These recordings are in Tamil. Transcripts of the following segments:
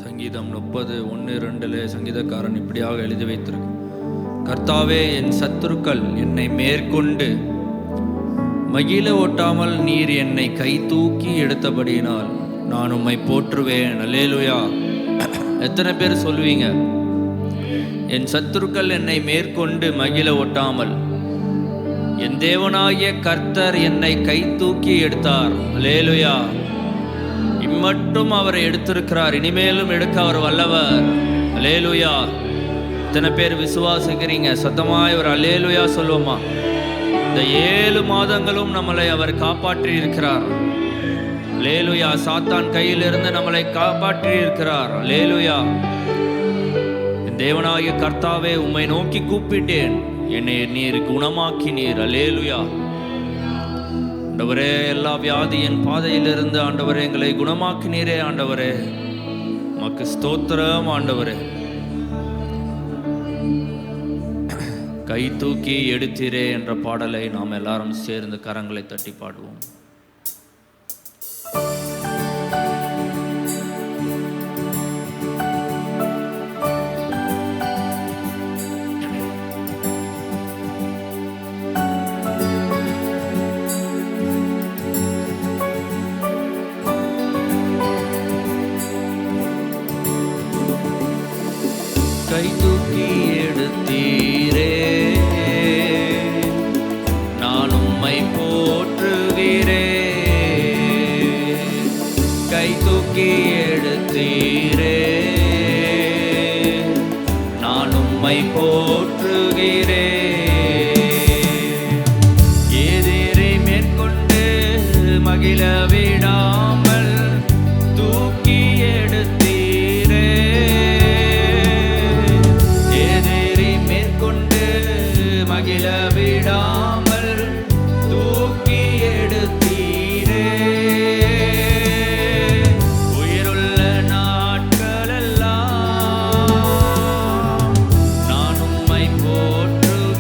சங்கீதம் 30:1-2 சங்கீதக்காரன் இப்படியாக எழுதி வைத்திருக்கு: கர்த்தாவே, என் சத்துருக்கள் என்னை மேற்கொண்டு மகிழ ஓட்டாமல் நீர் என்னை கை தூக்கி எடுத்தபடியினால் நான் உம்மை போற்றுவேன். அல்லேலூயா. எத்தனை பேர் சொல்லுவீங்க, என் சத்துருக்கள் என்னை மேற்கொண்டு மகிழ ஓட்டாமல் என் தேவனாகிய கர்த்தர் என்னை கை தூக்கி எடுத்தார். அல்லேலூயா. இம்மட்டும் அவரை எடுத்திருக்கிறார், இனிமேலும் எடுக்க அவர் வல்லவர். அல்லேலூயா. இத்தனை பேர் விசுவாசிக்கிறீங்க? சத்தமாய் ஒரு அல்லேலூயா சொல்லுவோமா? இந்த 7 மாதங்களும் நம்மளை அவர் காப்பாற்றி இருக்கிறார். அல்லேலூயா. சாத்தான் கையிலிருந்து நம்மளை காப்பாற்றி இருக்கிறார். அல்லேலூயா. தேவனாகிய கர்த்தாவே, உம்மை நோக்கி கூப்பிட்டேன், என்னை நீர் குணமாக்கினீர். அல்லேலூயா. ஆண்டவரே, எல்லா வியாதியின் பாதையிலிருந்து ஆண்டவரே எங்களை குணமாக்கினீரே. ஆண்டவரே, உமக்கு ஸ்தோத்திரம். ஆண்டவரே, கை தூக்கி எடுத்தீரே என்ற பாடலை நாம் எல்லாரும் சேர்ந்து கரங்களை தட்டி பாடுவோம். கை தூக்கி எடுத்தீரே, நான் உம்மை போற்றுகிறேன். கை தூக்கி எடுத்தீரே, நான் உம்மை போற்றுகிறேன். எதிரை மேற்கொண்டு மகிழ விடாமல் தூக்கி எடுத்தீரே. மகிழ விடாமல் தூக்கி எடுத்தீரே. உயிருள்ள நாட்களெல்லாம் நான் உம்மை போற்றுகிறேன்.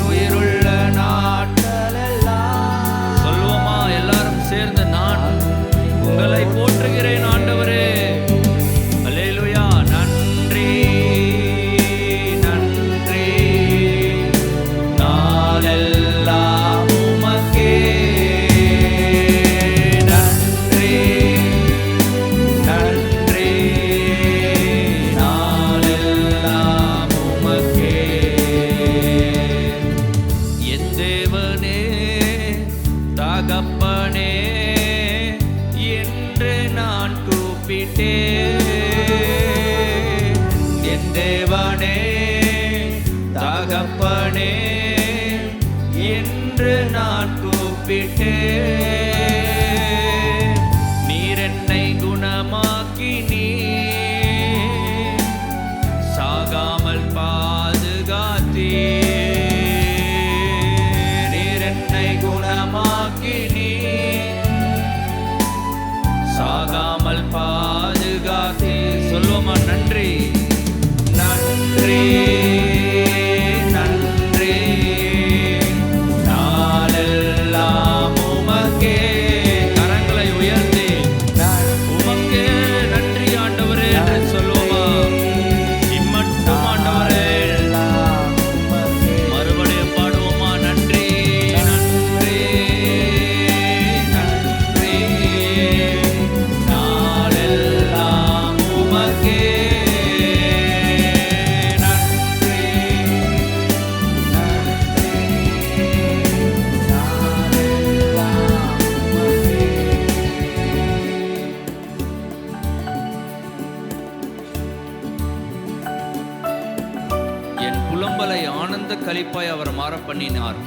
உயிருள்ள நாட்களெல்லாம் சொல்லுவோமா? எல்லாரும் சேர்ந்து, நான் உங்களை போற்றுகிறேன் ஆண்டவரே. அல்லேலூயா. நன்றி எல்லாம் உமக்கே. நன்றி நன்றி நாளெல்லாம் உமக்கே. என் தேவனே, தகப்பனே என்று நான் கூப்பிட்டேன். என் தேவனே, தகப்பனே என்று நான் கூப்பிட்டேன். நீர் என்னை குணமாக்கினீர், சாகாமல் பாதுகாத்தீர். நீர் என்னை குணமாக்கினீர், சாகாமல் பாதுகாத்தீர். சொல்லுவோமா? நன்றி நன்றி புலம்பலை ஆனந்த களிப்பாய் அவர் மாற பண்ணினார்.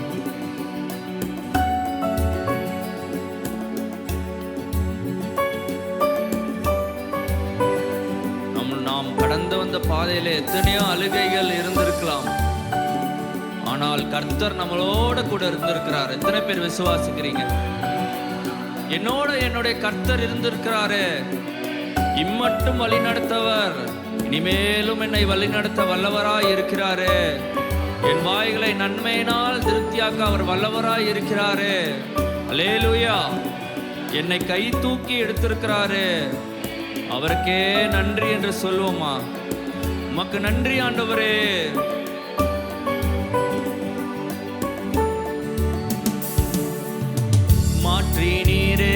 நாம் கடந்து வந்த பாதையில எத்தனையோ அழுகைகள் இருந்திருக்கலாம், ஆனால் கர்த்தர் நம்மளோட கூட இருந்திருக்கிறார். எத்தனை பேர் விசுவாசிக்கிறீங்க? என்னுடைய கர்த்தர் இருந்திருக்கிறாரு. இம்மட்டும் வழி நடத்தவர், இனிமேலும் என்னை வழிநடத்த வல்லவராய் இருக்கிறாரு. என் வாய்களை நன்மையினால் திருப்தியாக்க அவர் வல்லவராய் இருக்கிறாரு. அல்லேலூயா. என்னை கை தூக்கி எடுத்திருக்கிறாரு. அவருக்கே நன்றி என்று சொல்வோமா? உமக்கு நன்றி ஆண்டவரே. மாற்றி நீரே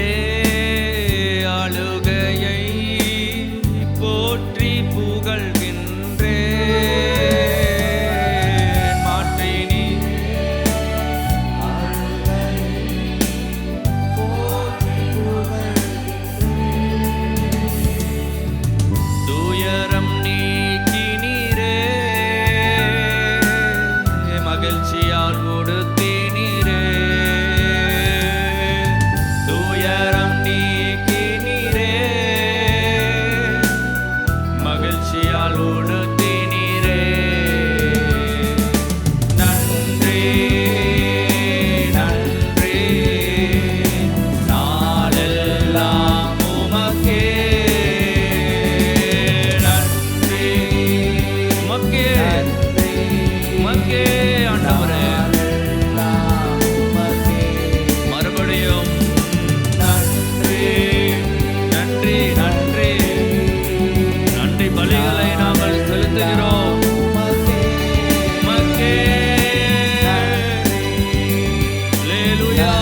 அழுகையை போற்றி புகழ்கின்றே. மாற்றி நீ துயரம் நீக்கி நீரே மகிழ்ச்சியால் கொடுத்தே நீரே. துயரம் நீக்கி நீரே மகிழ்ச்சியால் கொடுத்தே நீரே. நன்றி நன்றி நாளெல்லாம் உமக்கே. நன்றி உமக்கே உமக்கே ஆண்டவரே. மறுபடியும் நன்றி நன்றி நன்றி நன்றி பலிகளை நாங்கள் செலுத்துகிறோம். உமக்கே அல்லேலூயா.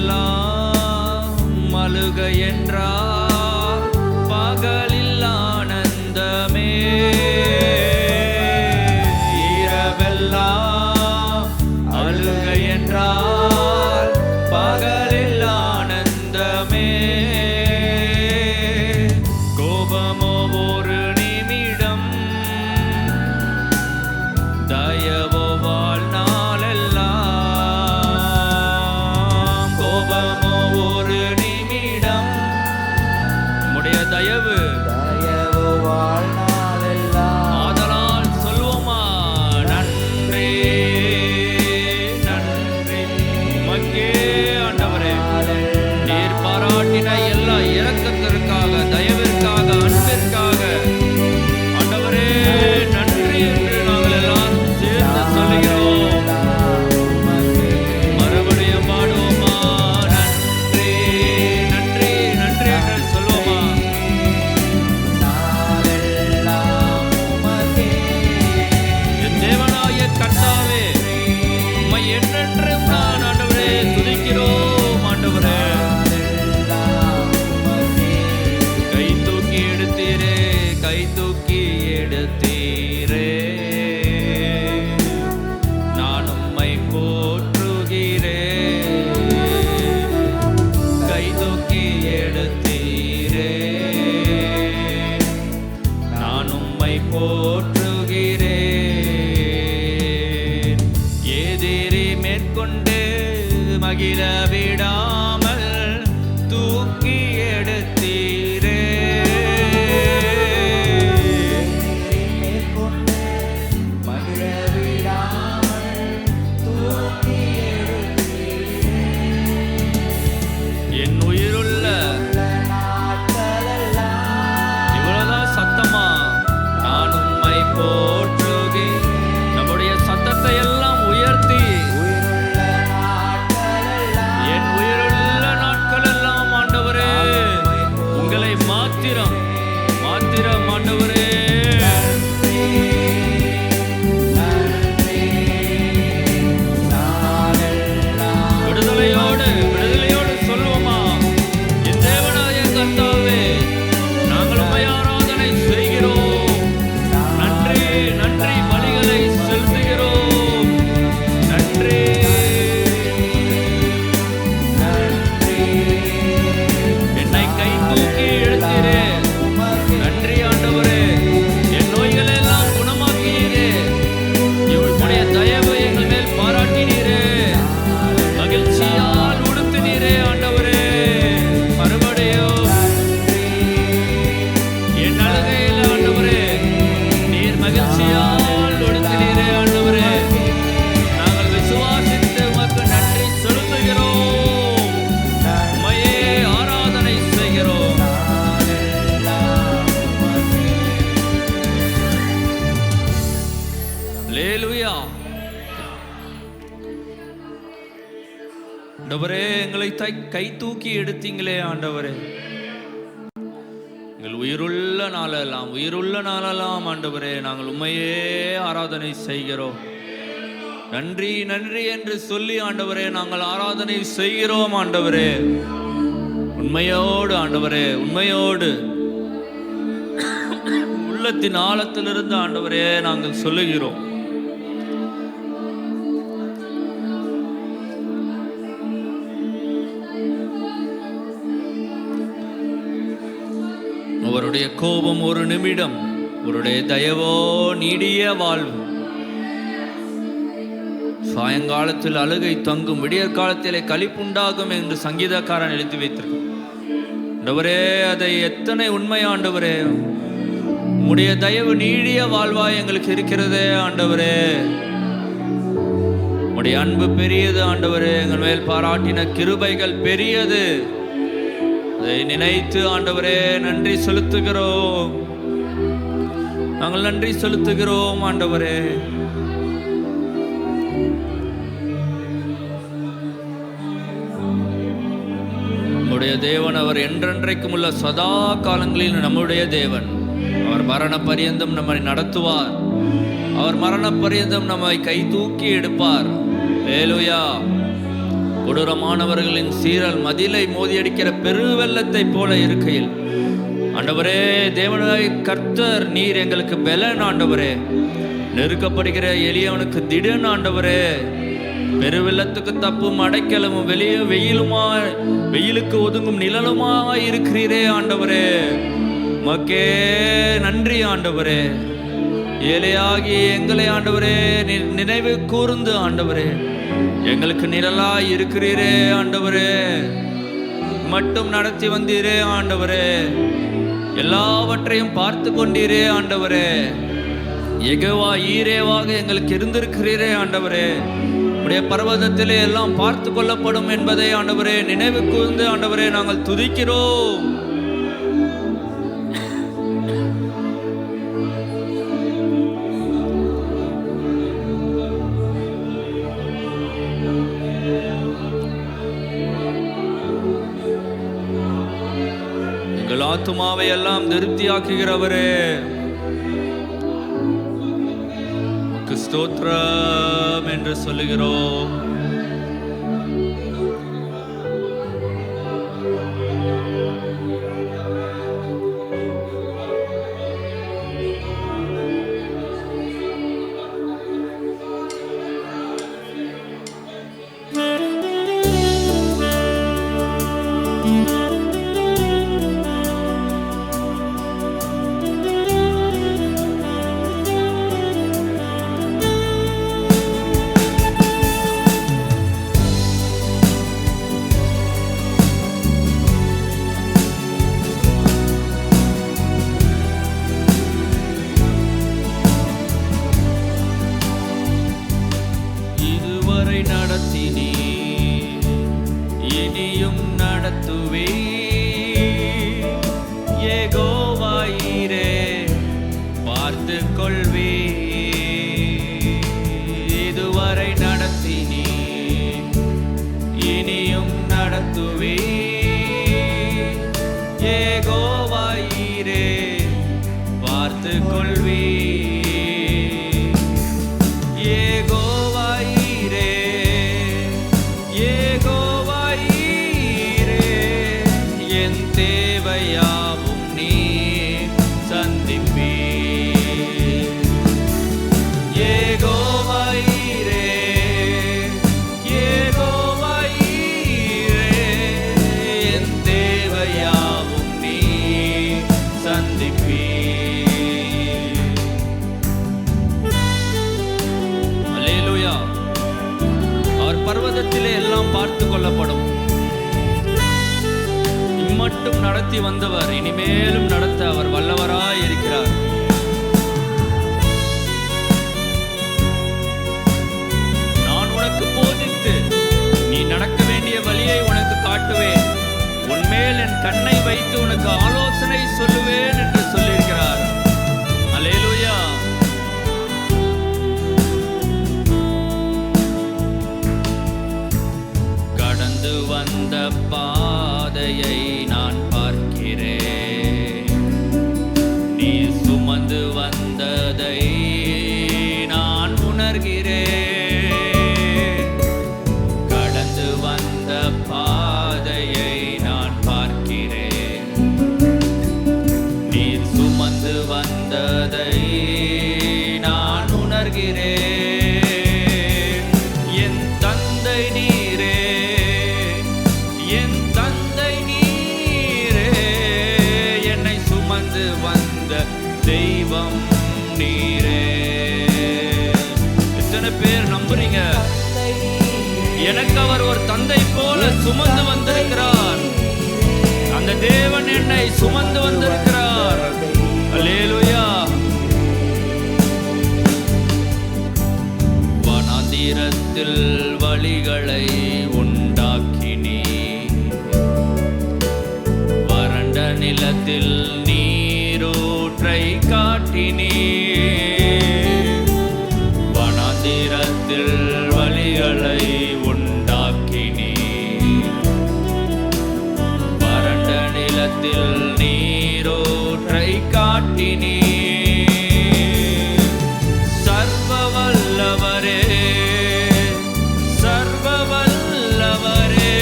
இரவெல்லாம் அழுகை என்றார், பகலில் ஆனந்தமே. இரவெல்லாம் அழுகை என்றார், பகலில் ஆனந்தமே. கோபமோ ஒரு நிமிடம், தயவோ வாழ்நாளெல்லாம். கோபமோ ஒரு நிமிடம், உம்முடைய தயவு ஆதலால் சொல்வோமா? நன்றி நன்றி உமக்கே ஆண்டவரே. நீர் பாராட்டின எல்லா இரக்கத்திற்காக, தயவிற்காக, அன்பிற்காக ஆண்டவரே நன்றி என்று நாங்கள் எல்லாரும் சேர்ந்து சொல்லுகிறோம். மறுபடியும் பாடுவோமா? நன்றி நன்றி நன்றி என்று சொல்வோமா? என் தேவனாகிய கர்த்தாவே, உம்மை என்றென்றும் நான் ஆண்டவரே துதிக்கிறோம். ஆண்டவரே கை தூக்கி எடுத்தீரே, கை தூக்கி எடுத்தீரே. நான் உம்மை போற்றுகிறேன். கை தூக்கி எடுத்தீரே, நான் உம்மை போற்றுகிறேன். எதிரி மேற்கொண்டு மகிழ விடாமல் தூக்கி எடுத்தீரே. என் உயிருள்ள இவ்வளவுதான் சத்தமா? நான் உம்மை போற்றுகி. நம்முடைய சத்தத்தை எல்லாம் உயர்த்தி என் உயிருள்ள நாட்கள் எல்லாம் ஆண்டவரே உங்களை மாத்திரம் மாத்திரம் ஆண்டவரே. விடுதலையோடு விடுதலையோடு சொல்லுவோமா? என் தேவனாகிய கர்த்தாவே, நாங்கள் உம்மை ஆராதனை செய்கிறோம். நன்றி நன்றி பலிகளை செலுத்துகிறோம். நன்றி என்னை கை தூக்கி எடுத்தீரே. நன்றி ஆண்டவரே. என் நோய்களை எல்லாம் குணமாக்கினீரே. உம்முடைய தயவு எங்கள் மேல் பாராட்டினீரே. மகிழ்ச்சியால் உடுத்தினீரே ஆண்டவரே. மறுபடியும் என் அழுகையில் ஆண்டவரே நீர் மகிழ்ச்சியால் உடுத்தினீரே ஆண்டவரே. நாங்கள் விசுவாசித்து உமக்கு நன்றி செலுத்துகிறோம். உம்மையே ஆராதனை செய்கிறோம். அல்லேலூயா. ஆண்டவரே, எங்களை கை தூக்கி எடுத்தீங்களே ஆண்டவரே, எங்கள் உயிருள்ள நாளெல்லாம் ஆண்டவரே நாங்கள் உம்மையே ஆராதனை செய்கிறோம். நன்றி நன்றி என்று சொல்லி ஆண்டவரே நாங்கள் ஆராதனை செய்கிறோம் ஆண்டவரே. உண்மையோடு ஆண்டவரே, உண்மையோடு உள்ளத்தின் ஆழத்திலிருந்து ஆண்டவரே நாங்கள் சொல்லுகிறோம். அவருடைய கோபம் ஒரு நிமிடம், அவருடைய தயவோ நீடிய வாழ்வு. சாயங்காலத்தில் அழுகை தங்கும், விடியற் காலத்திலே களிப்புண்டாகும் என்று சங்கீதக்காரன் எழுதி வைத்திருக்கிறார். ஆண்டவரே, அதை எத்தனை உண்மை ஆண்டவரே. உம்முடைய தயவு நீடிய வாழ்வாய் எங்களுக்கு இருக்கிறதே ஆண்டவரே. உம்முடைய அன்பு பெரியது ஆண்டவரே. எங்கள் மேல் பாராட்டின கிருபைகள் பெரியது. அதை நினைத்து ஆண்டவரே நன்றி செலுத்துகிறோம். நாங்கள் நன்றி செலுத்துகிறோம் ஆண்டவரே. நம்முடைய தேவன் அவர் என்றென்றைக்கும் உள்ள சதா காலங்களில் நம்முடைய தேவன். அவர் மரண பரியந்தம் நம்மை நடத்துவார். அவர் மரண பரியந்தம் நம்மை கை தூக்கி எடுப்பார். அல்லேலூயா. கொடூரமானவர்களின் சீரல் மதிலை மோதியடிக்கிற பெருவெள்ளத்தை போல இருக்கையில் ஆண்டவரே, தேவனாய் கர்த்தர் நீர் எங்களுக்கு பலன் ஆண்டவரே. நெருக்கப்படுகிற எளியவனுக்கு திடன் ஆண்டவரே. பெருவெள்ளத்துக்கு தப்பும் அடைக்கலமும் வெயிலுக்கு ஒதுங்கும் நிழலுமாய் இருக்கிறீரே ஆண்டவரே. மக்கே நன்றி ஆண்டவரே. ஏழையாகி எங்களை ஆண்டவரே நினைவு கூர்ந்து ஆண்டவரே எங்களுக்கு நிழலாய் இருக்கிறீரே ஆண்டவரே. மட்டும் நடத்தி வந்தீரே ஆண்டவரே. எல்லாவற்றையும் பார்த்து கொண்டீரே ஆண்டவரே. யெகோவா ஈரேவாக எங்களுக்கு இருந்திருக்கிறீரே ஆண்டவரே. உடைய பர்வதத்திலே எல்லாம் பார்த்து கொள்ளப்படும் என்பதை ஆண்டவரே நினைவு கூர்ந்து ஆண்டவரே நாங்கள் துதிக்கிறோம். எங்கள் ஆத்துமாவை எல்லாம் திருப்தியாக்குகிறவரே, ஸ்தோத்திரம் என்று சொல்லுகிறோம். இனியும் நடத்துவே யெகோவா ஈரே பார்த்து கொள்வே. இதுவரை நடத்தினீ இனியும் நடத்துவே யெகோவா ஈரே பார்த்து கொள்வே. தேவையாவும் நீ சந்திப்பே. யெகோவா ஈரே, யெகோவா ஈரே, என் தேவையாவும் நீ சந்திப்பே. அல்லேலூயா. அவர் பர்வதத்திலே எல்லாம் பார்த்து கொள்ளப்படும். மட்டும் நடத்தி வந்தவர் இனிமேலும் நடத்த அவர் வல்லவராய் இருக்கிறார். நான் உனக்கு போதித்து நீ நடக்க வேண்டிய வழியை உனக்கு காட்டுவேன். உன்மேல் என் கண்ணை வைத்து உனக்கு ஆலோசனை சொல்லுவேன் என்று சொல்லியிருக்கிறார். அல்லேலூயா. உணர்கிறேன். கடந்து வந்த பாதையை நான் பார்க்கிறேன். நீர் சுமந்து வந்ததை நான் உணர்கிறேன். என் தந்தை நீரே, என் தந்தை நீரே, என்னை சுமந்து வந்த தெய்வம் நீரே. எத்தனை பேர் நம்புறீங்க? எனக்கு அவர் ஒரு தந்தை போல சுமந்து வந்திருக்கிறார். அந்த தேவன் என்னை சுமந்து வந்திருக்கிறார். அல்லேலூயா. வனாந்திரத்தில் வழிகளை உண்டாக்கினீ, வறண்ட நிலத்தில் நீரூற்றை காட்டினீ. வனாந்திரத்தில் வழிகளை உண்டாக்கினீ, வறண்ட நிலத்தில் நீரூற்றை காட்டினீ. சர்வ வல்லவரே, சர்வ வல்லவரே,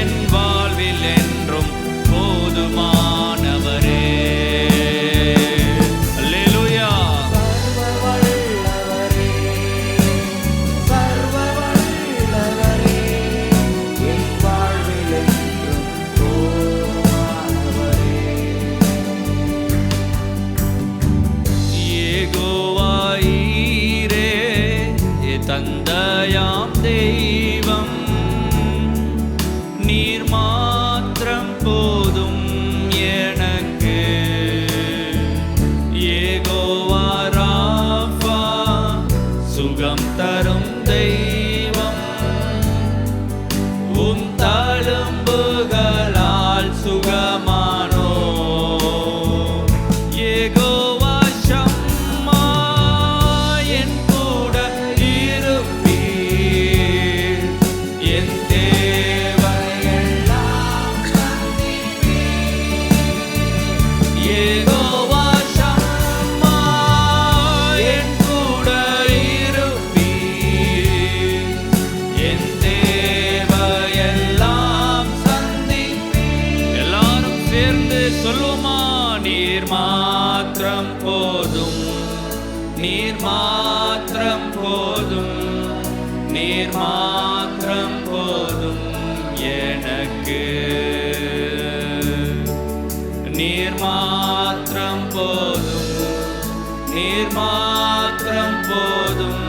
என் வாழ்வில் என்றும் போதுமானவரே. அல்லேலூயா. யெகோவாயீரே, தந்தையாம் தெய்வம், நீர் மாத்திரம் போதும் எனக்கு. யெகோவா ராஃபா, சுகம் தரும் தெய்வம், உம் தழும்புகளால் சுகமானோ. யெகோவா ஷம்மா, என் கூட இருப்பீர். என் தேவையெல்லாம் சந்திப்பீர். யெகோவா ஷம்மா, என் கூட இருப்பீர். என் தேவையெல்லாம் சந்திப்பீர். எல்லாரும் சேர்ந்து சொல்லுவோமா? நீர் மாத்திரம் போதும், நீர் மாத்திரம் போதும், நீர் மாத்திரம் போதும் எனக்கு. நீர் மாத்திரம் போதும், நீர் மாத்திரம் போதும்,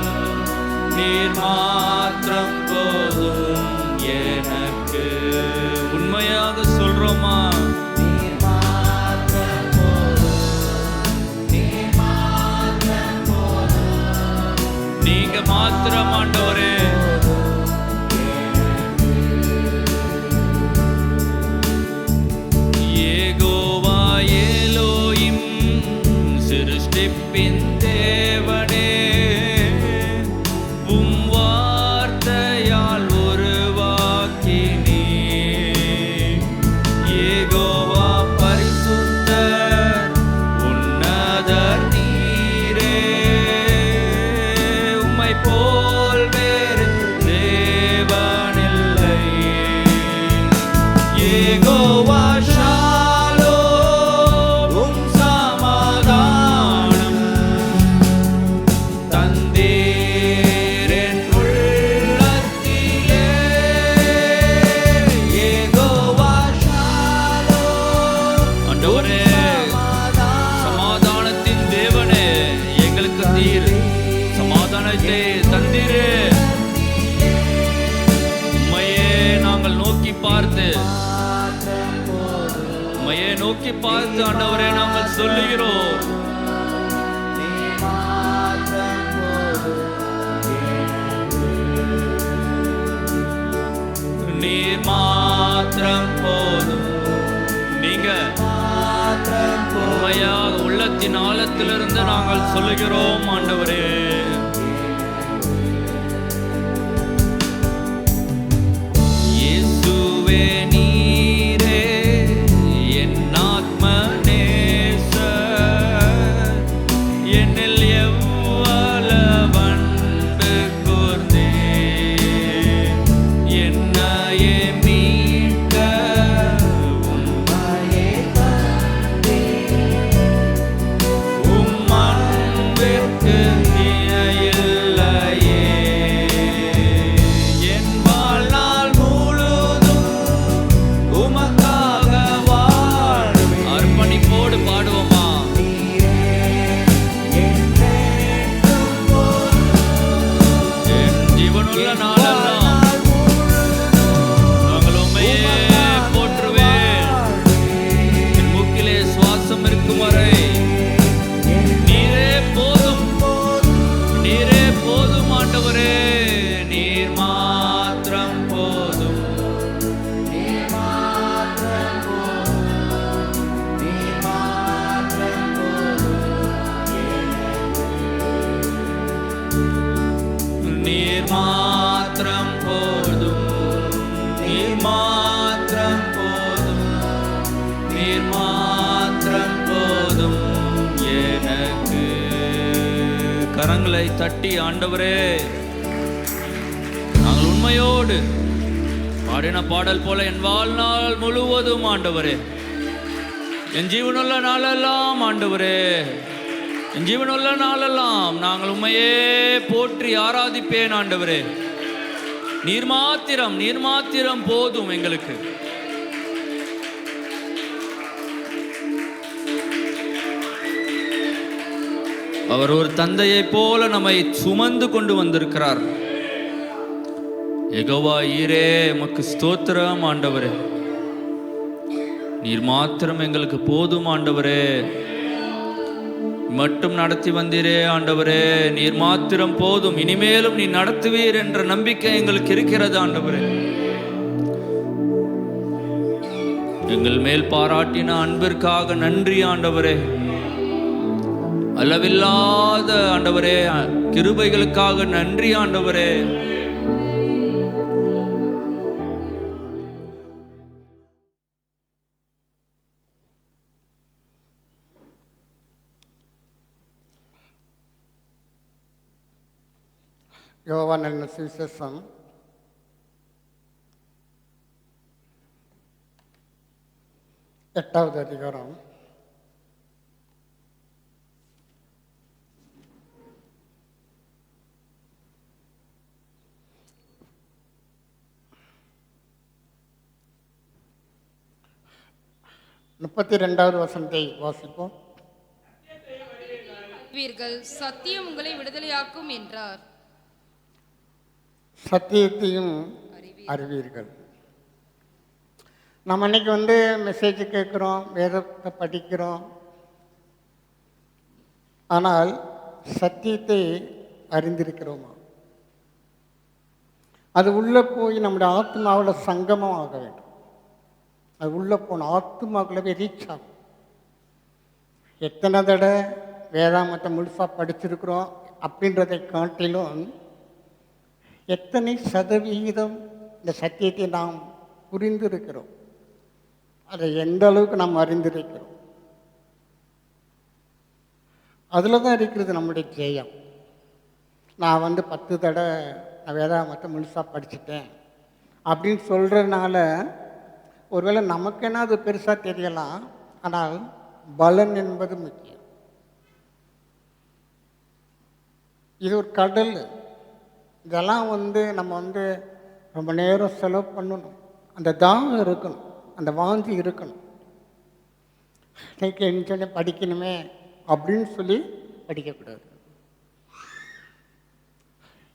நீர் மாத்திரம் போதும் எனக்கு. உண்மையாக சொல்றோமா? நீங்க மாத்திரம் ஆண்டவரே. யெகோவா எலோஹிம், சிருஷ்டிப்பின் தேவனே, உம் வார்த்தையால் உருவாக்கினீ. யெகோவா பரிசுத்தர், உன்னதர் நீரே, உம்மை போல் வேறு தேவனில்லை. யெகோவா ஷாலோம், உம் சமாதானம் தந்தீர் என் உள்ளத்திலே. யெகோவா ஷாலோம், ஆண்டவரே, சமாதானத்தின் தேவனே, எங்களுக்கு நீர் சமாதானத்தை தந்தீரே. உம்மையே நாங்கள் நோக்கி பார்த்து, உம்மையே நோக்கி பார்த்து ஆண்டவரே நாங்கள் சொல்லுகிறோம். நீர் மாத்திரம் போதும். நீங்க உண்மையாக உள்ளத்தின் ஆழத்திலிருந்து நாங்கள் சொல்லுகிறோம் ஆண்டவரே. இயேசுவே நீரே என் ஆத்ம நேசர், என்னில் எவ்வளவன் உள்ள நாளெல்லாம் நாங்கள் உம்மையே போற்றுவேன். என் மூக்கிலே சுவாசம் இருக்கும் வரை நீரே போதும், நீரே போதும் ஆண்டவரே. நீர் மாத்திரம் போதும், நீர் மாத்திரம் போதும், நீர் மாத்திரம் போதும், நீர் மாத்திரம் போதும், நீர் மாத்திரம் போதும், நீர் மாத்திரம் போதும் எனக்கு. கரங்களை தட்டி ஆண்டவரே, நாங்கள் உண்மையோடு பாடின பாடல் போல என் வாழ்நாள் முழுவதும் ஆண்டவரே, என் ஜீவனுள்ள நாளெல்லாம் ஆண்டவரே, என் ஜீவனுள்ள நாளெல்லாம் நாங்கள் உண்மையே போற்றி ஆராதிப்பேன் ஆண்டவரே. நீர் மாத்திரம், நீர் மாத்திரம் போதும் எங்களுக்கு. அவர் ஒரு தந்தையை போல நம்மை சுமந்து கொண்டு வந்திருக்கிறார். யெகோவா ஈரே, உமக்கு ஸ்தோத்திரம் ஆண்டவரே. நீர் மாத்திரம் எங்களுக்கு போதும் ஆண்டவரே. மட்டும் நடத்தி வந்தீரே ஆண்டவரே, நீர் மாத்திரம் போதும். இனிமேலும் நீ நடத்துவீர் என்ற நம்பிக்கை எங்களுக்கு இருக்கிறது ஆண்டவரே. எங்கள் மேல் பாராட்டின அன்பிற்காக நன்றி ஆண்டவரே. அளவில்லாத ஆண்டவரே கிருபைகளுக்காக நன்றி ஆண்டவரே. யோவான் எழுதின சுவிசேஷம் 8வது அதிகாரம் 32வது வசனத்தை வாசிப்போம். சத்தியம் உங்களை விடுதலையாக்கும் என்றார். சத்தியத்தையும் அறிவீர்கள். நம்ம இன்னைக்கு மெசேஜ் கேட்குறோம், வேதத்தை படிக்கிறோம். ஆனால் சத்தியத்தை அறிந்திருக்கிறோமா? அது உள்ளே போய் நம்முடைய ஆத்மாவில் சங்கமம் ஆக வேண்டும். அது உள்ளே போன ஆத்மாக்குள்ளவே ரீச் ஆகும். எத்தனை தடவை வேதாமத்தை முழுசாக படிச்சிருக்கிறோம் அப்படின்றதை காட்டிலும் எத்தனை சதவிகிதம் இந்த சத்தியத்தை நாம் புரிந்திருக்கிறோம், அதை எந்த அளவுக்கு நாம் அறிந்திருக்கிறோம், அதில் தான் இருக்கிறது நம்முடைய ஜெயம். நான் 10 தடவை நான் வேதாமத்தை முழுசாக படிச்சுட்டேன் அப்படின்னு சொல்கிறதுனால ஒருவேளை நமக்கென்னா அது பெருசாக தெரியலாம், ஆனால் பலன் என்பது முக்கியம். இது ஒரு கடல். இதெல்லாம் நம்ம ரொம்ப நேரம் செலவு பண்ணணும். அந்த தாகம் இருக்கணும், அந்த வாஞ்சி இருக்கணும். இன்னைக்கு என்ன படிக்கணுமே அப்படின்னு சொல்லி படிக்கக்கூடாது.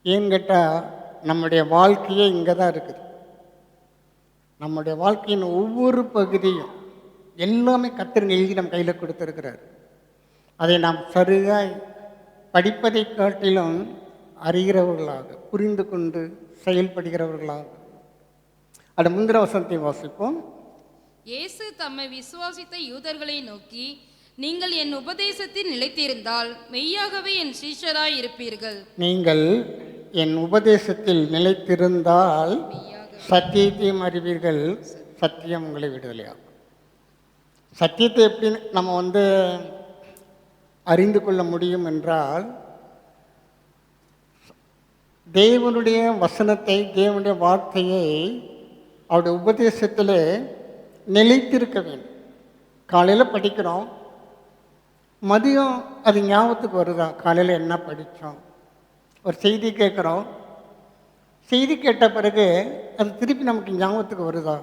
ஏன்னு கேட்டால் நம்முடைய வாழ்க்கையே இங்கே தான் இருக்குது. நம்முடைய வாழ்க்கையின் ஒவ்வொரு பகுதியும் எல்லாமே கர்த்தர் எழுதி நம்ம கையில் கொடுத்துருக்கிறார். அதை நாம் சரியாய் படிப்பதை காட்டிலும் அறிகிறவர்களாக, புரிந்து கொண்டு செயல்படுகிறவர்களாக. அது முந்திர வசனத்தை வாசிப்போம். இயேசு தம்மை விசுவாசித்த யூதர்களை நோக்கி, நீங்கள் என் உபதேசத்தில் நிலைத்திருந்தால் மெய்யாகவே என் சீஷராய் இருப்பீர்கள். நீங்கள் என் உபதேசத்தில் நிலைத்திருந்தால் சத்தியத்தையும் அறிவீர்கள், சத்தியம் உங்களை விடுதலையாகும். சத்தியத்தை எப்படி நம்ம அறிந்து கொள்ள முடியும் என்றால், தேவனுடைய வசனத்தை, தேவனுடைய வார்த்தையை அவருடைய உபதேசத்தில் நிலைத்திருக்க வேண்டும். காலையில் படிக்கிறோம், மதியம் அது ஞாபகத்துக்கு வருதா? காலையில் என்ன படித்தோம்? ஒரு செய்தி கேட்குறோம், செய்தி கேட்ட பிறகு அது திருப்பி நமக்கு ஞாபகத்துக்கு வருதா?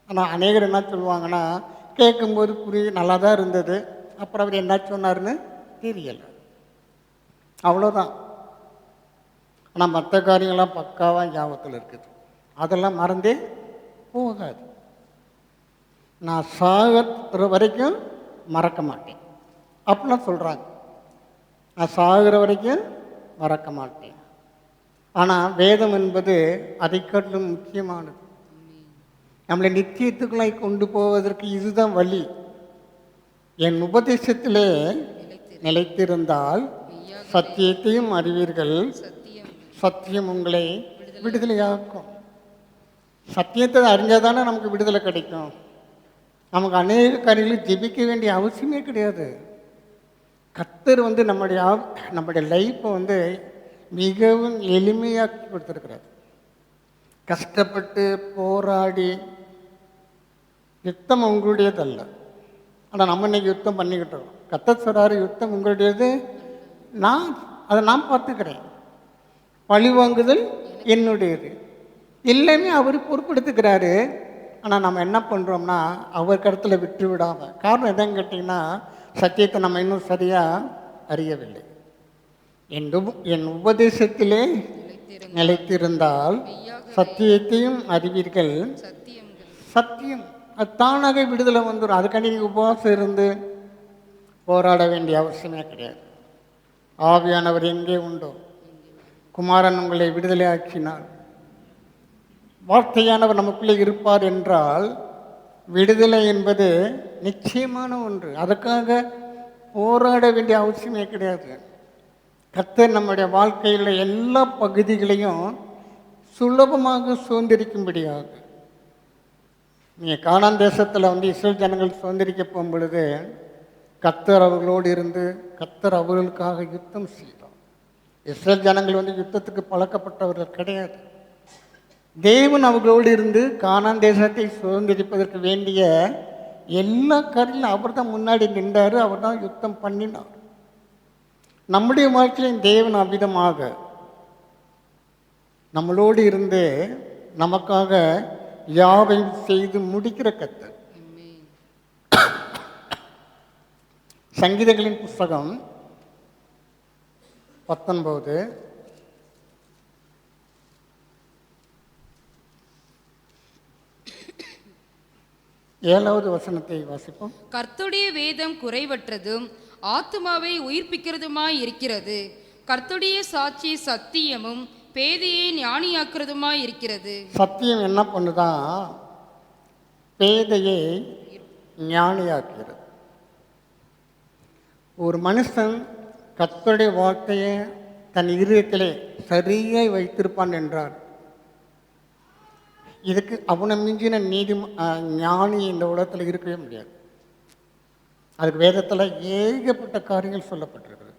ஆனால் அநேகர் என்ன சொல்லுவாங்கன்னா, கேட்கும்போது நல்லா தான் இருந்தது, அப்புறம் அவர் என்ன சொன்னார்னு தெரியலை, அவ்வளோதான். ஆனால் மற்ற காரியங்கள்லாம் பக்காவாக ஞாபகத்தில் இருக்குது. அதெல்லாம் மறந்தே போகாது. நான் சாகிற வரைக்கும் மறக்க மாட்டேன் அப்படிலாம் சொல்கிறாங்க. நான் சாகிற வரைக்கும் மறக்க மாட்டேன். ஆனால் வேதம் என்பது அதை காட்டிலும் முக்கியமானது. நம்மளை நித்தியத்துக்குள்ளாய் கொண்டு போவதற்கு இதுதான் வழி. என் உபதேசத்திலே நிலைத்திருந்தால் சத்தியத்தையும் அறிவீர்கள், சத்தியம் உங்களை விடுதலையாக்கும். சத்தியத்தை அறிஞ்சால் தானே நமக்கு விடுதலை கிடைக்கும். நமக்கு அநேக காரியங்களும் ஜெபிக்க வேண்டிய அவசியமே கிடையாது. கர்த்தர் நம்முடைய லைஃப்பை மிகவும் எளிமையாக்கி கொடுத்துருக்கிறார். கஷ்டப்பட்டு போராடி யுத்தம் உங்களுடையதல்ல. ஆனால் நம்ம இன்னைக்கு யுத்தம் பண்ணிக்கிட்டு இருக்கோம். கர்த்தர் சொல்றாரு, யுத்தம் உங்களுடையது, அதை நான் பார்த்துக்கிறேன், பழி வாங்குதல் என்னுடையது, எல்லாமே அவர் பொறுப்பெடுத்துக்கிறாரு. ஆனால் நம்ம என்ன பண்ணுறோம்னா அவர் கருத்தில் விட்டு விடாமல். காரணம் என்னன்னு கேட்டிங்கன்னா, சத்தியத்தை நம்ம இன்னும் சரியாக அறியவில்லை. என் உபதேசத்திலே நிலைத்திருந்தால் சத்தியத்தையும் அறிவீர்கள், சத்தியம் அது தானாக விடுதலை வந்துடும். அதுக்காண்டி நீங்கள் உபவாசம் இருந்து போராட வேண்டிய அவசியமே கிடையாது. ஆவியானவர் எங்கே உண்டோ குமாரன் உங்களை விடுதலை ஆக்கினார். வார்த்தையானவர் நமக்குள்ளே இருப்பார் என்றால் விடுதலை என்பது நிச்சயமான ஒன்று. அதுக்காக போராட வேண்டிய அவசியமே கிடையாது. கர்த்தர் நம்முடைய வாழ்க்கையில் எல்லா பகுதிகளையும் சுலபமாக சுதந்திரிக்கும்படியாக. நீங்கள் கானான் தேசத்தில் இஸ்ரேல் ஜனங்கள் சுதந்திரிக்க போகும் பொழுது கர்த்தர் அவர்களோடு இருந்து கர்த்தர் அவர்களுக்காக யுத்தம் செய்தார். இஸ்ரேல் ஜனங்கள் யுத்தத்துக்கு பழக்கப்பட்டவர்கள் கிடையாது. தேவன் அவர்களோடு இருந்து கானான் தேசத்தை சுதந்திரிப்பதற்கு வேண்டிய எல்லா காரியங்களும் அவர் தான் முன்னாடி நின்றார், அவர் தான் யுத்தம் பண்ணினார். நம்முடைய வாழ்க்கையின் தேவன் அவ்விதமாக நம்மளோடு இருந்து நமக்காக யாவையும் செய்து முடிக்கிற கர்த்தர். சங்கீதங்களின் புஸ்தகம் 19 7வது வசனத்தை வாசிப்போம். கர்த்தருடைய வேதம் குறைவற்றதும் ஆத்துமாவை உயிர்ப்பிக்கிறதுமாய் இருக்கிறது. கர்த்தருடைய சாட்சி சத்தியமும் பேதையை ஞானியாக்குறதுமாய் இருக்கிறது. சத்தியம் என்ன பண்ணுதான்? பேதையை ஞானியாக்குகிறது. ஒரு மனுஷன் கர்த்தருடைய வார்த்தையை தன் இதயத்திலே சரியாய் வைத்திருப்பான் என்றார், இதுக்கு அவனை மிஞ்சின ஞானி இந்த உலகத்தில் இருக்கவே முடியாது. அதுக்கு வேதத்தில் ஏகப்பட்ட காரியங்கள் சொல்லப்பட்டிருக்கிறது.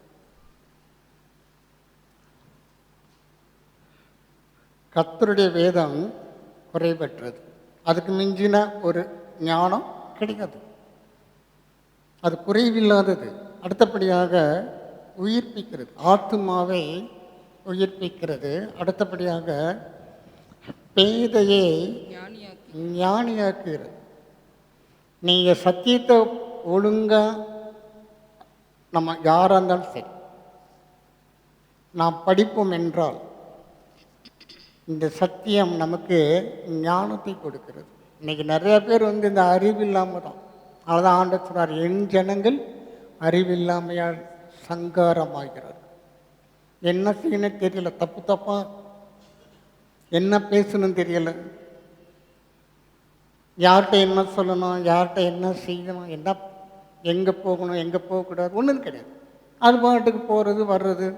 கர்த்தருடைய வேதம் குறைபெற்றது, அதுக்கு மிஞ்சின ஒரு ஞானம் கிடைக்காது, அது குறைவில்லாதது. அடுத்தபடியாக உயிர்ப்பிக்கிறது, ஆத்துமாவை உயிர்ப்பிக்கிறது. அடுத்தபடியாக பேதையை ஞானியாக்குகிறது. நீங்கள் சத்தியத்தை ஒழுங்காக நம்ம யாராக இருந்தாலும் சரி நாம் படிப்போம் என்றால் இந்த சத்தியம் நமக்கு ஞானத்தை கொடுக்கிறது. இன்றைக்கி நிறைய பேர் இந்த அறிவு இல்லாமல் தான், அதுதான் ஆண்டவர் சொல்றார், என் ஜனங்கள் அறிவில்லாமையால் சங்காரமாகிறார். என்ன செய்யணும் தெரியல, தப்பு தப்பா என்ன பேசணும் தெரியல, யார்கிட்ட என்ன சொல்லணும், யார்கிட்ட என்ன செய்யணும், என்ன எங்கே போகணும் எங்கே போகக்கூடாது ஒன்றும் கிடையாது. அது பாட்டுக்கு போகிறது வர்றது.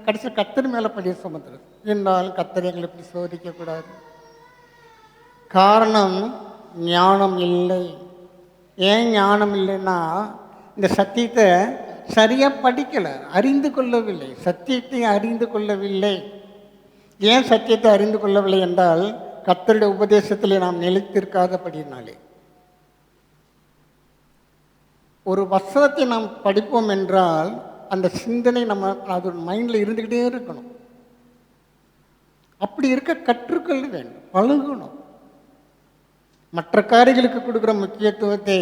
கடைசி கர்த்தர் மேலே பழிய சுமத்துறது. இருந்தாலும் கர்த்தர் எங்களை இப்படி சோதிக்கக்கூடாது. காரணம் ஞானம் இல்லை. ஏன் ஞானம் இல்லைன்னா இந்த சத்தியத்தை சரியாக படிக்கலை, அறிந்து கொள்ளவில்லை, சத்தியத்தை அறிந்து கொள்ளவில்லை. ஏன் சத்தியத்தை அறிந்து கொள்ளவில்லை என்றால் கர்த்தருடைய உபதேசத்திலே நாம் நிலைத்திருக்காதபடினாலே. ஒரு வசனத்தை நாம் படிப்போம் என்றால் அந்த சிந்தனை நம்ம அது மைண்டில் இருந்துக்கிட்டே இருக்கணும். அப்படி இருக்க கற்றுக்கொள்ள வேண்டும், பழகணும். மற்ற காரியங்களுக்கு கொடுக்குற முக்கியத்துவத்தை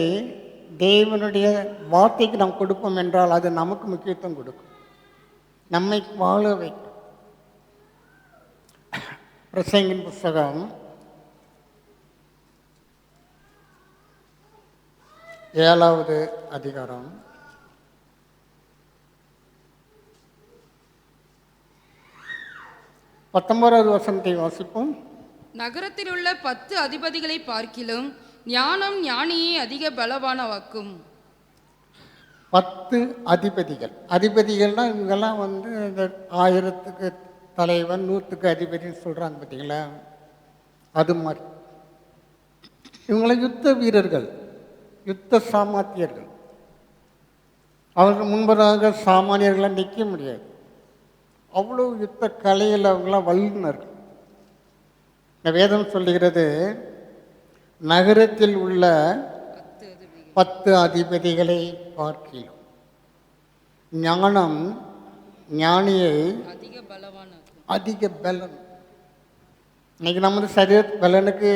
தேவனுடைய வார்த்தைக்கு நாம் கொடுப்போம் என்றால் அது நமக்கு முக்கியத்துவம் கொடுக்கும். நம்மை வாழ வைக்கும். பிரசங்கின் புஸ்தகம் 7வது அதிகாரம் 19வது வசனத்தை வாசிப்போம். நகரத்தில் உள்ள 10 அதிபதிகளை பார்க்கிலும் ஞானம் ஞானியை அதிக பலவானவாக்கும். 10 அதிபதிகள். அதிபதிகள்னா இவங்கெல்லாம் வந்து இந்த 1000க்கு தலைவன் 100க்கு அதிபதினு சொல்கிறாங்க பார்த்தீங்களா, அது மாதிரி. இவங்களாம் யுத்த வீரர்கள், யுத்த சாமர்த்தியர்கள். அவர்கள் முன்பதாக சாமானியர்களாக நிற்க முடியாது. அவ்வளோ யுத்த கலையில் அவங்களாம் வல்லுநர்கள். இந்த வேதம் சொல்லுகிறது, நகரத்தில் உள்ள 10 அதிபதிகளை பார்க்கிலும் ஞானம் ஞானியை அதிக பலன். இன்னைக்கு நம்ம வந்து சரீர பலனுக்கு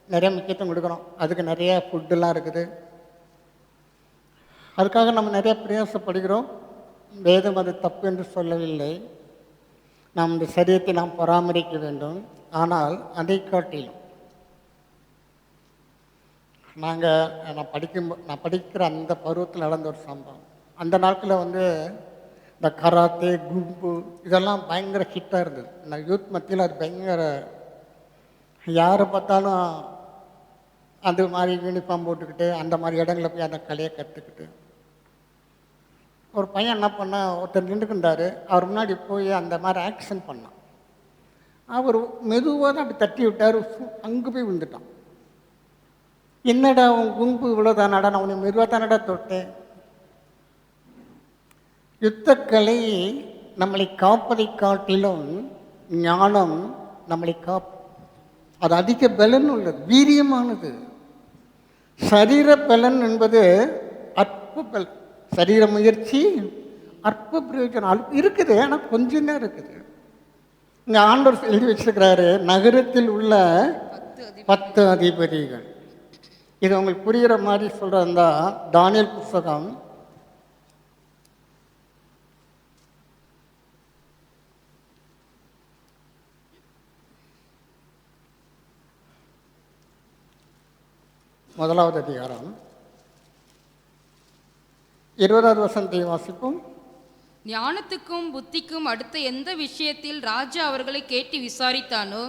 நிறைய முக்கியத்துவம் கொடுக்குறோம். அதுக்கு நிறைய ஃபுட்டெல்லாம் இருக்குது. அதுக்காக நம்ம நிறைய பிரயாசப்படுகிறோம். வேதம் அது தப்பு என்று சொல்லவில்லை. நாம் இந்த சரீரத்தை நாம் பராமரிக்க வேண்டும். ஆனால் அதை காட்டிலும் நான் படிக்கிற அந்த பருவத்தில் நடந்த ஒரு சம்பவம். அந்த நாட்களில் வந்து இந்த கராத்தே, கும்பு இதெல்லாம் பயங்கர ஹிட்டாக இருந்தது. நான் யூத் மத்தியில் அது பயங்கர, யாரை பார்த்தாலும் அந்த மாதிரி யூனிஃபார்ம் போட்டுக்கிட்டு அந்த மாதிரி இடங்களில் போய் அந்த கலையை கற்றுக்கிட்டு, ஒரு பையன் என்ன பண்ணால், ஒருத்தர் நின்றுக்கின்றார், அவர் முன்னாடி போய் அந்த மாதிரி ஆக்ஷன் பண்ணான். அவர் மெதுவாக தான் அப்படி தட்டி விட்டார், அங்கே போய் விழுந்துட்டான். என்னடா உன் கும்பு இவ்வளோ தானடா, நான் உன்னை மெதுவாக தானடா தொட்டேன். யுத்தக்கலை நம்மளை காப்பதை காட்டிலும் ஞானம் நம்மளை அது அதிக பலன் உள்ளது, வீரியமானது. சரீர பலன் என்பது அற்ப பலன். சரீர முயற்சி அற்ப பிரயோஜனம் இருக்குது, ஆனால் கொஞ்சம் தான் இருக்குது. இங்கே ஆண்டவர் எழுதி வச்சிருக்கிறாரு, நகரத்தில் உள்ள 10 அதிபதிகள். இது உங்களுக்கு புரிகிற மாதிரி சொல்கிறதா தானியேல் புஸ்தகம் 1வது அதிகாரம் 20வது வசனத்தை வாசிப்போம். ஞானத்துக்கும் புத்திக்கும் அடுத்த எந்த விஷயத்தில் ராஜா அவர்களை கேட்டு விசாரித்தானோ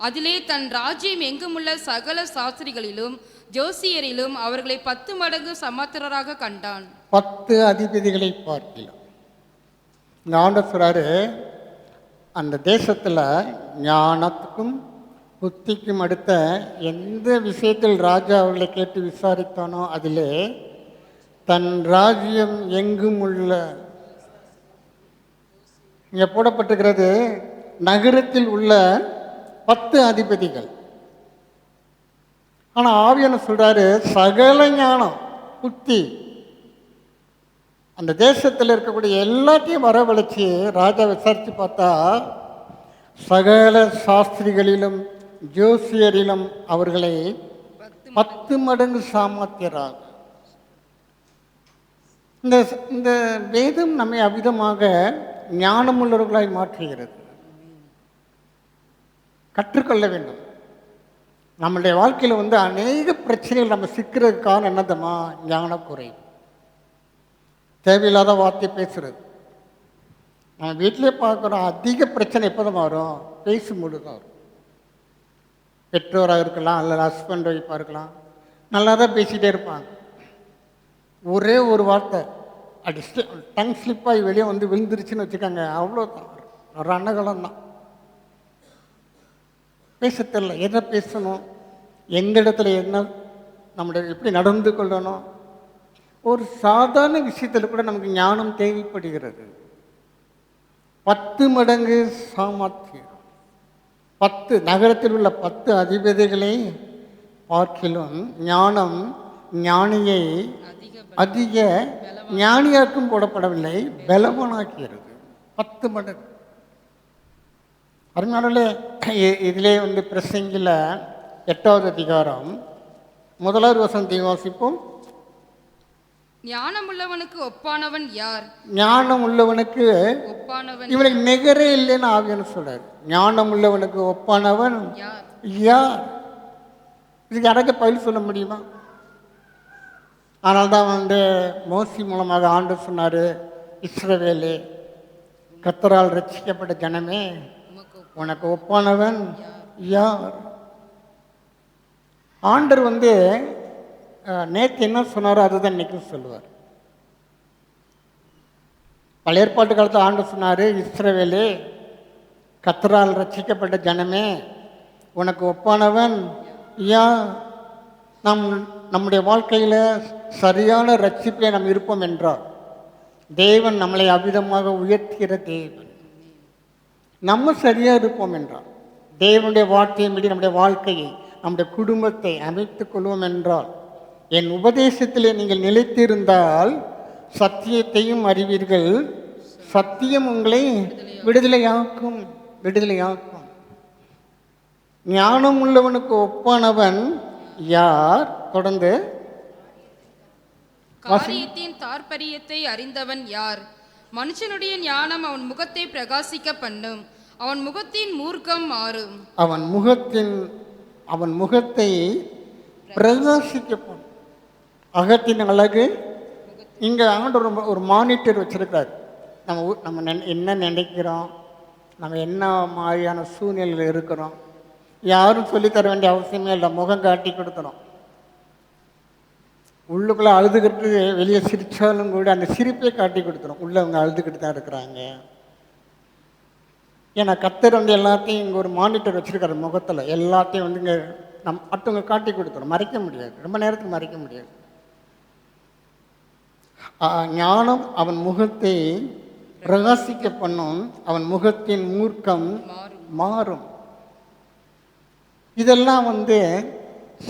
அதிலே தன் ராஜ்யம் எங்குமுள்ள சகல சாஸ்திரிகளிலும் ஜோசியரிலும் அவர்களை 10 மடங்கு சமத்திரராக கண்டான். 10 அதிபதிகளை பார்க்கலாம். ஆண்டவர் சொல்றாரு, அந்த தேசத்தில் ஞானத்துக்கும் புத்திக்கும் அடுத்த எந்த விஷயத்தில் ராஜா அவர்களை கேட்டு விசாரித்தானோ அதிலே தன் ராஜ்யம் எங்கும் உள்ள, இங்கே போடப்பட்டிருக்கிறது நகரத்தில் உள்ள 10 அதிபதிகள். ஆனால் ஆவியானவர் சொல்றாரு, சகல ஞானம் புத்தி அந்த தேசத்தில் இருக்கக்கூடிய எல்லாத்தையும் வரவழைச்சி ராஜா விசாரித்து பார்த்தா சகல சாஸ்திரிகளிலும் ஜோசியரிலும் அவர்களை 10 மடங்கு சாமர்த்தியராக. இந்த வேதம் நம்மை அவ்விதமாக ஞானமுள்ளவர்களாய் மாற்றுகிறது. கற்றுக்கொள்ள வேண்டும். நம்முடைய வாழ்க்கையில் வந்து அநேக பிரச்சனைகள் நம்ம சிக்கிறதுக்கான என்னதமா ஞானக்குறை, தேவையில்லாத வார்த்தை பேசுறது. நம்ம வீட்டிலே பார்க்குறோம், அதிக பிரச்சனை எப்போதான் வரும், பேசும்பொழுது தான் வரும். பெற்றோராக இருக்கலாம், அல்லது ஹஸ்பண்ட் ஒய்ஃபாக இருக்கலாம், நல்லா தான் பேசிகிட்டே இருப்பாங்க. ஒரே ஒரு வார்த்தை அப்படி டங் ஸ்லிப்பாகி வெளியே வந்து விழுந்துருச்சுன்னு வச்சுக்கோங்க, அவ்வளோதான், ஒரு அன்னகலம் தான். பேச தெரியல, எதை பேசணும், எந்த இடத்துல என்ன நம்முடைய எப்படி நடந்து கொள்ளணும். ஒரு சாதாரண விஷயத்தில் கூட நமக்கு ஞானம் தேவைப்படுகிறது. 10 மடங்கு சாமர்த்தியம். 10 நகரத்தில் உள்ள 10 அதிபதிகளை பார்க்கிலும் ஞானம் ஞானியை அதிக ஞானியாக்கும் போடப்படவில்லை, பலவனாக்கிறது. 10 மடங்கு. அருமையானவர்களே, இதிலே வந்து பிரசங்கில 8வது அதிகாரம் 1வது வசனத்தை வாசிப்போம். ஞானமுள்ளவனுக்கு ஒப்பானவன் யார்? ஞானம் உள்ளவனுக்கு ஒப்பானவன் இவனுக்கு நிகரே இல்லைன்னு ஆவியானவர் சொல்றாரு. ஞானம் உள்ளவனுக்கு ஒப்பானவன் யார்? யார்? இதுக்கு யாராச்சும் பதில் சொல்ல முடியுமா? ஆனால் தான் மோசி மூலமாக ஆண்டவர் சொன்னார், இஸ்ரவேலே, கர்த்தரால் ரட்சிக்கப்பட்ட ஜனமே, உனக்கு ஒப்பானவன் யார்? ஆண்டவர் நேற்று என்ன சொன்னாரோ அதுதான் இன்னைக்கும் சொல்லுவார். பழைய ஏற்பாட்டு காலத்தில் ஆண்டவர் சொன்னார், இஸ்ரவேலே, கர்த்தரால் ரட்சிக்கப்பட்ட ஜனமே, உனக்கு ஒப்பானவன் யார்? நம்முடைய வாழ்க்கையில் சரியான ரட்சிப்பிலே நாம் இருப்போம் என்றால், தேவன் நம்மளை அவ்விதமாக உயர்த்துகிற தேவன். நம்ம சரியாக இருப்போம் என்றால், தேவனுடைய வார்த்தையை மீறி நம்முடைய வாழ்க்கையை, நம்முடைய குடும்பத்தை அமைத்துக் கொள்வோம் என்றால், என் உபதேசத்திலே நீங்கள் நிலைத்திருந்தால் சத்தியத்தையும் அறிவீர்கள், சத்தியம் உங்களை விடுதலையாக்கும். விடுதலையாக்கும். ஞானம் உள்ளவனுக்கு ஒப்பானவன் யார்? தொடர்ந்து, காரியத்தின் தாற்பரியத்தை அறிந்தவன் யார்? மனுஷனுடைய ஞானம் அவன் முகத்தை பிரகாசிக்க பண்ணும், அவன் முகத்தின் மூர்க்கம் மாறும். அவன் முகத்தை பிரகாசிக்க பண்ணும். அகத்தின் அழகு. இங்கே ஆண்டவர் ஒரு மானிட்டர் வச்சிருக்காரு. நம்ம என்ன நினைக்கிறோம், நம்ம என்ன மாதிரியான சூழ்நிலையில் இருக்கிறோம், யாரும் சொல்லித்தர வேண்டிய அவசியமே இல்லை. முகம் காட்டி கொடுத்துரும். உள்ளுக்குள்ளே அழுதுகிட்டு வெளியே சிரித்தாலும் கூட அந்த சிரிப்பை காட்டி கொடுத்துரும். உள்ளே அவங்க அழுதுகிட்டு தான் இருக்கிறாங்க. ஏன்னா கர்த்தர் எல்லாத்தையும் இங்கே ஒரு மானிட்டர் வச்சுருக்காரு முகத்தில். எல்லாத்தையும் இங்கே மற்றவங்க காட்டி கொடுத்துரும். மறைக்க முடியாது, ரொம்ப நேரத்துக்கு மறைக்க முடியாது. ஞானம் அவன் முகத்தை பிரகாசிக்க பண்ணும், அவன் முகத்தின் மூர்க்கம் மாறும். இதெல்லாம்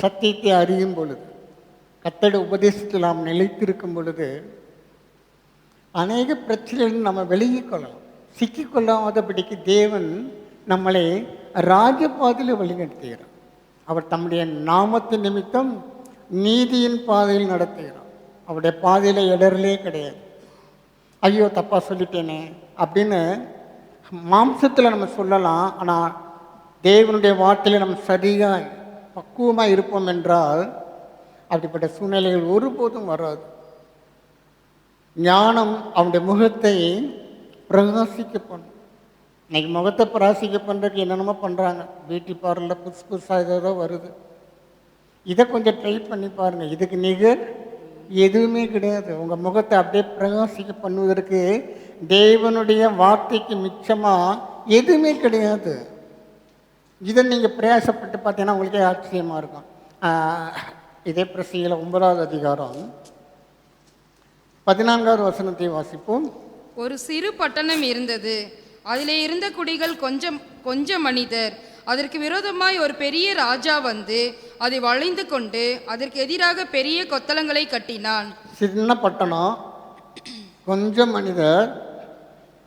சத்தியத்தை அறியும் பொழுது, கர்த்தருடைய உபதேசத்தில் நாம் நிலைத்திருக்கும் பொழுது அநேக பிரச்சனைகள் நம்ம விலகிக்கொள்ளலாம். சிக்கிக்கொள்ளாதபடிக்கு தேவன் நம்மளை ராஜபாதையில் வழிநடத்துகிறார். அவர் தம்முடைய நாமத்தின் நிமித்தம் நீதியின் பாதையில் நடத்துகிறார். அவருடைய பாதையில் இடரலே கிடையாது. ஐயோ தப்பாக சொல்லிட்டேனே அப்படின்னு மாம்சத்தில் நம்ம சொல்லலாம். ஆனால் தேவனுடைய வார்த்தையில் நம்ம சரியாக பக்குவமாக இருப்போம் என்றால் அப்படிப்பட்ட சூழ்நிலைகள் ஒருபோதும் வராது. ஞானம் அவனுடைய முகத்தை பிரகாசிக்க பண்ணும். இன்னைக்கு முகத்தை பிரகாசிக்க பண்ணுறதுக்கு என்னென்னமோ பண்ணுறாங்க. பியூட்டி பார்லரில் புதுசாக ஏதோ வருது. இதை கொஞ்சம் ட்ரை பண்ணி பாருங்கள். இதுக்கு நிகர் எதுவுமே கிடையாது. உங்கள் முகத்தை அப்படியே பிரகாசிக்க பண்ணுவதற்கு தேவனுடைய வார்த்தைக்கு மிச்சமாக எதுவுமே கிடையாது. இதை நீங்கள் பிரயாசப்பட்டு பார்த்தீங்கன்னா உங்களுக்கே ஆச்சரியமாக இருக்கும். இதே பிரசங்கியில் 9வது அதிகாரம் 14வது வசனத்தை வாசிப்போம். ஒரு சிறு பட்டணம் இருந்தது. அதிலே இருந்த குடிகள் கொஞ்சம் மனிதர். அதற்கு விரோதமாய் ஒரு பெரிய ராஜா அதை வளைந்து கொண்டு அதற்கு எதிராக பெரிய கொத்தளங்களை கட்டினான். சின்ன பட்டணம், கொஞ்சம் மனிதர்,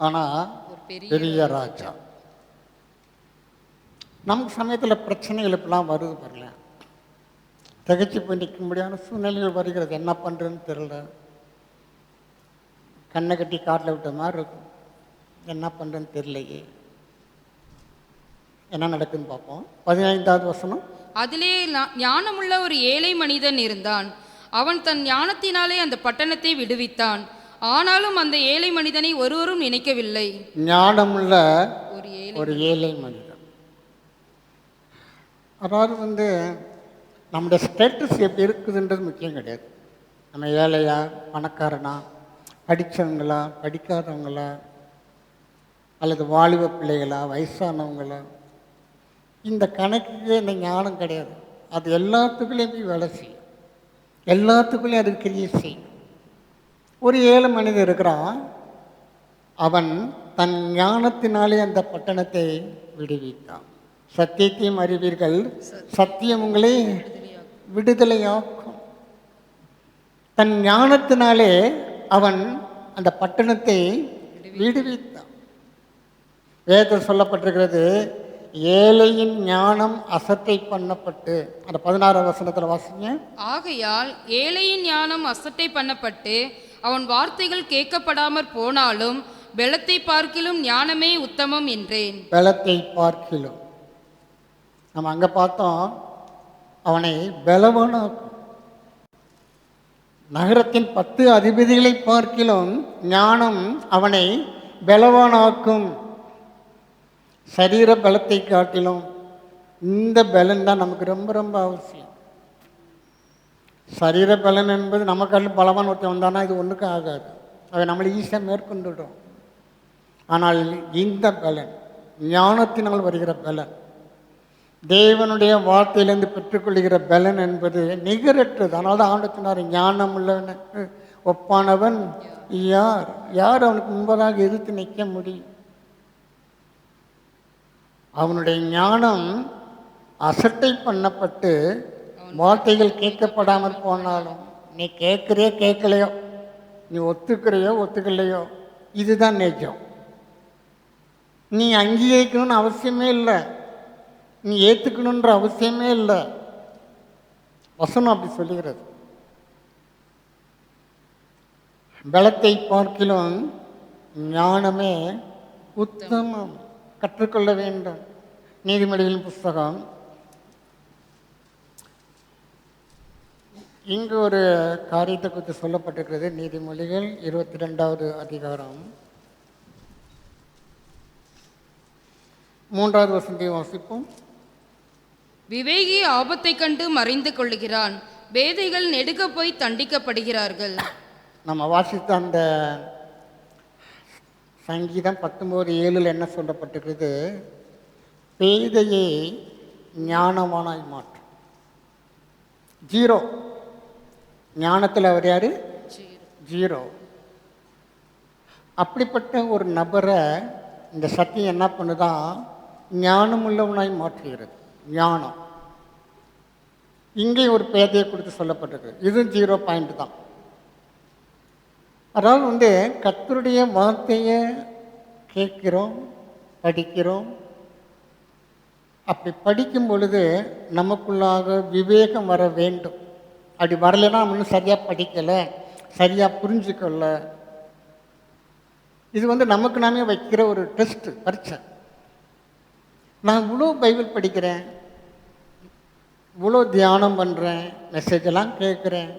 ஆனால் பெரிய ராஜா. நமக்கு சமயத்தில் பிரச்சனைகள் இப்பெல்லாம் வருது பாருங்க. திகச்சு போய் நிற்க முடியாத சூழ்நிலைகள் வருகிறது. என்ன பண்ணுறதுன்னு தெரியல. கண்ணை கட்டி காட்டில் விட்ட மாதிரி இருக்கும். என்ன பண்ணுறதுன்னு தெரியலையே. என்ன நடக்குதுன்னு பார்ப்போம். 15வது வசனம். அதிலே ஞானமுள்ள ஒரு ஏழை மனிதன் இருந்தான். அவன் தன் ஞானத்தினாலே அந்த பட்டணத்தை விடுவித்தான். ஆனாலும் அந்த ஏழை மனிதனை ஒருவரும் நினைக்கவில்லை. ஞானமுள்ள ஒரு ஏழை மனிதன். அதாவது நம்முடைய ஸ்டேட்டஸ் எப்படி இருக்குதுன்றது முக்கியம் கிடையாது. நம்ம ஏழையா, பணக்காரனா, படித்தவங்களா, படிக்காதவங்களா, அல்லது வாலிப பிள்ளைகளா, வயசானவங்களா, இந்த கணக்குக்கு இந்த ஞானம் கிடையாது. அது எல்லாத்துக்குள்ளேயும் போய் வேலை செய்யும். எல்லாத்துக்குள்ளேயும் அது கிரியை செய்யும். ஒரு ஏழை மனிதன் இருக்கிறான். அவன் தன் ஞானத்தினாலே அந்த பட்டணத்தை விடுவித்தான். சத்தியத்தையும் அறிவீர்கள், சத்தியம் உங்களை விடுதலையாக்கும். தன் ஞானத்தினாலே அவன் அந்த பட்டணத்தை விடுவித்தான். வேதத்தில் சொல்லப்பட்டிருக்கிறது, ஏழையின் ஞானம் அசட்டை பண்ணப்பட்டு, அந்த 16 வசனத்தில் வாசிங்க. ஆகையால் ஏழையின் ஞானம் அசட்டை பண்ணப்பட்டு அவன் வார்த்தைகள் கேட்கப்படாமற் போனாலும் பெலத்தை பார்க்கிலும் ஞானமே உத்தமம் என்றேன். பலத்தை பார்க்கிலும், நம்ம அங்கே பார்த்தோம், அவனை பலவானாக்கும். நகரத்தின் 10 அதிபதிகளை பார்க்கிலும் ஞானம் அவனை பலவானாக்கும். சரீர பலத்தை காட்டிலும் இந்த பலன் தான் நமக்கு ரொம்ப ரொம்ப அவசியம். சரீர பலன் என்பது நமக்கு பலவான் ஒருத்தன் வந்தானா இது ஒன்றுக்கு ஆகாது, அதை நம்மளை ஈஸியாக மேற்கொண்டுடும். ஆனால் இந்த பலன், ஞானத்தினால் வருகிற பலன், தேவனுடைய வார்த்தையிலிருந்து பெற்றுக்கொள்கிற பலன் என்பது நிகரற்றது. அதனால தான் ஆண்டு சொன்னார், ஞானம் உள்ளவனுக்கு ஒப்பானவன் யார்? யார் அவனுக்கு முன்பதாக எதிர்த்து நிற்க முடியும்? அவனுடைய ஞானம் அசட்டை பண்ணப்பட்டு வார்த்தைகள் கேட்கப்படாமல் போனாலும், நீ கேட்குறியோ கேட்கலையோ, நீ ஒத்துக்கிறையோ ஒத்துக்கலையோ, இதுதான் நிஜம். நீ அங்கீகரிக்கணும்னு அவசியமே இல்லை, நீ ஏற்றுக்கணுன்ற அவசியமே இல்லை. வசனம் அப்படி சொல்லுகிறது. பலத்தை பார்க்கிலும் ஞானமே உத்தமம், கற்றுக்கொள்ள வேண்டும். நீதிமொழிகளின் புஸ்தகம், இங்கு ஒரு காரியத்தை குறித்து சொல்லப்பட்டிருக்கிறது. நீதிமொழிகள் 22வது அதிகாரம் 3வது வசனத்தை வாசிப்போம். விவேகி ஆபத்தை கண்டு மறைந்து கொள்ளுகிறான், பேதைகள் நெடுக போய் தண்டிக்கப்படுகிறார்கள். நம்ம வாசித்த அந்த சங்கீதம் 19:7 என்ன சொல்லப்பட்டிருக்கிறது? பேதையை ஞானவானாய் மாற்றும். 0 ஞானத்தில் அவர் யார்? 0. அப்படிப்பட்ட ஒரு நபரை இந்த சத்தியம் என்ன பண்ணுதான்? ஞானம் உள்ளவனாய் மாற்றுகிறது. ஞானம் இங்கே ஒரு பேதையை கொடுத்து சொல்லப்பட்டிருக்கு. இது 0 பாயிண்ட் தான். அதாவது கர்த்தருடைய வார்த்தையை கேட்கிறோம், படிக்கிறோம். அப்படி படிக்கும் பொழுது நமக்குள்ளாக விவேகம் வர வேண்டும். அப்படி வரலைன்னா நம்ம இன்னும் சரியாக படிக்கலை, சரியாக புரிஞ்சுக்கல. இது நமக்கு நாமே வைக்கிற ஒரு டெஸ்ட்டு, பரீட்சை. நான் இவ்வளோ பைபிள் படிக்கிறேன், இவ்வளோ தியானம் பண்ணுறேன், மெசேஜெல்லாம் கேட்குறேன்,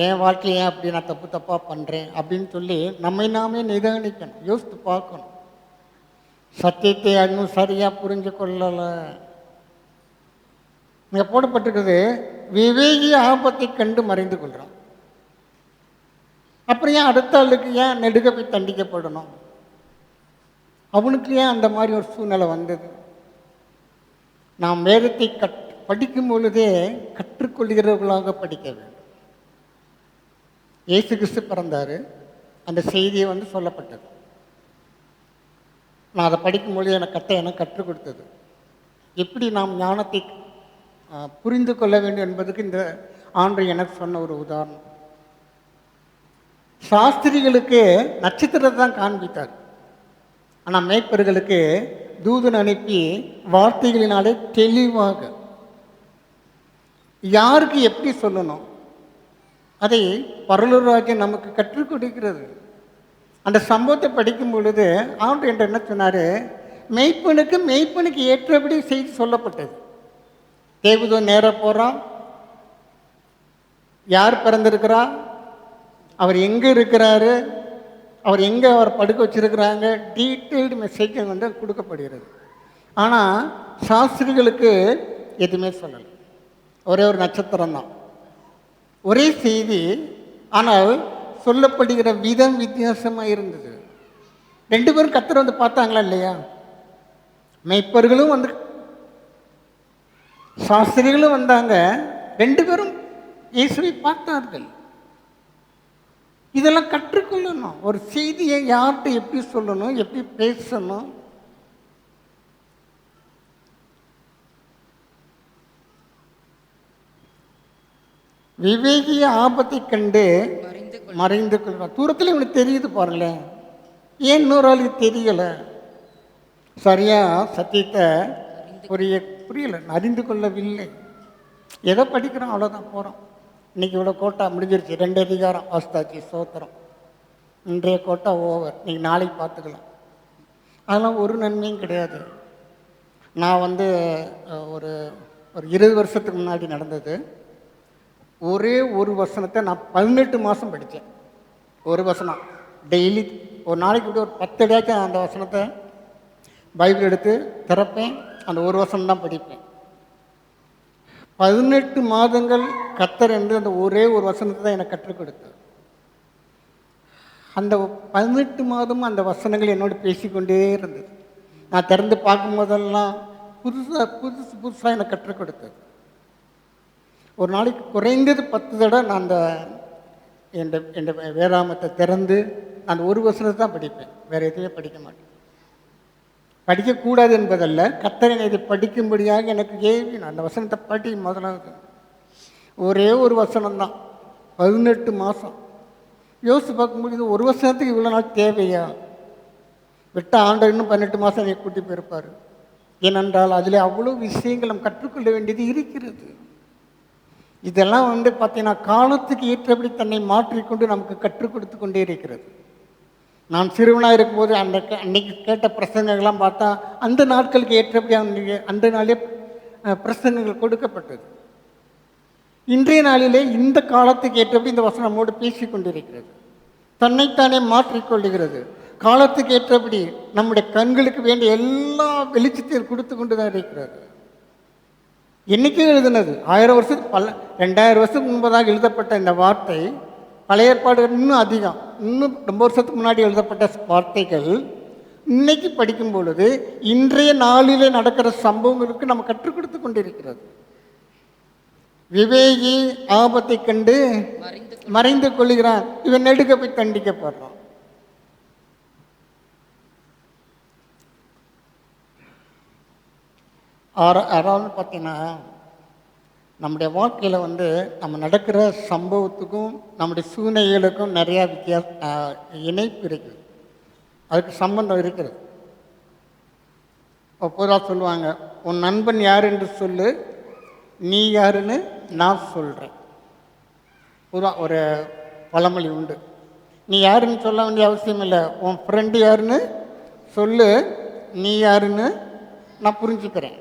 என் வாழ்க்கையை ஏன் அப்படி நான் தப்பாக பண்ணுறேன் அப்படின்னு சொல்லி நம்மை நாமே நிதானிக்கணும், யோசித்து பார்க்கணும். சத்தியத்தை இன்னும் சரியாக புரிஞ்சு கொள்ளலை. இங்கே போடப்பட்டிருக்குது, விவேகி ஆபத்தை கண்டு மறைந்து கொள்கிறான். அப்புறம் ஏன் அடுத்த ஆளுக்கு ஏன் நெடுக போய் தண்டிக்கப்படணும்? அவனுக்கு ஏன் அந்த மாதிரி ஒரு சூழ்நிலை வந்தது? நாம் வேதத்தை படிக்கும் பொழுதே கற்றுக்கொள்கிறவர்களாக படிக்க வேண்டும். இயேசு கிறிஸ்து பிறந்தார், அந்த செய்தியை சொல்லப்பட்டது. நான் அதை படிக்கும்பொழுது எனக்கு கற்றுக் கொடுத்தது. எப்படி நாம் ஞானத்தை புரிந்து கொள்ள வேண்டும் என்பதுக்கு இந்த ஆண்டு எனக்கு சொன்ன ஒரு உதாரணம். சாஸ்திரிகளுக்கு நட்சத்திரத்தை தான் காண்பித்தார், ஆனால் மேய்ப்பர்களுக்கு தூதன் அனுப்பி வார்த்தைகளினாலே தெளிவாக யாருக்கு எப்படி சொல்லணும் அதை பரலோகராஜ்யம் நமக்கு கற்றுக் கொடுக்கிறது. அந்த சம்பவத்தை படிக்கும் பொழுது ஆண்டு என்று என்ன சொன்னார்? மெய்ப்பனுக்கு ஏற்றபடி செய்தி சொல்லப்பட்டது. தேவதூதன் நேராக போகிறான், யார் பிறந்திருக்கிறா, அவர் எங்கே இருக்கிறாரு, அவர் எங்கே அவர் படுக்க வச்சுருக்கிறாங்க, டீட்டெயில்டு மெசேஜ் கொடுக்கப்படுகிறது. ஆனால் சாஸ்திரிகளுக்கு எதுவுமே சொல்லலை, ஒரே ஒரு நட்சத்திரம் தான், ஒரே செய்தி. ஆனால் சொல்லப்படுகிற விதம் வித்தியாசமாக இருந்தது. 2 பேரும் கர்த்தரை பார்த்தாங்களா இல்லையா? மெய்ப்பர்களும் சாஸ்திரிகளும் வந்தாங்க, 2 பேரும் இயேசுவை பார்த்தார்கள். இதெல்லாம் கற்றுக்கொள்ளணும். ஒரு செய்தியை யார்கிட்ட எப்படி சொல்லணும், எப்படி பேசணும். விவேகிய ஆபத்தை கண்டு மறைந்து கொள்வார். தூரத்தில் இவனுக்கு தெரியுது பாருங்களேன், ஏன் இன்னொரு ஆளுக்கு தெரியலை? சரியாக சத்தியத்தை புரியலை, அறிந்து கொள்ளவில்லை. ஏதோ படிக்கிறோம், அவ்வளோதான், போகிறோம். இன்றைக்கி இவ்வளோ கோட்டா முடிஞ்சிருச்சு, 2 அதிகாரம் வாஸ்தாச்சு, சோத்திரம். இன்றைய கோட்டா ஓவர், நீங்கள் நாளைக்கு பார்த்துக்கலாம். அதெல்லாம் ஒரு நன்மையும் கிடையாது. நான் ஒரு ஒரு 20 வருஷத்துக்கு முன்னாடி நடந்தது. ஒரே ஒரு வசனத்தை நான் 18 மாதம் படித்தேன். ஒரு வசனம் டெய்லி, ஒரு நாளைக்கு இப்படி ஒரு 10 அடியாச்சும் அந்த வசனத்தை பைபிள் எடுத்து திறப்பேன், அந்த ஒரு வசனம் தான் படிப்பேன். 18 மாதங்கள் கர்த்தர் என்று அந்த ஒரே ஒரு வசனத்தை தான் எனக்கு கற்றுக் கொடுத்தார். அந்த 18 மாதமும் அந்த வசனங்கள் என்னோடு பேசிக்கொண்டே இருந்தது. நான் திறந்து பார்க்கும் போதெல்லாம் புதுசாக எனக்கு கற்றுக் கொடுத்தது. ஒரு நாளைக்கு குறைந்தது 10 தடவை நான் அந்த என் வேதாகமத்தை திறந்து அந்த ஒரு வசனத்தை தான் படிப்பேன், வேறு எதுவுமே படிக்க மாட்டேன். படிக்கக்கூடாது என்பதல்ல, கர்த்தர் இதை படிக்கும்படியாக எனக்கு ஏவி அந்த வசனத்தை படி. முதலாவது ஒரே ஒரு வசனம்தான், 18 மாதம். யோசித்து பார்க்கும்போது ஒரு வருஷத்துக்கு இவ்வளோ நாள் தேவையா? விட்ட ஆண்டவர் இன்னும் 18 மாதம் என்னை கூட்டி போயிருப்பார். ஏனென்றால் அதில் அவ்வளோ விஷயங்கள் நம்ம கற்றுக்கொள்ள வேண்டியது இருக்கிறது. இதெல்லாம் பார்த்தீங்கன்னா காலத்துக்கு ஏற்றபடி தன்னை மாற்றிக்கொண்டு நமக்கு கற்றுக் கொடுத்து கொண்டே இருக்கிறது. நான் சிறுவனாக இருக்கும்போது அன்னைக்கு கேட்ட பிரசங்கங்கள்லாம் பார்த்தா அந்த நாட்களுக்கு ஏற்றபடி அந்த நாளே பிரசங்கங்கள் கொடுக்கப்பட்டது. இன்றைய நாளிலே இந்த காலத்துக்கு ஏற்றபடி இந்த வசனம் நம்மோடு பேசி கொண்டிருக்கிறது, தன்னைத்தானே மாற்றிக்கொள்ளுகிறது. காலத்துக்கு ஏற்றபடி நம்முடைய கண்களுக்கு வேண்டிய எல்லா வெளிச்சத்தையும் கொடுத்து கொண்டு தான் இருக்கிறது. என்றைக்கே எழுதுனது 1000 வருஷத்துக்கு 2000 வருஷத்துக்கு முன்பதாக எழுதப்பட்ட இந்த வார்த்தை பழைய ஏற்பாடுகள் இன்னும் அதிகம், இன்னும் ரொம்ப வருஷத்துக்கு முன்னாடி எழுதப்பட்ட வார்த்தைகள் இன்னைக்கு படிக்கும் பொழுது இன்றைய நாளிலே நடக்கிற சம்பவங்களுக்கு நம்ம கற்றுக் கொடுத்து கொண்டிருக்கிறது. விவேகி ஆபத்தை கண்டு மறைந்து கொள்கிறான், இவன் நெடுக்க போய் தண்டிக்கப்படுறான். அதாவது பார்த்தீங்கன்னா நம்முடைய வாழ்க்கையில் நம்ம நடக்கிற சம்பவத்துக்கும் நம்முடைய சூழ்நிலைகளுக்கும் நிறையா இணைப்பு இருக்குது, அதுக்கு சம்பந்தம் இருக்கிறது. பொதுவாக சொல்லுவாங்க, உன் நண்பன் யார் என்று சொல்லு, நீ யாருன்னு நான் சொல்கிறேன். பொதுவாக ஒரு பழமொழி உண்டு. நீ யாருன்னு சொல்ல வேண்டிய அவசியம் இல்லை, உன் ஃப்ரெண்டு யாருன்னு சொல்லு, நீ யாருன்னு நான் புரிஞ்சுக்கிறேன்.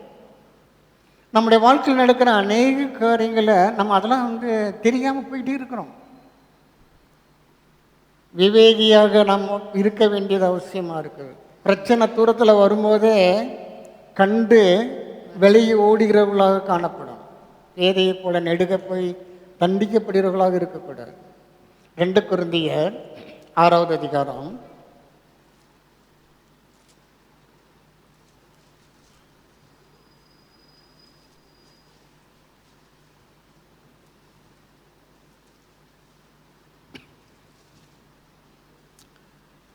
நம்முடைய வாழ்க்கையில் நடக்கிற அநேக காரியங்களை நம்ம அதெல்லாம் தெரியாமல் போயிட்டே இருக்கிறோம். விவேகியாக நம்ம இருக்க வேண்டியது அவசியமாக இருக்குது. பிரச்சனை தூரத்தில் வரும்போதே கண்டு வெளியே ஓடுகிறவர்களாக காணப்படும். வேதையை போல நெடுக போய் தண்டிக்கப்படுகிறவர்களாக இருக்கக்கூடாது. 2 கொரிந்தியர் 6வது அதிகாரம்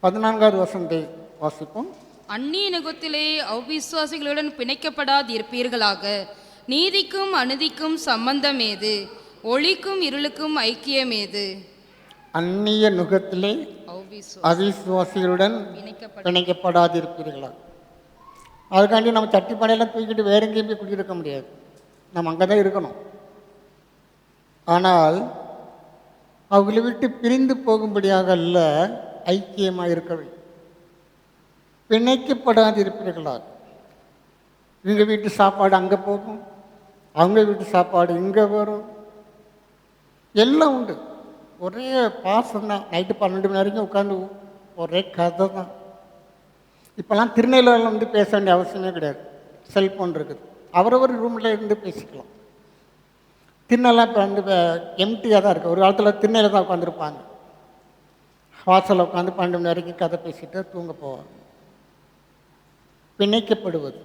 14வது வசனத்தை வாசிப்போம். அந்நிய நுகத்திலே அவ்விசுவாசிகளுடன் பிணைக்கப்படாதிருப்பீர்களாக. நீதிக்கும் அநீதிக்கும் சம்பந்தம் ஏது? ஒளிக்கும் இருளுக்கும் ஐக்கியம் ஏது? அந்நிய நுகத்திலே அவிசுவாசிகளுடன் பிணைக்கப்படாதிருப்பீர்களா. அதுக்காண்டி நம்ம சட்டி பானையெல்லாம் தூக்கிட்டு வேற எங்கேயும் போய் குடியிருக்க முடியாது, நம்ம அங்கே தான் இருக்கணும். ஆனால் அவங்களை விட்டு பிரிந்து போகும்படியாக அல்ல, ஐக்கியமாக இருக்கவே. பிணைக்கப்படாதிருப்பீர்களா. இவங்க வீட்டு சாப்பாடு அங்கே போகும், அவங்க வீட்டு சாப்பாடு இங்கே வரும், எல்லாம் உண்டு. ஒரே பாசம் தான். நைட்டு 12 மணி வரைக்கும் உட்காந்து ஒரே கதை தான். இப்போல்லாம் திருநெல்வேலியில் பேச வேண்டிய அவசியமே கிடையாது, செல்ஃபோன் இருக்குது, அவரவர் ரூமில் இருந்து பேசிக்கலாம். திருநெல்லாம் இப்போ எம்டியாக தான் இருக்குது. ஒரு காலத்தில் திருநெல்வேலியில் தான் உட்காந்துருப்பாங்க, வாசலில் உட்காந்து 12 மணி வரைக்கும் கதை பேசிட்டு தூங்க போவாங்க. பிணைக்கப்படுவது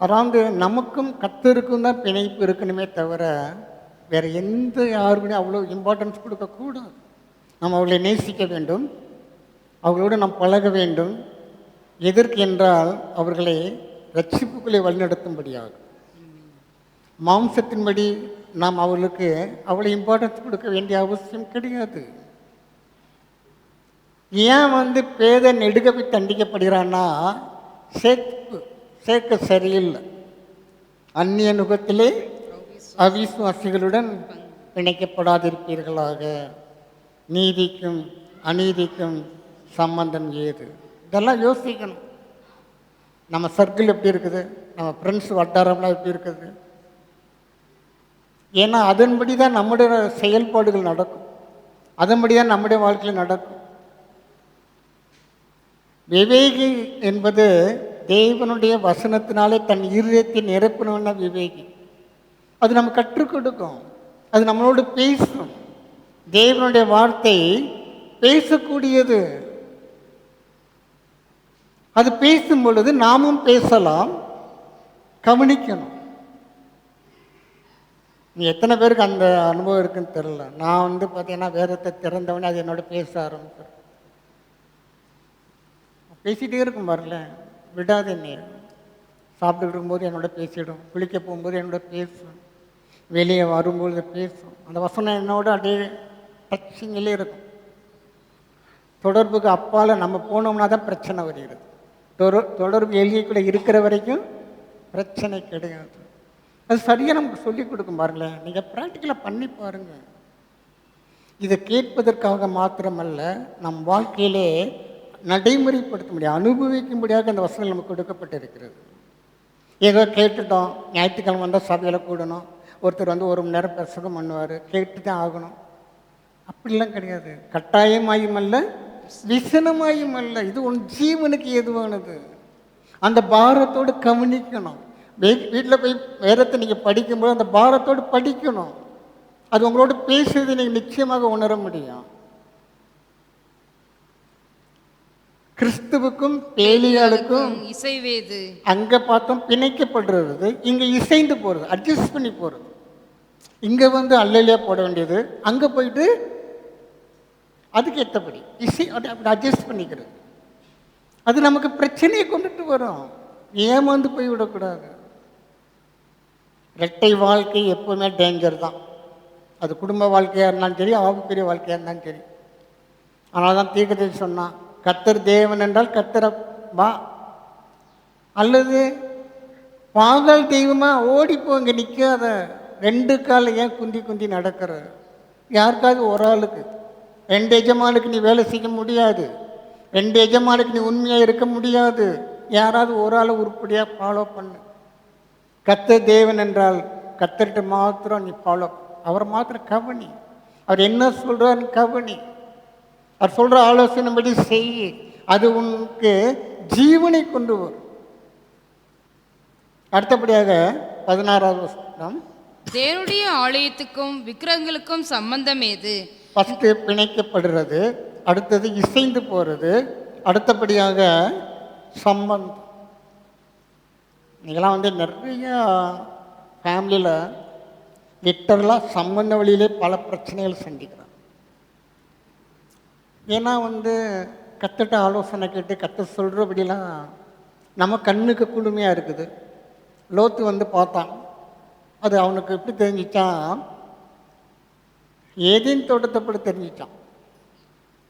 அதாவது நமக்கும் கர்த்தருக்கும் தான் பிணைப்பு இருக்கணுமே தவிர வேறு எந்த யாருக்குமே அவ்வளோ இம்பார்ட்டன்ஸ் கொடுக்கக்கூடாது. நம்ம அவர்களை நேசிக்க வேண்டும், அவர்களோடு நாம் பழக வேண்டும். எதற்கு என்றால் அவர்களை ரட்சிப்புக்குள்ளே வழிநடத்தும்படியாக. மாம்சத்தின்படி நாம் அவர்களுக்கு அவ்வளோ இம்பார்ட்டன்ஸ் கொடுக்க வேண்டிய அவசியம் கிடையாது. ஏன் பேதை நெடுக போய் தண்டிக்கப்படுகிறான்னா சேர்க்க சரியில்லை. அந்நிய நுகத்திலே அவிசுவாசிகளுடன் பிணைக்கப்படாதிருப்பீர்களாக. நீதிக்கும் அநீதிக்கும் சம்பந்தம் ஏது? இதெல்லாம் யோசிக்கணும். நம்ம சர்க்கிள் எப்படி இருக்குது, நம்ம ஃப்ரெண்ட்ஸ் வட்டாரம்லாம் எப்படி இருக்குது? ஏன்னா அதன்படி தான் நம்முடைய செயல்பாடுகள் நடக்கும், அதன்படி தான் நம்முடைய வாழ்க்கையில் நடக்கும். விவேகி என்பது தேவனுடைய வசனத்தினாலே தன் இருதயத்தை நிரப்பினவன விவேகி. அது நம்ம கற்றுக் கொடுக்கும், அது நம்மளோடு பேசும். தேவனுடைய வார்த்தை பேசக்கூடியது. அது பேசும் பொழுது நாமும் பேசலாம், கவனிக்கணும். நீ எத்தனை பேருக்கு அந்த அனுபவம் இருக்குன்னு தெரியல. நான் பார்த்தீங்கன்னா வேதத்தை திறந்தவனே அது என்னோட பேச ஆரம்பிச்சு பேசிகிட்டே இருக்கும் பாருங்கள, விடாத நேரம். சாப்பிட்டுக்கிட்டு இருக்கும்போது என்னோட பேசிடும், குளிக்க போகும்போது என்னோட பேசும், வெளியே வரும்போது பேசும். அந்த வசனம் என்னோட அப்படியே டச்சிங்கிலே இருக்கும். தொடர்புக்கு அப்பால் நம்ம போனோம்னா தான் பிரச்சனை வருகிறது. தொடர்பு எளியக்குள்ள இருக்கிற வரைக்கும் பிரச்சனை கிடையாது. அது சரியாக நமக்கு சொல்லிக் கொடுக்கும் பாருங்களேன். நீங்கள் ப்ராக்டிக்கலாக பண்ணி பாருங்கள். இதை கேட்பதற்காக மாத்திரமல்ல, நம் வாழ்க்கையிலே நடைமுறைப்படுத்த முடியும், அனுபவிக்கும்படியாக அந்த வசனங்கள் நமக்கு கொடுக்கப்பட்டிருக்கிறது. ஏதோ கேட்டுட்டோம், ஞாயிற்றுக்கிழமை வந்தால் சபையில் கூடணும், ஒருத்தர் 1 மணி நேரம் பிரசங்கம் பண்ணுவார், கேட்டு தான் ஆகணும், அப்படிலாம் கிடையாது. கட்டாயமாயும் அல்ல, விசனமாயும் அல்ல. இது உன் ஜீவனுக்கு எதுவானது. அந்த பாரத்தோடு கவனிக்கணும். வீட்டில் போய் வேதத்தை நீங்கள் படிக்கும்போது அந்த பாரத்தோடு படிக்கணும். அது உங்களோட பேசுறது நீங்கள் நிச்சயமாக உணர முடியும். கிறிஸ்துவுக்கும் பேலியாளுக்கும் இசைவேது. அங்கே பார்த்தோம் பிணைக்கப்படுறது, இங்கே இசைந்து போகிறது, அட்ஜஸ்ட் பண்ணி போகிறது. இங்கே அல்லையா போட வேண்டியது, அங்கே போயிட்டு அதுக்கு ஏற்றபடி இசை அப்படி அட்ஜஸ்ட் பண்ணிக்கிறது. அது நமக்கு பிரச்சனையை கொண்டுட்டு வரும். ஏமாந்து போய் விடக்கூடாது. இரட்டை வாழ்க்கை எப்போவுமே டேஞ்சர் தான். அது குடும்ப வாழ்க்கையாக இருந்தாலும் சரி, ஆவிக்குரிய வாழ்க்கையாக இருந்தாலும் சரி. அதனால தான் தீர்க்கதரிசி சொன்னான், கர்த்தர் தேவன் என்றால் கர்த்தரை வா, அல்லது பாகால் தெய்வமாக ஓடிப்போ, இங்கே நிற்காத. 2 கால் ஏன் குந்தி குந்தி நடக்கிற? யாருக்காவது ஒரு ஆளுக்கு 2 எஜமானுக்கு நீ வேலை செய்ய முடியாது, 2 எஜமானுக்கு நீ உண்மையாக இருக்க முடியாது. யாராவது ஒரு ஆளை உருப்படியாக ஃபாலோ பண்ணு. கர்த்தர் தேவன் என்றால் கர்த்தர்கிட்ட மாத்திரம் நீ ஃபாலோ, அவரை மாத்திரம் கவனி. அவர் என்ன சொல்கிறான்னு கவனி. அவர் சொல்கிற ஆலோசனைப்படி செய். அது உனக்கு ஜீவனை கொண்டு வரும். அடுத்தபடியாக 16வது வசனம், தேவனுடைய ஆலயத்துக்கும் விக்கிரகங்களுக்கும் சம்பந்தம் ஏது? ஃபஸ்ட்டு பிணைக்கப்படுறது, அடுத்தது இசைந்து போகிறது, அடுத்தபடியாக சம்பந்தம். நீங்களாம் நிறையா ஃபேமிலியில் லிட்டரலாக சம்பந்த வழியிலே பல பிரச்சனைகள் சந்திக்கிறாங்க. ஏன்னா கற்றுட்ட ஆலோசனை கேட்டு கற்று சொல்கிறபடிலாம் நம்ம கண்ணுக்கு குளுமையாக இருக்குது. லோத்து பார்த்தான். அது அவனுக்கு எப்படி தெரிஞ்சிச்சான், ஏதேன் தோட்டத்தை படி தெரிஞ்சிச்சான்.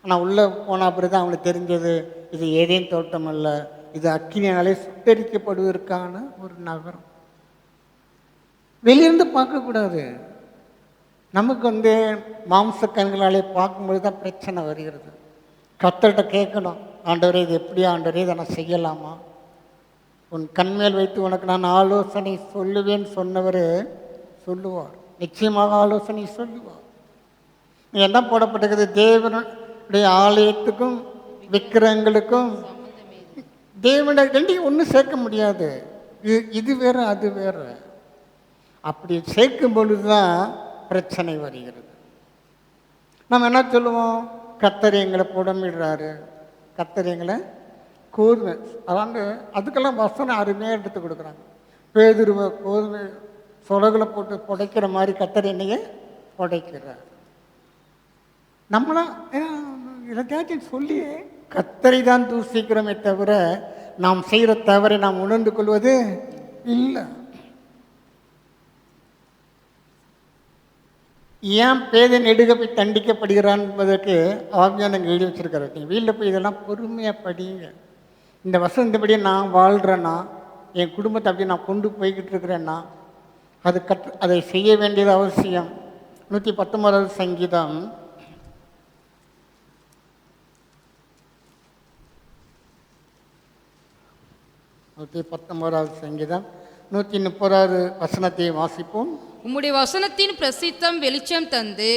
ஆனால் உள்ளே போன அப்புறம் தான் அவனுக்கு தெரிஞ்சது, இது ஏதேன் தோட்டம் அல்ல, இது அக்கினியாலே சுட்டரிக்கப்படுவதற்கான ஒரு நகரம். வெளியிருந்து பார்க்கக்கூடாது. நமக்கு மாம்ச கண்களாலே பார்க்கும்போது தான் பிரச்சனை வருகிறது. கர்த்தர்கிட்ட கேட்கணும், ஆண்டவரே இது எப்படி, ஆண்டவரே இதை நான் செய்யலாமா? உன் கண்மேல் வைத்து உனக்கு நான் ஆலோசனை சொல்லுவேன்னு சொன்னவர் சொல்லுவார். நிச்சயமாக ஆலோசனை சொல்லுவார். என்ன போடப்பட்டிருக்குது? தேவனுடைய ஆலயத்துக்கும் விக்கிரகங்களுக்கும் தேவனுடைய 2 ஒன்றும் சேர்க்க முடியாது. இது வேறு அது வேறு. அப்படி சேர்க்கும் பொழுது தான் பிரச்சனை வருகிறது. நம்ம என்ன சொல்லுவோம்? கர்த்தர் எங்களை புடமிடுறாரு, கர்த்தர் எங்களை கோதுமை. அதாண்டு அதுக்கெல்லாம் வசனம் அருமையாக எடுத்து கொடுக்குறாங்க. பேதுருவை கோதுமை சொலகுல போட்டு புடைக்கிற மாதிரி கர்த்தர் என்னையே புடைக்கிறார். நம்மளாம் இலக்காச்சும் சொல்லி கர்த்தரை தான் தூசிக்கிறோமே தவிர நாம் செய்கிற தவறை நாம் உணர்ந்து கொள்வது இல்லை. ஏன் பேதை நெடுக போய் தண்டிக்கப்படுகிறான் என்பதற்கு ஆவியானவங்க எழுதி வச்சிருக்காரு. நீங்கள் வீட்டில் போய் இதெல்லாம் பொறுமையாக படிங்க. இந்த வருஷம் இந்தபடி நான் வாழ்கிறேன்னா, என் குடும்பத்தை அப்படி நான் கொண்டு போய்கிட்டு இருக்கிறேன்னா, அதை செய்ய வேண்டியது அவசியம். 119வது சங்கீதம் 119வது சங்கீதம் 130வது வசனத்தை வாசிப்போம். உம்முடைய வசனத்தின் பிரசித்தம் வெளிச்சம் தந்து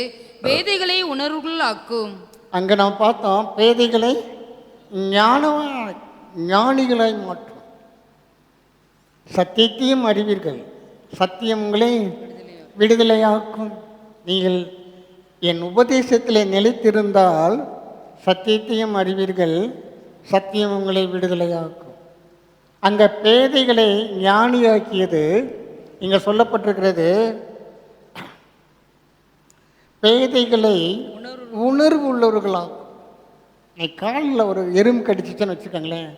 பேதைகளை உணர்வுகளாக்கும். அங்கே நாம் பார்த்தோம், பேதைகளை ஞானிகளாய் மாற்றும். சத்தியத்தையும் அறிவீர்கள், சத்தியம் உங்களை விடுதலையாக்கும். நீங்கள் என் உபதேசத்தில் நிலைத்திருந்தால் சத்தியத்தையும் அறிவீர்கள், சத்தியம் உங்களை விடுதலையாக்கும். அங்கே பேதைகளை ஞானியாக்கியது இங்கே சொல்லப்பட்டிருக்கிறது. பேதைகளை உணர்வு உள்ளவர்களாகும். காலில் ஒரு எறும்பு கடிச்சிச்சுன்னு வச்சுக்கோங்களேன்,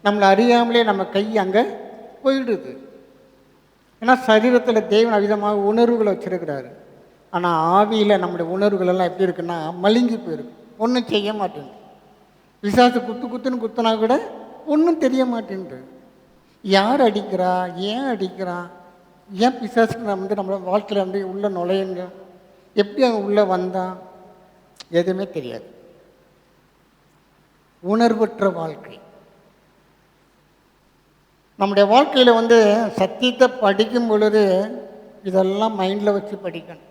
நம்மளை அறியாமலே நம்ம கை அங்கே போயிடுது. ஏன்னா சரீரத்தில் தேவன் அவிதமாக உணர்வுகளை வச்சுருக்கிறாரு. ஆனால் ஆவியில் நம்முடைய உணர்வுகளெல்லாம் எப்படி இருக்குன்னா மலிஞ்சு போயிருக்கு, ஒன்றும் செய்ய மாட்டேங்குது. பிசாசு குத்துன்னு குத்துனா கூட ஒன்றும் தெரிய மாட்டேங்குது. யார் அடிக்கிறா, ஏன் அடிக்கிறான், ஏன் பிசாசுக்கு நம்மளோட வாழ்க்கையில் உள்ளே நுழையுங்க, எப்படி அவன் உள்ளே வந்தான், எதுவுமே தெரியாது. உணர்வற்ற வாழ்க்கை. நம்முடைய வாழ்க்கையில் சத்தியத்தை படிக்கும் பொழுது இதெல்லாம் மைண்டில் வச்சு படிக்கணும்.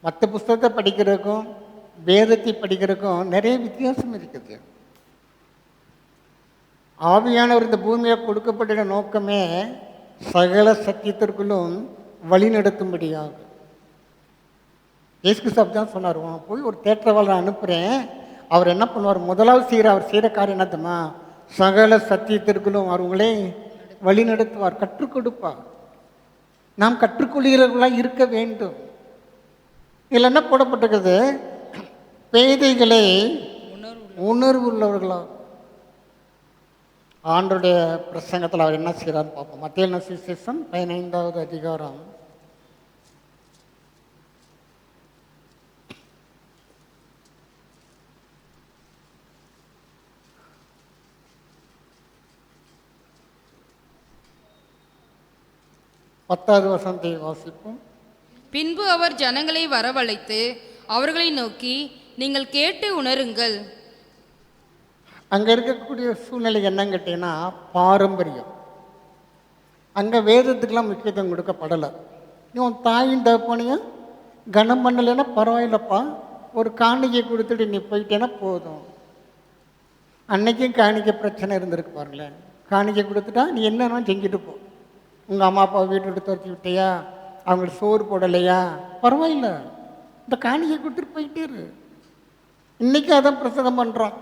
மற்ற புஸ்தகத்தை படிக்கிறதுக்கும் வேதத்தை படிக்கிறதுக்கும் நிறைய வித்தியாசம் இருக்குது. ஆவியானவர் இந்த பூமியில் கொடுக்கப்பட்ட நோக்கமே சகல சத்தியத்திற்குள்ளும் வழி நடத்தும்படியாகும். இயேசு கிறிஸ்து தான் சொன்னார், போய் ஒரு தேற்றவாளரை அனுப்புகிறேன், அவர் என்ன பண்ணுவார், முதலாவது அவர் செய்கிற காரியம் என்னதுமா, சகல சத்தியத்திற்குள்ளும் அவர்களை வழி நடத்துவார், கற்றுக் கொடுப்பார். நாம் கற்றுக்கொள்கிறவர்களாக இருக்க வேண்டும். இதில் என்ன போடப்பட்டிருக்குது, பேதைகளை உணர்வு உள்ளவர்களாக. ஆண்டோடைய பிரசங்கத்தில் அவர் என்ன செய்கிறார்னு பார்ப்போம். மத்தேயு சுவிசேஷம் 15வது அதிகாரம் 10வது வசனத்தை வாசிப்போம். பின்பு அவர் ஜனங்களை வரவழைத்து அவர்களை நோக்கி, நீங்கள் கேட்டு உணருங்கள். அங்கே இருக்கக்கூடிய சூழ்நிலை என்னன்னு கேட்டீங்கன்னா பாரம்பரியம். அங்கே வேதத்துக்கெல்லாம் முக்கியத்துவம் கொடுக்கப்படலை. இவன் தாயின் தகப்பனையும் கனம் பண்ணலைன்னா பரவாயில்லப்பா, ஒரு காணிக்கை கொடுத்துட்டு நீ போயிட்டேன்னா போதும். அன்னைக்கும் காணிக்கை பிரச்சனை இருந்திருக்கு பாருங்களேன். காணிக்கை கொடுத்துட்டா நீ என்னென்ன செஞ்சுட்டு போ, உங்கள் அம்மா அப்பா வீட்டு எடுத்து துரத்தி விட்டையா, அவங்களுக்கு சோறு போடலையா, பரவாயில்ல, இந்த காணிக்கை கொடுத்துட்டு போயிட்டே இரு. இன்றைக்கி அதான் பிரசங்கம் பண்ணுறோம்,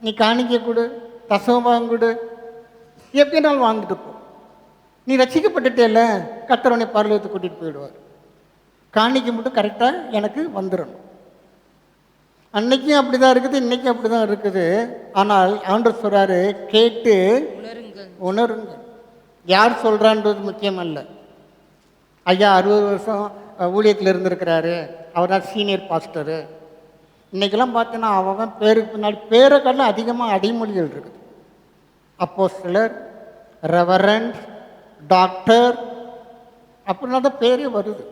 நீ காணிக்கை கொடு, தசவம் கொடு, எப்படினாலும் வாங்கிட்டு போ, நீ ரசிக்கப்பட்டுட்டேல, கர்த்தர் பரலோகத்தை கூட்டிகிட்டு போயிடுவார். காணிக்கை மட்டும் கரெக்டாக எனக்கு வந்துடணும். அன்னைக்கும் அப்படி தான் இருக்குது, இன்றைக்கும் அப்படி தான் இருக்குது. ஆனால் ஆண்டவர் சொல்கிறாரு, கேட்டு உணருங்க. யார் சொல்கிறான்றது முக்கியம் அல்ல. ஐயா 60 வருஷம் ஊழியத்தில் இருந்திருக்கிறாரு, அவர் தான் சீனியர் பாஸ்டரு. இன்றைக்கெல்லாம் பார்த்தீங்கன்னா அவன் பேருக்கு பின்னாடி பேரை காட்டிலும் அதிகமாக அடைமொழிகள் இருக்குது. அப்போஸ்தலர், ரெவரண்ட், டாக்டர் அப்படின்னா தான் பேரே வருது.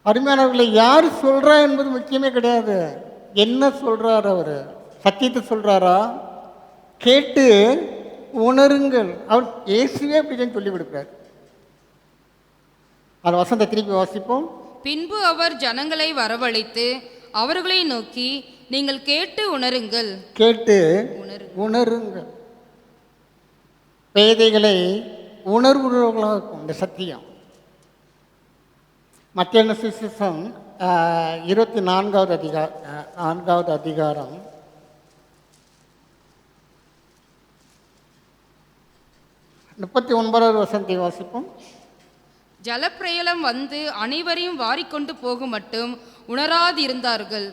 அருமையானவர்களை யார் சொல்கிறா என்பது முக்கியமே கிடையாது. என்ன சொல்கிறார் அவர், சத்தியத்தை சொல்கிறாரா, கேட்டு உணருங்கள். அவர் இயேசுவே அப்படின்னு சொல்லி கொடுக்குறார். அந்த வசனத்தை திருப்பி வாசிப்போம். பின்பு அவர் ஜனங்களை வரவழைத்து அவர்களை நோக்கி, நீங்கள் கேட்டு உணருங்கள். கேட்டு உணருங்கள். பேதைகளை உணர்வுள்ளவர்களாக இருக்கும் இந்த சத்தியம். மத்தேயு சுவிசேஷம் 24வது அதிகாரம் 39வது வசனத்தை வாசிப்போம். ஜலப்பிரளயம் வந்து அனைவரையும் வாரிக்கொண்டு போகும் மட்டும் உணராதிருந்தார்கள்.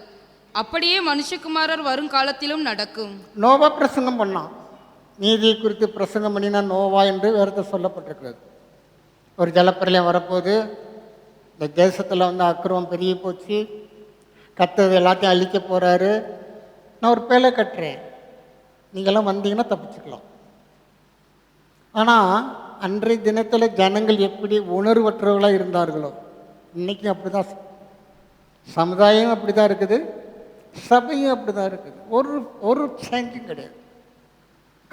அப்படியே மனுஷகுமாரர் வருங்காலத்திலும் நடக்கும். நோவா பிரசங்கம் பண்ணான், நீதியை குறித்து பிரசங்கம் பண்ணினா நோவா என்று வேறத்தை சொல்லப்பட்டிருக்கிறது. ஒரு ஜலப்பிரளயம் வரப்போது, இந்த தேசத்தில் வந்து அக்கிரமம் பெரிய போச்சு, கர்த்தர் எல்லாத்தையும் அழிக்க போகிறாரு, நான் ஒரு பேலை கட்டுறேன், நீங்கள்லாம் வந்தீங்கன்னா தப்பிச்சுக்கலாம். ஆனால் அன்றைய தினத்தில் ஜனங்கள் எப்படி உணர்வற்றவர்களாக இருந்தார்களோ, இன்றைக்கும் அப்படி தான், சமுதாயம் அப்படி தான் இருக்குது, சபையும் அப்படி தான் இருக்குது. ஒரு சேஞ்சும் கிடையாது.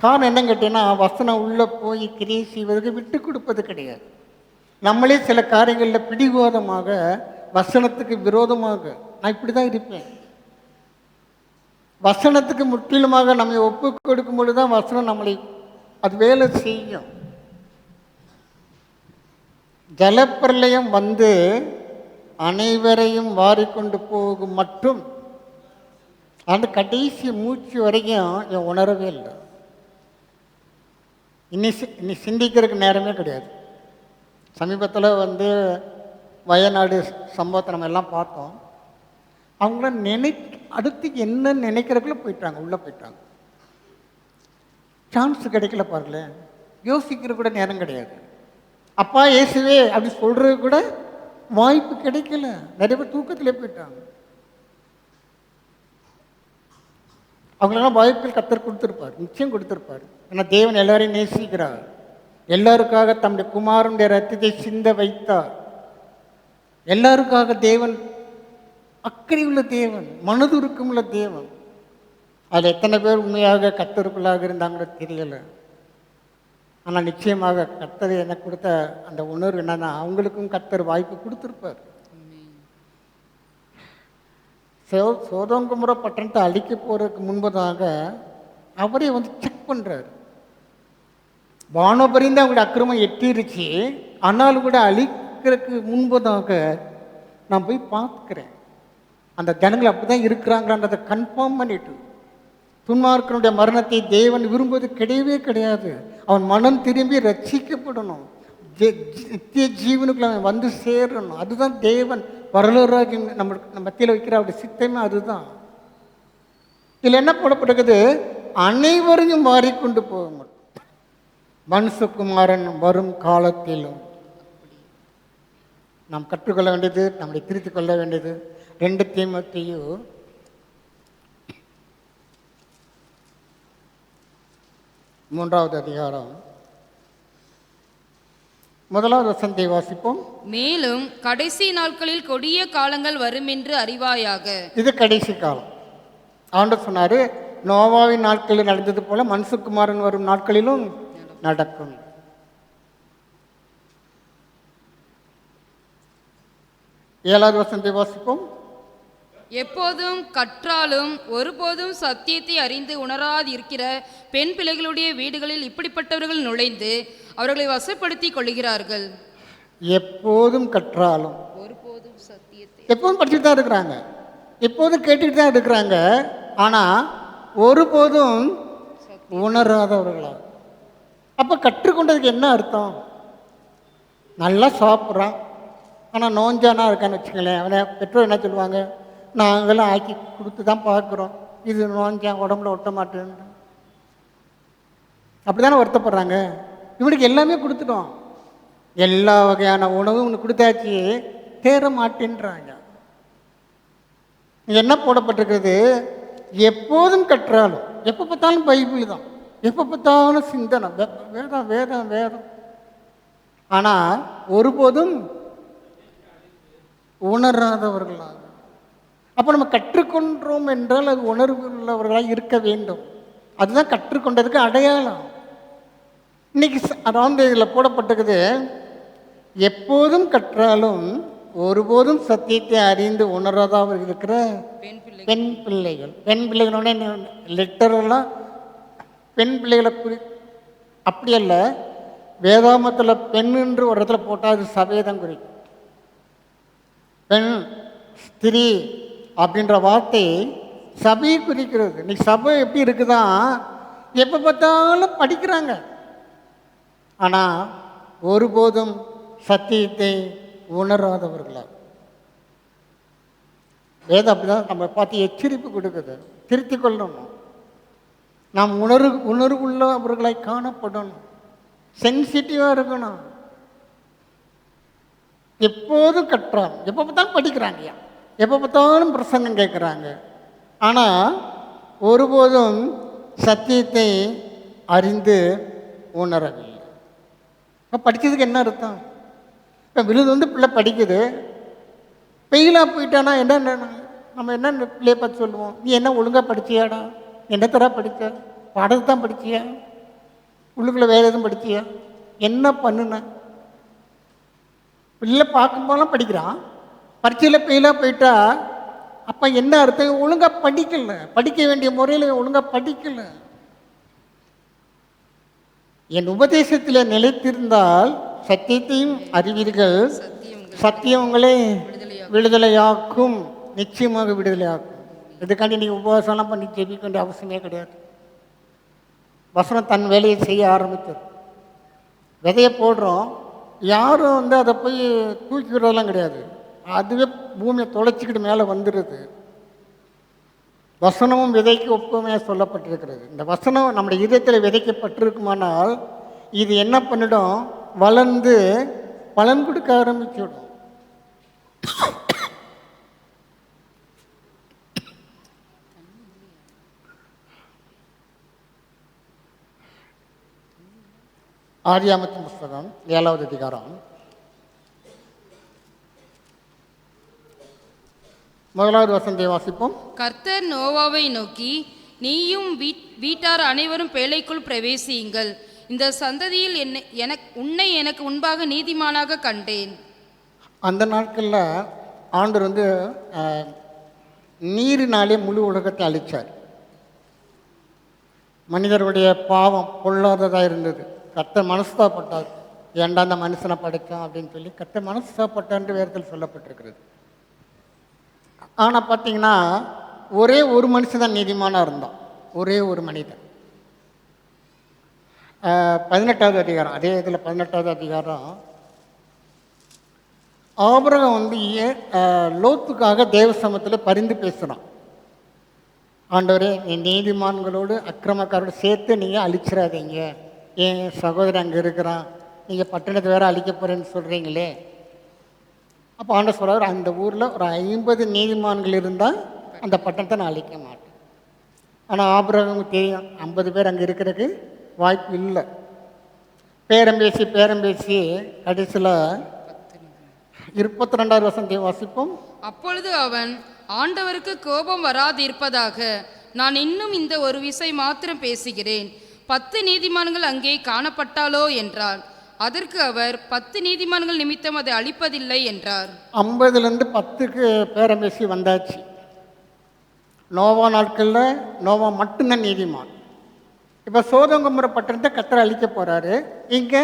காரணம் என்னன்னு கேட்டீங்கன்னா, வசனம் உள்ளே போய் கிரியை செய்வதற்கு விட்டு கொடுப்பது கிடையாது. நம்மளே சில காரியங்களில் பிடிவாதமாக, வசனத்துக்கு விரோதமாக, நான் இப்படி தான் இருப்பேன். வசனத்துக்கு முற்றிலுமாக நம்மை ஒப்பு கொடுக்கும் பொழுது தான் வசனம் நம்மளை அது வேலை செய்யும். ஜலப்பிரளயம் வந்து அனைவரையும் வாரிக்கொண்டு போகும் மட்டும் அந்த கடைசி மூச்சு வரைக்கும் என் உணரவே இல்லை. இன்னி சிந்திக்கிறதுக்கு நேரமே கிடையாது. சமீபத்தில் வந்து வயநாடு சம்பவத்தை நம்ம எல்லாம் பார்த்தோம். அவங்கள அடுத்து என்ன நினைக்கிறதுக்குள்ள போயிட்டாங்க, உள்ளே போயிட்டாங்க. சான்ஸ் கிடைக்கல பாருங்களேன். யோசிக்கிற கூட நேரம் கிடையாது. அப்பா இயேசுவே அப்படி சொல்கிறது கூட வாய்ப்பு கிடைக்கல. நிறைய பேர் தூக்கத்திலே போயிட்டாங்க. அவங்களெல்லாம் வாய்ப்புகள் கர்த்தர் கொடுத்துருப்பார், நிச்சயம் கொடுத்துருப்பார். ஏன்னா தேவன் எல்லாரையும் நேசிக்கிறார். எல்லாருக்காக தம்முடைய குமாரனுடைய ரத்தத்தை சிந்த வைத்தார். எல்லாருக்காக தேவன் அக்கறை உள்ள தேவன், மனதுருக்கம் உள்ள தேவன். அதில் எத்தனை பேர் உண்மையாக கர்த்தருக்குள்ளாக இருந்தாங்களோ தெரியலை. ஆனால் நிச்சயமாக கர்த்தர் எனக்கு கொடுத்த அந்த உணர்வு என்னன்னா, அவங்களுக்கும் கர்த்தர் வாய்ப்பு கொடுத்துருப்பார். சோதோங்குமுறை பட்டணத்தை அழிக்க போகிறதுக்கு முன்பதாக அவரே வந்து செக் பண்ணுறாரு. வானோபரிந்து அவங்களுடைய அக்கிரமம் எட்டிருச்சு, ஆனாலும் கூட அழிக்கிறதுக்கு முன்பதாக நான் போய் பார்க்குறேன், அந்த ஜனங்கள் அப்படி தான் இருக்கிறாங்களான்றதை கன்ஃபார்ம் பண்ணிட்டு. துன்மார்க்கனுடைய மரணத்தை தேவன் விரும்புவது கிடையவே கிடையாது. அவன் மனம் திரும்பி ரட்சிக்கப்படணும், நித்திய ஜீவனுக்குள்ள அவன் வந்து சேரணும். அதுதான் தேவன் வரலாறாக நம்ம மத்தியில் வைக்கிற அவருடைய சித்தமே அதுதான். இதில் என்ன போடப்பட்டிருக்குது? அனைவரையும் மாறிக்கொண்டு போக மனுஷகுமாரன் வரும் காலத்திலும் நாம் கற்றுக்கொள்ள வேண்டியது, நம்மளை திருத்திக் கொள்ள வேண்டியது 2 தீமோத்தேயு 3வது அதிகாரம் 1வது வசனத்தை வாசிப்போம். மேலும் கடைசி நாட்களில் கொடிய காலங்கள் வரும் என்று அறிவாயாக. இது கடைசி காலம். ஆண்டவர் சொன்னாரு, நோவாவின் நாட்களில் நடந்தது போல மனுஷகுமாரன் வரும் நாட்களிலும் நடக்கும். ஏழாவது வசனத்தை வாசிப்போம். எப்போதும் கற்றாலும் ஒருபோதும் சத்தியத்தை அறிந்து உணராதிருக்கிற பெண் பிள்ளைகளுடைய வீடுகளில் இப்படிப்பட்டவர்கள் நுழைந்து அவர்களை வசப்படுத்தி கொள்கிறார்கள். எப்போதும் கற்றாலும், ஒருபோதும் சத்தியத்தை எப்போதும் படிச்சுட்டு தான் இருக்கிறாங்க, எப்போதும் கேட்டுட்டு தான் இருக்கிறாங்க, ஆனால் ஒருபோதும் உணராதவர்களா. அப்போ கற்றுக்கொண்டதுக்கு என்ன அர்த்தம்? நல்லா சாப்பிட்றான், ஆனால் நோஞ்சானா இருக்கான்னு வச்சுக்கலேன், அவனை பெற்றோர் என்ன சொல்லுவாங்க? நாங்களும் ஆக்கி கொடுத்து தான் பார்க்குறோம், இது நோஞ்சான், உடம்புல ஒட்ட மாட்டேன்னு. அப்படி தானே வருத்தப்படுறாங்க. இவனுக்கு எல்லாமே கொடுத்துட்டோம், எல்லா வகையான உணவும் உனக்கு கொடுத்தாச்சு, தேர மாட்டேன்றாங்க. என்ன போடப்பட்டிருக்கிறது? எப்போதும் கற்றாலும், எப்போ பார்த்தாலும் பைபிள் தான், எப்போ பார்த்தாலும் சிந்தனை, வேதம் வேதம் வேதம். ஆனால் ஒருபோதும் உணராதவர்களாக. அப்போ நம்ம கற்றுக்கொண்டோம் என்றால் அது உணர்வு உள்ளவர்களாக இருக்க வேண்டும். அதுதான் கற்றுக்கொண்டதுக்கு அடையாளம். இன்னைக்கு அதாவது இதில் போடப்பட்டிருக்குது, எப்போதும் கற்றாலும் ஒருபோதும் சத்தியத்தை அறிந்து உணராதவர் இருக்கிற பெண் பிள்ளைகள். பெண் பிள்ளைகளோட லிட்டரெல்லாம் பெண் பிள்ளைகளை அப்படி அல்ல, வேதாமத்தில் பெண் என்று ஒரு இடத்துல போட்டால் அது சபையை தான் குறிக்கும். பெண் ஸ்திரீ அப்படின்ற வார்த்தை சபையை குறிக்கிறது. இன்னைக்கு சபை எப்படி இருக்குதான், எப்போ பார்த்தாலும் படிக்கிறாங்க, ஆனால் ஒருபோதும் சத்தியத்தை உணராதவர்களா. வேதம் அப்படிதான் நம்ம பார்த்து எச்சரிப்பு கொடுக்குது, திருத்தி கொள்ளணும். நாம் உணர்வுள்ளவர்களை காணப்படணும், சென்சிட்டிவாக இருக்கணும். எப்போதும் கட்டுறாங்க, எப்போ பார்த்தாலும் படிக்கிறாங்கய்யா, எப்போ பார்த்தாலும் பிரசங்கம் கேட்குறாங்க. ஆனால் ஒருபோதும் சத்தியத்தை அறிந்து உணரவில்லை. இப்போ படித்ததுக்கு என்ன அர்த்தம்? இப்போ விழுது பிள்ளை படிக்குது, ஃபெயிலாக போயிட்டானா என்ன நம்ம என்ன பிள்ளையை பார்த்து சொல்லுவோம்? நீ என்ன ஒழுங்காக படிச்சியாடா? என்ன தர படித்த? பாடத்தை தான் படிச்சியா? உள்ளுக்குள்ளே வேறு எதுவும் படிச்சியா? என்ன பண்ணுன? பிள்ளை பார்க்கும்போதெல்லாம் படிக்கிறான், பரீட்சையில் ஃபெயிலாக போயிட்டா அப்போ என்ன அர்த்தம்? ஒழுங்காக படிக்கலை, படிக்க வேண்டிய முறையில் ஒழுங்காக படிக்கலை. என் உபதேசத்தில் நிலைத்திருந்தால் சத்தியத்தையும் அறிவீர்கள், சத்தியம் உங்களை விடுதலையாக்கும், நிச்சயமாக விடுதலையாக்கும். இதுக்காண்டி நீங்கள் உபவாசம்லாம் பண்ணி ஜெபிக்க வேண்டிய அவசியமே கிடையாது. வசனம் தன் வேலையை செய்ய ஆரம்பித்தது. விதையை போடுறோம், யாரும் அதை போய் தூக்கி விடுறதெல்லாம் கிடையாது, அதுவே பூமியை தொலைச்சிக்கிட்டு மேலே வந்துடுது. வசனமும் விதைக்கு ஒப்புமையாக சொல்லப்பட்டிருக்கிறது. இந்த வசனம் நம்முடைய இதயத்தில் விதைக்கப்பட்டிருக்குமானால் இது என்ன பண்ணிடும்? வளர்ந்து பலன் கொடுக்க ஆரம்பிச்சுடும். ஆதியாகமத்தின் புஸ்தகம் 7வது அதிகாரம் 1வது வசனத்தை வாசிப்போம். கர்த்தர் நோவாவை நோக்கி, நீயும் வீட்டார் அனைவரும் பேழைக்குள் பிரவேசியுங்கள், இந்த சந்ததியில் உன்னை எனக்கு முன்பாக நீதிமானாக கண்டேன். அந்த நாட்களில் ஆண்டவர் நீரினாலே முழு உலகத்தை அழித்தார். மனிதருடைய பாவம் பொல்லாததாக இருந்தது. கர்த்தர் மனஸ்தாப்பட்டார், ஏண்டா அந்த மனுஷனை படைத்தான் அப்படின்னு சொல்லி கர்த்தர் மனஸ்தாப்பட்டார்ன்று வேதத்தில் சொல்லப்பட்டிருக்கிறது. ஆனால் பார்த்தீங்கன்னா ஒரே ஒரு மனுஷன் தான் நீதிமானாக இருந்தான், ஒரே ஒரு மனிதன். 18வது அதிகாரம், அதே இதில் 18வது அதிகாரம், ஆபிரகாம் லோத்துக்காக தேவ சமூகத்தில் பரிந்து பேசுகிறான். ஆண்டவரே, என் நீதிமான்களோடு அக்கிரமக்காரோடு சேர்த்து நீங்கள் அழிச்சிடாதீங்க, என் சகோதரன் அங்கே இருக்கிறான், நீங்கள் பட்டணத்தை வேறு அழிக்க போகிறேன்னு சொல்கிறீங்களே. அப்போ ஆண்டவர் சொல்கிறார், அந்த ஊரில் ஒரு 50 நீதிமான்கள் இருந்தால் அந்த பட்டணத்தை நான் அழிக்க மாட்டேன். ஆனால் ஆபிரகாமுக்கு தெரியும் 50 பேர் அங்கே இருக்கிறதுக்கு வாய்ப்பு இல்லை. பேரம் பேசி கடைசியில் 22வது வசனத்தை வாசிப்போம். அப்பொழுது அவன், ஆண்டவருக்கு கோபம் வராதிருப்பதாக நான் இன்னும் இந்த ஒரு விசை மாத்திரம் பேசுகிறேன், 10 நீதிமான்கள் அங்கே காணப்பட்டாலோ என்றார். அதற்கு அவர், 10 நீதிமான்கள் நிமித்தம் அதை அழிப்பதில்லை என்றார். 50லேருந்து 10க்கு பேரம் பேசி வந்தாச்சு. நோவா நாட்களில் நோவா மட்டும்தான் நீதிமான். இப்போ சோதோம் குமோரா பட்டணத்தை கர்த்தர் அழிக்க போகிறாரு, இங்கே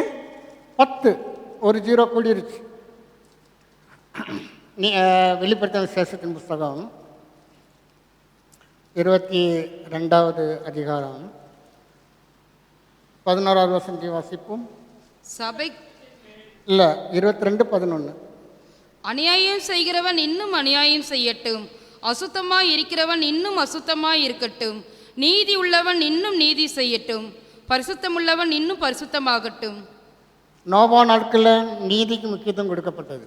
10 ஒரு 0 கூடிருச்சு. வெளிப்படுத்தின விசேஷத்தின் புஸ்தகம் 22வது அதிகாரம் 11வது வசனத்தை வாசிப்போம். சபை இல்லை, 22:11. அநியாயம் செய்கிறவன் இன்னும் அநியாயம் செய்யட்டும், அசுத்தமாய் இருக்கிறவன் இன்னும் அசுத்தமாய் இருக்கட்டும், நீதி உள்ளவன் இன்னும் நீதி செய்யட்டும், பரிசுத்தமுள்ளவன் இன்னும் பரிசுத்தமாகட்டும். நோவா நாட்களில் நீதிக்கு முக்கியத்துவம் கொடுக்கப்பட்டது.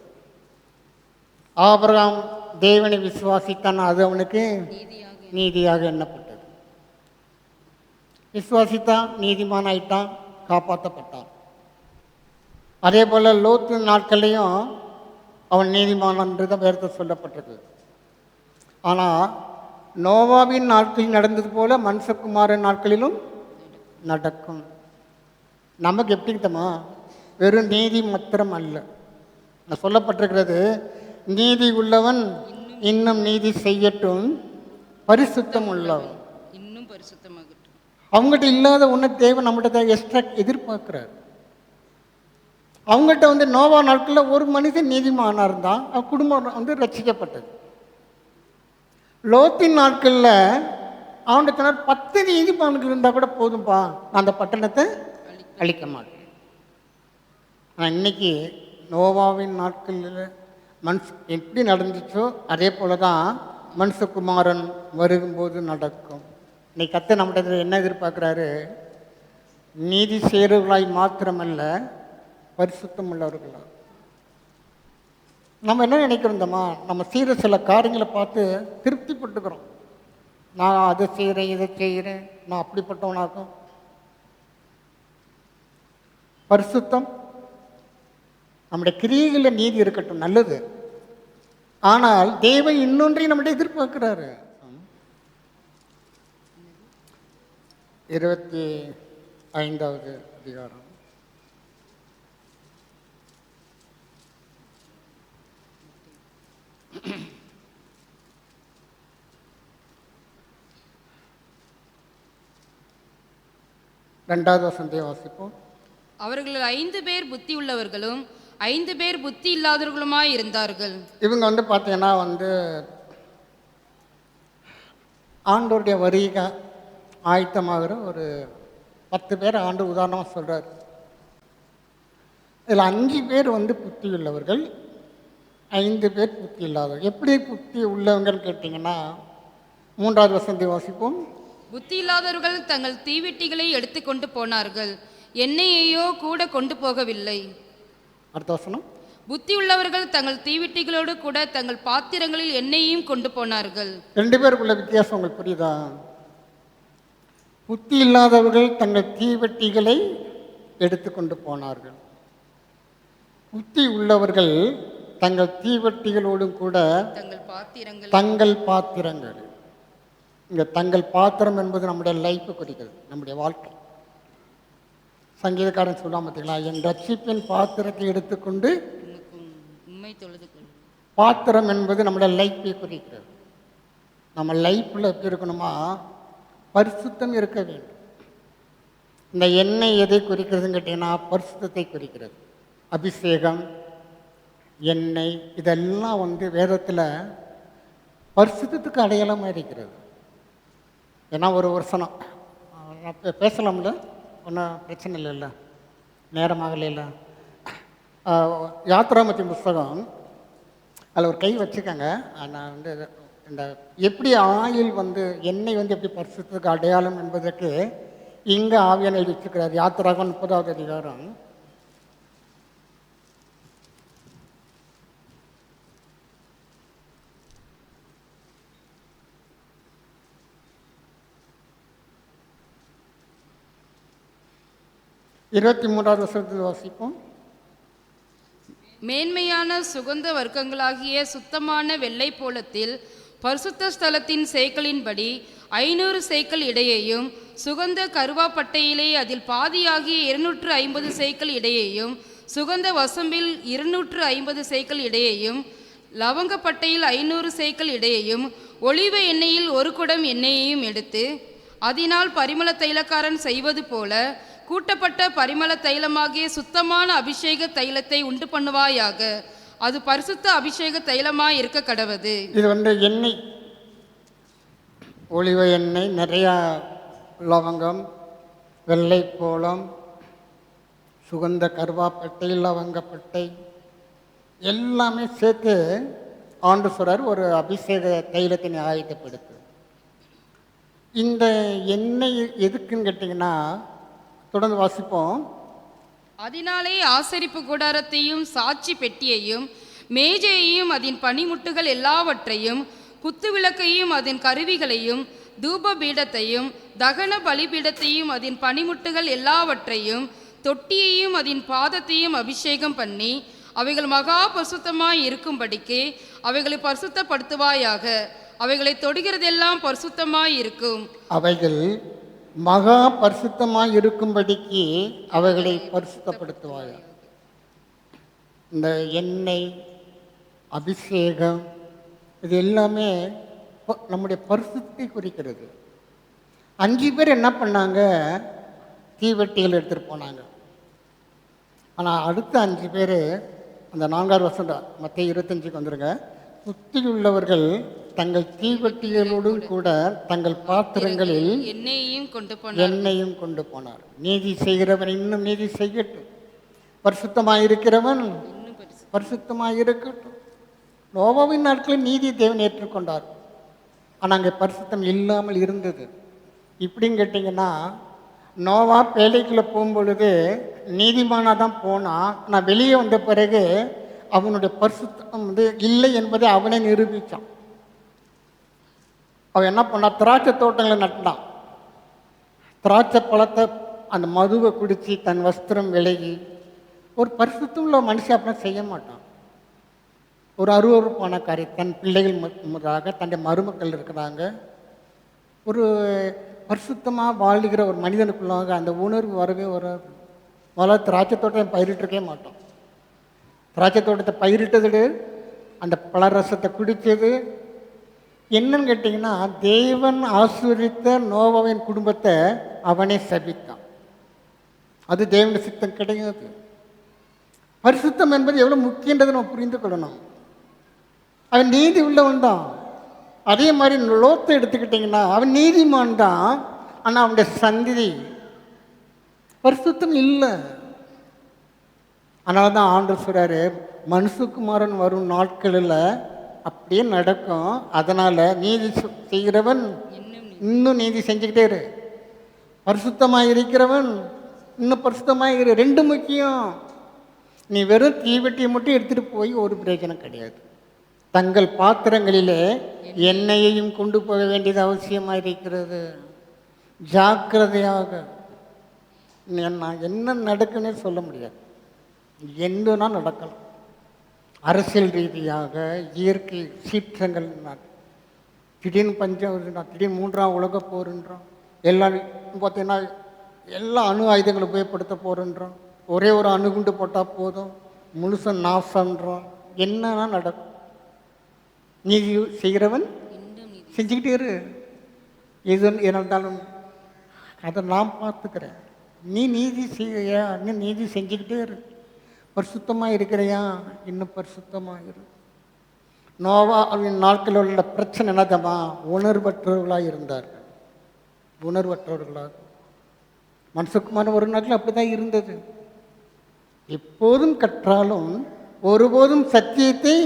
ஆபிரகாம் தேவனை விசுவாசித்தான், அது அவனுக்கு நீதியாக எண்ணப்பட்டது. விசுவாசித்தான், நீதிமான் ஆயிட்டான், காப்பாற்றப்பட்டான். அதே போல் லோத்து நாட்கள்லையும் அவன் நீதிமான் என்று தான் வேதத்தில் சொல்லப்பட்டது. ஆனால் நோவாவின் நாட்களில் நடந்தது போல மனுஷகுமாரன் நாட்களிலும் நடக்கும். நமக்கு எப்படி தம்மா? வெறும் நீதி மாத்திரம் அல்ல, சொல்லப்பட்டிருக்கிறது, நீதி உள்ளவன் இன்னும் நீதி செய்யட்டும், பரிசுத்தம் உள்ளவன் இன்னும் பரிசுத்தமாகட்டும். அவங்ககிட்ட இல்லாத ஒன்று தேவன் நம்மகிட்ட எக்ஸ்ட்ரா எதிர்பார்க்குறாரு. அவங்ககிட்ட நோவா நாட்களில் ஒரு மனிதன் நீதிமானாக இருந்தான், அவன் குடும்பம் ரட்சிக்கப்பட்டது. லோத்தின் நாட்களில் அவனுக்கு 10 நீதிமான்கள் இருந்தால் கூட போதும்பா, நான் அந்த பட்டணத்தை அழிக்க மாட்டேன். ஆனால் இன்னைக்கு நோவாவின் நாட்களில் எப்படி நடந்துச்சோ அதே போல தான் மனுஷகுமாரன் வருகும்போது நடக்கும். இன்னைக்கு கர்த்தர் நம்மகிட்ட என்ன எதிர்பார்க்குறாரு? நீதி செய்கிறவர்களாய் மாத்திரமல்ல, பரிசுத்தம் உள்ளவர்களா. நம்ம என்ன நினைக்கிறோம்மா, நம்ம செய்கிற சில காரியங்களை பார்த்து திருப்திப்பட்டுக்கிறோம். நான் அதை செய்கிறேன், இதை செய்கிறேன், நான் அப்படிப்பட்டவனாக்கும். பரிசுத்தம், நம்முடைய கிரியைகளில் நீதி இருக்கட்டும், நல்லது. ஆனால் தேவன் இன்னொன்றையும் நம்மகிட்ட எதிர்பார்க்கிறாரு. 25வது அதிகாரம். ரெண்டாவது வசனத்தை வாசிப்போம். அவர்கள் 5 பேர் புத்தி உள்ளவர்களும் 5 பேர் புத்தி இல்லாதவர்களுமாய் இருந்தார்கள். இவங்க பார்த்தீங்கன்னா ஆண்டோருடைய வருகை ஆயத்தமாகிற ஒரு 10 பேர் ஆண்டு உதாரணமாக சொல்கிறார். இதில் 5 பேர் புத்தி உள்ளவர்கள், 5 பேர் புத்தி இல்லாதவர்கள். எப்படி புத்தி உள்ளவங்கன்னு கேட்டிங்கன்னா 3வது வசனத்தை வாசிப்போம். புத்தி இல்லாதவர்கள் தங்கள் தீவெட்டிகளை எடுத்துக்கொண்டு போனார்கள், எண்ணெயையோ கூட கொண்டு போகவில்லை. அடுத்த வசனம். புத்தி உள்ளவர்கள் தங்கள் தீவெட்டிகளோடு கூட தங்கள் பாத்திரங்களில் எண்ணெயையும் கொண்டு போனார்கள். 2 பேருக்குள்ள வித்தியாசம் உங்களுக்கு புரியுதா? புத்தி இல்லாதவர்கள் தங்கள் தீவெட்டிகளை எடுத்துக்கொண்டு போனார்கள். புத்தி உள்ளவர்கள் தங்கள் தீவெட்டிகளோடும் கூட தங்கள் பாத்திரங்கள். இங்கே தங்கள் பாத்திரம் என்பது நம்முடைய லைஃப் குறிக்கிறது, நம்முடைய வாழ்க்கை. சங்கீதக்காரன் சொல்லாம பார்த்தீங்களா, என் ரட்சிப்பின் பாத்திரத்தை எடுத்துக்கொண்டு. பாத்திரம் என்பது நம்முடைய லைஃப்பை குறிக்கிறது. நம்ம லைஃப்பில் எப்படி இருக்கணுமா, பரிசுத்தம் இருக்க வேண்டும். இந்த எண்ணெய் எதை குறிக்கிறதுன்னு கேட்டீங்கன்னா பரிசுத்தத்தை குறிக்கிறது. அபிஷேகம், எண்ணெய் இதெல்லாம் வேதத்தில் பரிசுத்தத்துக்கு அடையாளமாக இருக்கிறது. ஏன்னா ஒரு வருஷம் பேசலாம்ல, ஒன்றும் பிரச்சனை இல்லைல்ல, நேரமாகல. யாத்ராமத்தி புஸ்தகம் அதில் ஒரு கை வச்சுக்கோங்க. நான் இந்த எப்படி ஆயில் எண்ணெய் எப்படி பரிசுத்தத்துக்கு அடையாளம் என்பதற்கு இங்கே ஆவியான எழுதி வச்சுக்கிறார். யாத்திராகம் 30வது அதிகாரம். இருபத்தி 3வது வசனத்தில் வாசிப்போம். மேன்மையான சுகந்த வர்க்கங்களாகிய சுத்தமான வெள்ளை போலத்தில் பரிசுத்த ஸ்தலத்தின் சேக்கலின்படி 500 சேக்கல் இடையேயும், சுகந்த கருவாப்பட்டையிலே அதில் பாதியாகிய 250 சேக்கல் இடையேயும், சுகந்த வசம்பில் 250 சேக்கல் இடையேயும், லவங்கப்பட்டையில் 500 சேக்கல் இடையேயும், ஒலிவ எண்ணெயில் 1 குடம் எண்ணெயையும் எடுத்து, அதனால் பரிமள தைலக்காரன் செய்வது போல கூட்டப்பட்ட பரிமள தைலமாகிய சுத்தமான அபிஷேக தைலத்தை உண்டு பண்ணுவாயாக. அது பரிசுத்த அபிஷேக தைலமாய் இருக்க கடவது. இது எண்ணெய், ஒலிவ எண்ணெய், நிறையா லவங்கம், வெள்ளைப்போளம், சுகந்த கருவாப்பட்டை, லவங்கப்பட்டை எல்லாமே சேர்த்து ஆண்டு சொல்றார் ஒரு அபிஷேக தைலத்தினை ஆயத்தப்படுத்து. இந்த எண்ணெய் எதுக்குன்னு கேட்டிங்கன்னா, தொடர்ந்து வாசிப்போம். அதனாலே ஆசரிப்பு கூடாரத்தையும் சாட்சி பெட்டியையும் மேஜையையும் அதன் பனிமுட்டுகள் எல்லாவற்றையும் குத்து விளக்கையும் அதன் கருவிகளையும் தூப பீடத்தையும் தகன பலிபீடத்தையும் அதன் பனிமுட்டுகள் எல்லாவற்றையும் தொட்டியையும் அதன் பாதத்தையும் அபிஷேகம் பண்ணி அவைகள் மகா பரிசுத்தமாய் இருக்கும்படிக்கு அவைகளை பரிசுத்தப்படுத்துவாயாக. அவைகளை தொடுகிறதெல்லாம் பரிசுத்தமாய் இருக்கும். அவைகள் மகா பரிசுத்தமாய் இருக்கும்படிக்கு அவைகளை பரிசுத்தப்படுத்துவாயாக. இந்த எண்ணெய், அபிஷேகம் இது எல்லாமே நம்முடைய பரிசுத்தத்தை குறிக்கிறது. 5 பேர் என்ன பண்ணாங்க, தீவெட்டிகள் எடுத்துகிட்டு போனாங்க. ஆனால் அடுத்த 5 பேர், அந்த 4வது வசனம் மத்திய 25க்கு வந்துருங்க. புத்தியுள்ளவர்கள் தங்கள் தீவெட்டிகளோடும் கூட தங்கள் பாத்திரங்களில் எண்ணெயையும் கொண்டு போனார். நீதி செய்கிறவன் இன்னும் நீதி செய்யட்டும், பரிசுத்தமாயிருக்கிறவன் பரிசுத்தமாயிருக்கட்டும். நோவாவின் நாட்களில் நீதி தேவன் ஏற்றுக்கொண்டார். ஆனால் அங்கே பரிசுத்தம் இல்லாமல் இருந்தது. இப்படின்னு கேட்டிங்கன்னா, நோவா பேழைக்குள்ளே போகும்பொழுது நீதிமானாக தான் போனான். ஆனால் வெளியே வந்த பிறகு அவனுடைய பரிசுத்தம் வந்து இல்லை என்பதை அவனே நிரூபித்தான். அவன் என்ன பண்ணான்? திராட்சை தோட்டங்களை நட்டான். திராட்சை பழத்தை அந்த மதுவை குடித்து தன் வஸ்திரம் விலகி, ஒரு பரிசுத்தம் உள்ள மனுஷன் அப்படின்னா செய்ய மாட்டான். ஒரு அருவருப்பான காரியம், தன் பிள்ளைகள் முறையாக தன்னுடைய மருமக்கள் இருக்கிறாங்க, ஒரு பரிசுத்தமாக வாழ்கிற ஒரு மனிதனுக்குள்ளாக அந்த உணர்வு வரவே வராது. முதல்ல திராட்சை தோட்டம் பயிரிட்டிருக்கவே மாட்டோம். திராட்சை தோட்டத்தை பயிரிட்டது, அந்த பழரசத்தை குடித்தது என்னன்னு கேட்டிங்கன்னா, தேவன் ஆசீர்வதித்த நோவாவின் குடும்பத்தை அவனே சபித்தான். அது தேவனுடைய சித்தம் கிடையாது. பரிசுத்தம் என்பது எவ்வளோ முக்கியன்றதை நம்ம புரிந்து கொள்ளணும். அவன் நீதி உள்ளவன் தான். அதே மாதிரி லோத்தை எடுத்துக்கிட்டிங்கன்னா அவன் நீதிமான் தான், ஆனால் அவனுடைய சந்ததி பரிசுத்தம் இல்லை. அதனால தான் ஆண்டவர் சொல்கிறாரு, மனுஷகுமாரன் வரும் நாட்களில் அப்படியே நடக்கும். அதனால் நீதி செய்கிறவன் இன்னும் நீதி செஞ்சுக்கிட்டே இரு, பரிசுத்தமாக இருக்கிறவன் இன்னும் பரிசுத்தமாக இரு. ரெண்டு முக்கியம். நீ வெறும் தீவெட்டியை மட்டும் எடுத்துகிட்டு போய் ஒரு பிரயோஜனம் கிடையாது. தங்கள் பாத்திரங்களிலே எண்ணெயையும் கொண்டு போக வேண்டியது அவசியமாக இருக்கிறது. ஜாக்கிரதையாக. என்ன நடக்குன்னே சொல்ல முடியாது, என்னன்னா நடக்கலாம். அரசியல் ரீதியாக, இயற்கை சீற்றங்கள், திடீர்னு பஞ்சம் வருதுன்னா, திடீர்னு 3ஆம் உலக போருன்றோம், எல்லாம் பார்த்தீங்கன்னா எல்லா அணு ஆயுதங்களை உபயோகப்படுத்த போகிறோன்றோம். ஒரே ஒரு அணுகுண்டு போட்டால் போதும், முழுச நாசன்றோம். என்னன்னா நடக்கும்? நீதி செய்கிறவன் செஞ்சுக்கிட்டே இரு. எது இருந்தாலும் அதை நான் பார்த்துக்கிறேன். நீ நீதி செய்ய, நீ நீதி செஞ்சுக்கிட்டே இரு. பரிசுத்தமாக இருக்கிறையா, இன்னும் பரிசுத்தமாக இரு. நோவாவின் நாட்களில் உள்ள பிரச்சனை என்னதமா? உணர்வற்றவர்களாக இருந்தார்கள். உணர்வற்றவர்களாக. மனுஷகுமாரன் ஒரு நாட்டில் அப்படி தான் இருந்தது. எப்போதும் கற்றாலும் ஒருபோதும் சத்தியத்தை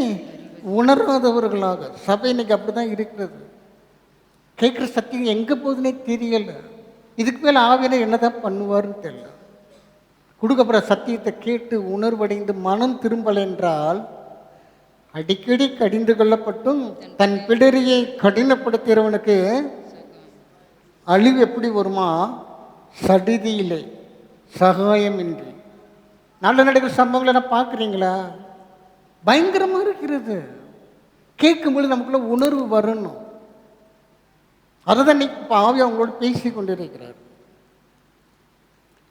உணராதவர்களாக. சபை இன்னைக்கு அப்படி தான் இருக்கிறது. கேட்குற சத்தியம் எங்கே போகுதுன்னே தெரியல. இதுக்கு மேலே ஆவியனை என்ன தான் பண்ணுவார்னு தெரியல. கொடுக்கப்படுற சத்தியத்தை கேட்டு உணர்வடைந்து மனம் திரும்பலை என்றால், அடிக்கடி கடிந்து கொள்ளப்பட்டும் தன் பிடரியை கடினப்படுத்துகிறவனுக்கு அழிவு எப்படி வருமா? சடிதியிலே சகாயமின்றி. நல்ல நடக்கிற சம்பவங்களை நான் பார்க்குறீங்களா? பயங்கரமாக இருக்கிறது. கேட்கும்போது நமக்குள்ள உணர்வு வரணும். அதை தான் இன்னைக்கு இப்போ ஆவி அவங்களோட பேசி கொண்டு இருக்கிறார்.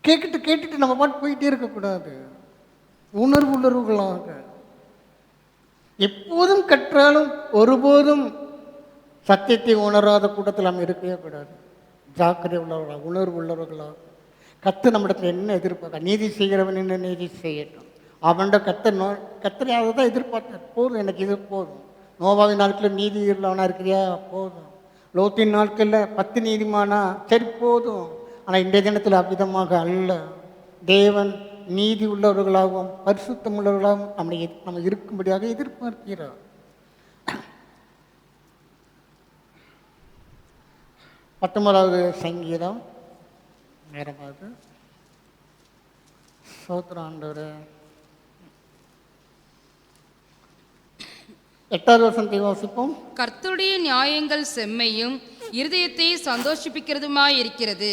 கேட்டுட்டு நம்ம பாட்டு போயிட்டே இருக்கக்கூடாது. உணர்வுள்ளவர்களாக எப்போதும் கற்றாலும் ஒருபோதும் சத்தியத்தை உணராத கூட்டத்தில் நம்ம இருக்கவே கூடாது. ஜாக்கிரதை உள்ளவர்களாக, உணர்வு உள்ளவர்களாக. கத்து நம்மிடத்தில் என்ன எதிர்பார்க்க? நீதி செய்கிறவன் என்ன நீதி செய்யட்டும். அவன்கிட்ட கத்தரை அதை தான் எதிர்பார்த்தேன். போதும், எனக்கு இது போதும். நோவாவின் நாட்களில் நீதி உள்ளவனா இருக்கிறியா? போதும். லோத்தின் நாட்களில் 10 நீதிமானா? சரி போதும். ஆனால் இன்றைய தினத்தில் அவ்விதமாக அல்ல. தேவன் நீதி உள்ளவர்களாகவும் பரிசுத்தம் உள்ளவர்களாகவும் நம்ம இருக்கும்படியாக எதிர்பார்க்கிறார். 19வது சங்கீதம் நேரமாவது. சோத்திர ஆண்டவரே. 8வது வசனத்தை வாசிப்போம். கர்த்தருடைய நியாயங்கள் செம்மையும் இருதயத்தை சந்தோஷிப்பிக்கிறதுமாயிருக்கிறது.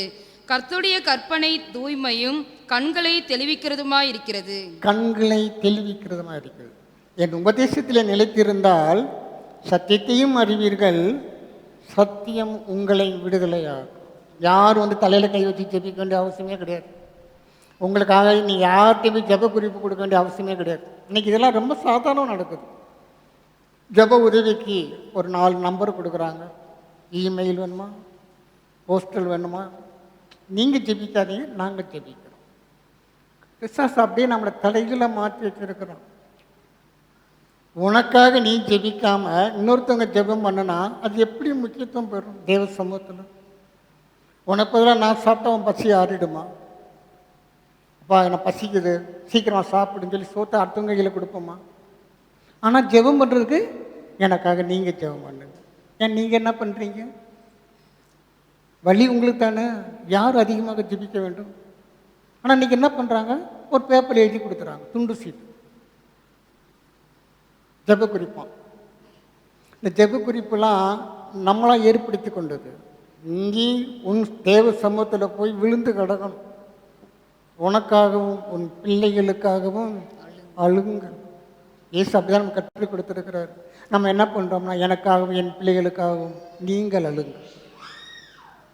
கர்த்தருடைய கற்பனை தூய்மையும் கண்களை தெளிவிக்கிறதுமாய் இருக்கிறது. கண்களை தெளிவிக்கிறதுமாய் இருக்கிறது. என் உபதேசத்தில் நிலைத்திருந்தால் சத்தியத்தையும் அறிவீர்கள், சத்தியம் உங்களை விடுதலையாகும். யாரும் தலையில் கை வச்சு ஜெபிக்க வேண்டிய அவசியமே கிடையாது. உங்களுக்காக நீ யார்கிட்டையுமே ஜெப குறிப்பு கொடுக்க வேண்டிய அவசியமே கிடையாது. இன்னைக்கு இதெல்லாம் ரொம்ப சாதாரணம் நடக்குது. ஜெப உதவிக்கு ஒரு 4 நம்பர் கொடுக்குறாங்க. இமெயில் வேணுமா, போஸ்டல் வேணுமா, நீங்கள் ஜெபிக்காதீங்க, நாங்கள் ஜெபிக்கிறோம். பிசாசு அப்படியே நம்மளை தலைகளை மாற்றி வச்சுருக்கிறோம். உனக்காக நீ ஜெபிக்காம இன்னொருத்தவங்க ஜெபம் பண்ணுனா அது எப்படி முக்கியத்துவம் பெறும் தேவ சமூகத்தில்? உனக்கு பதிலாக நான் சாப்பிட்டா உன் பசி ஆறிடுமா? அப்பா எனக்கு பசிக்குது, சீக்கிரமாக சாப்பிடுன்னு சொல்லி சோத்தை அடுத்தவங்க கையில் கொடுப்போமா? ஆனால் ஜெபம் பண்ணுறதுக்கு எனக்காக நீங்கள் ஜெபம் பண்ணுங்க. ஏன் நீங்கள் என்ன பண்ணுறீங்க? வழி உங்களுக்கு தானே, யார் அதிகமாக ஜெபிக்க வேண்டும். ஆனால் இன்றைக்கி என்ன பண்ணுறாங்க? ஒரு பேப்பர் எழுதி கொடுத்துறாங்க, துண்டு சீட்டு. ஜெப குறிப்பான். இந்த ஜெப குறிப்பெல்லாம் நம்மளாக ஏற்படுத்தி கொண்டது. இங்கே உன் தேவ சமூகத்தில் போய் விழுந்து கிடக்கணும். உனக்காகவும் உன் பிள்ளைகளுக்காகவும் அழுங்க. இயேசு அப்படிதான் நம்ம கற்றுக் கொடுத்துருக்கிறார். நம்ம என்ன பண்ணுறோம்னா, எனக்காகவும் என் பிள்ளைகளுக்காகவும் நீங்கள் அழுங்க.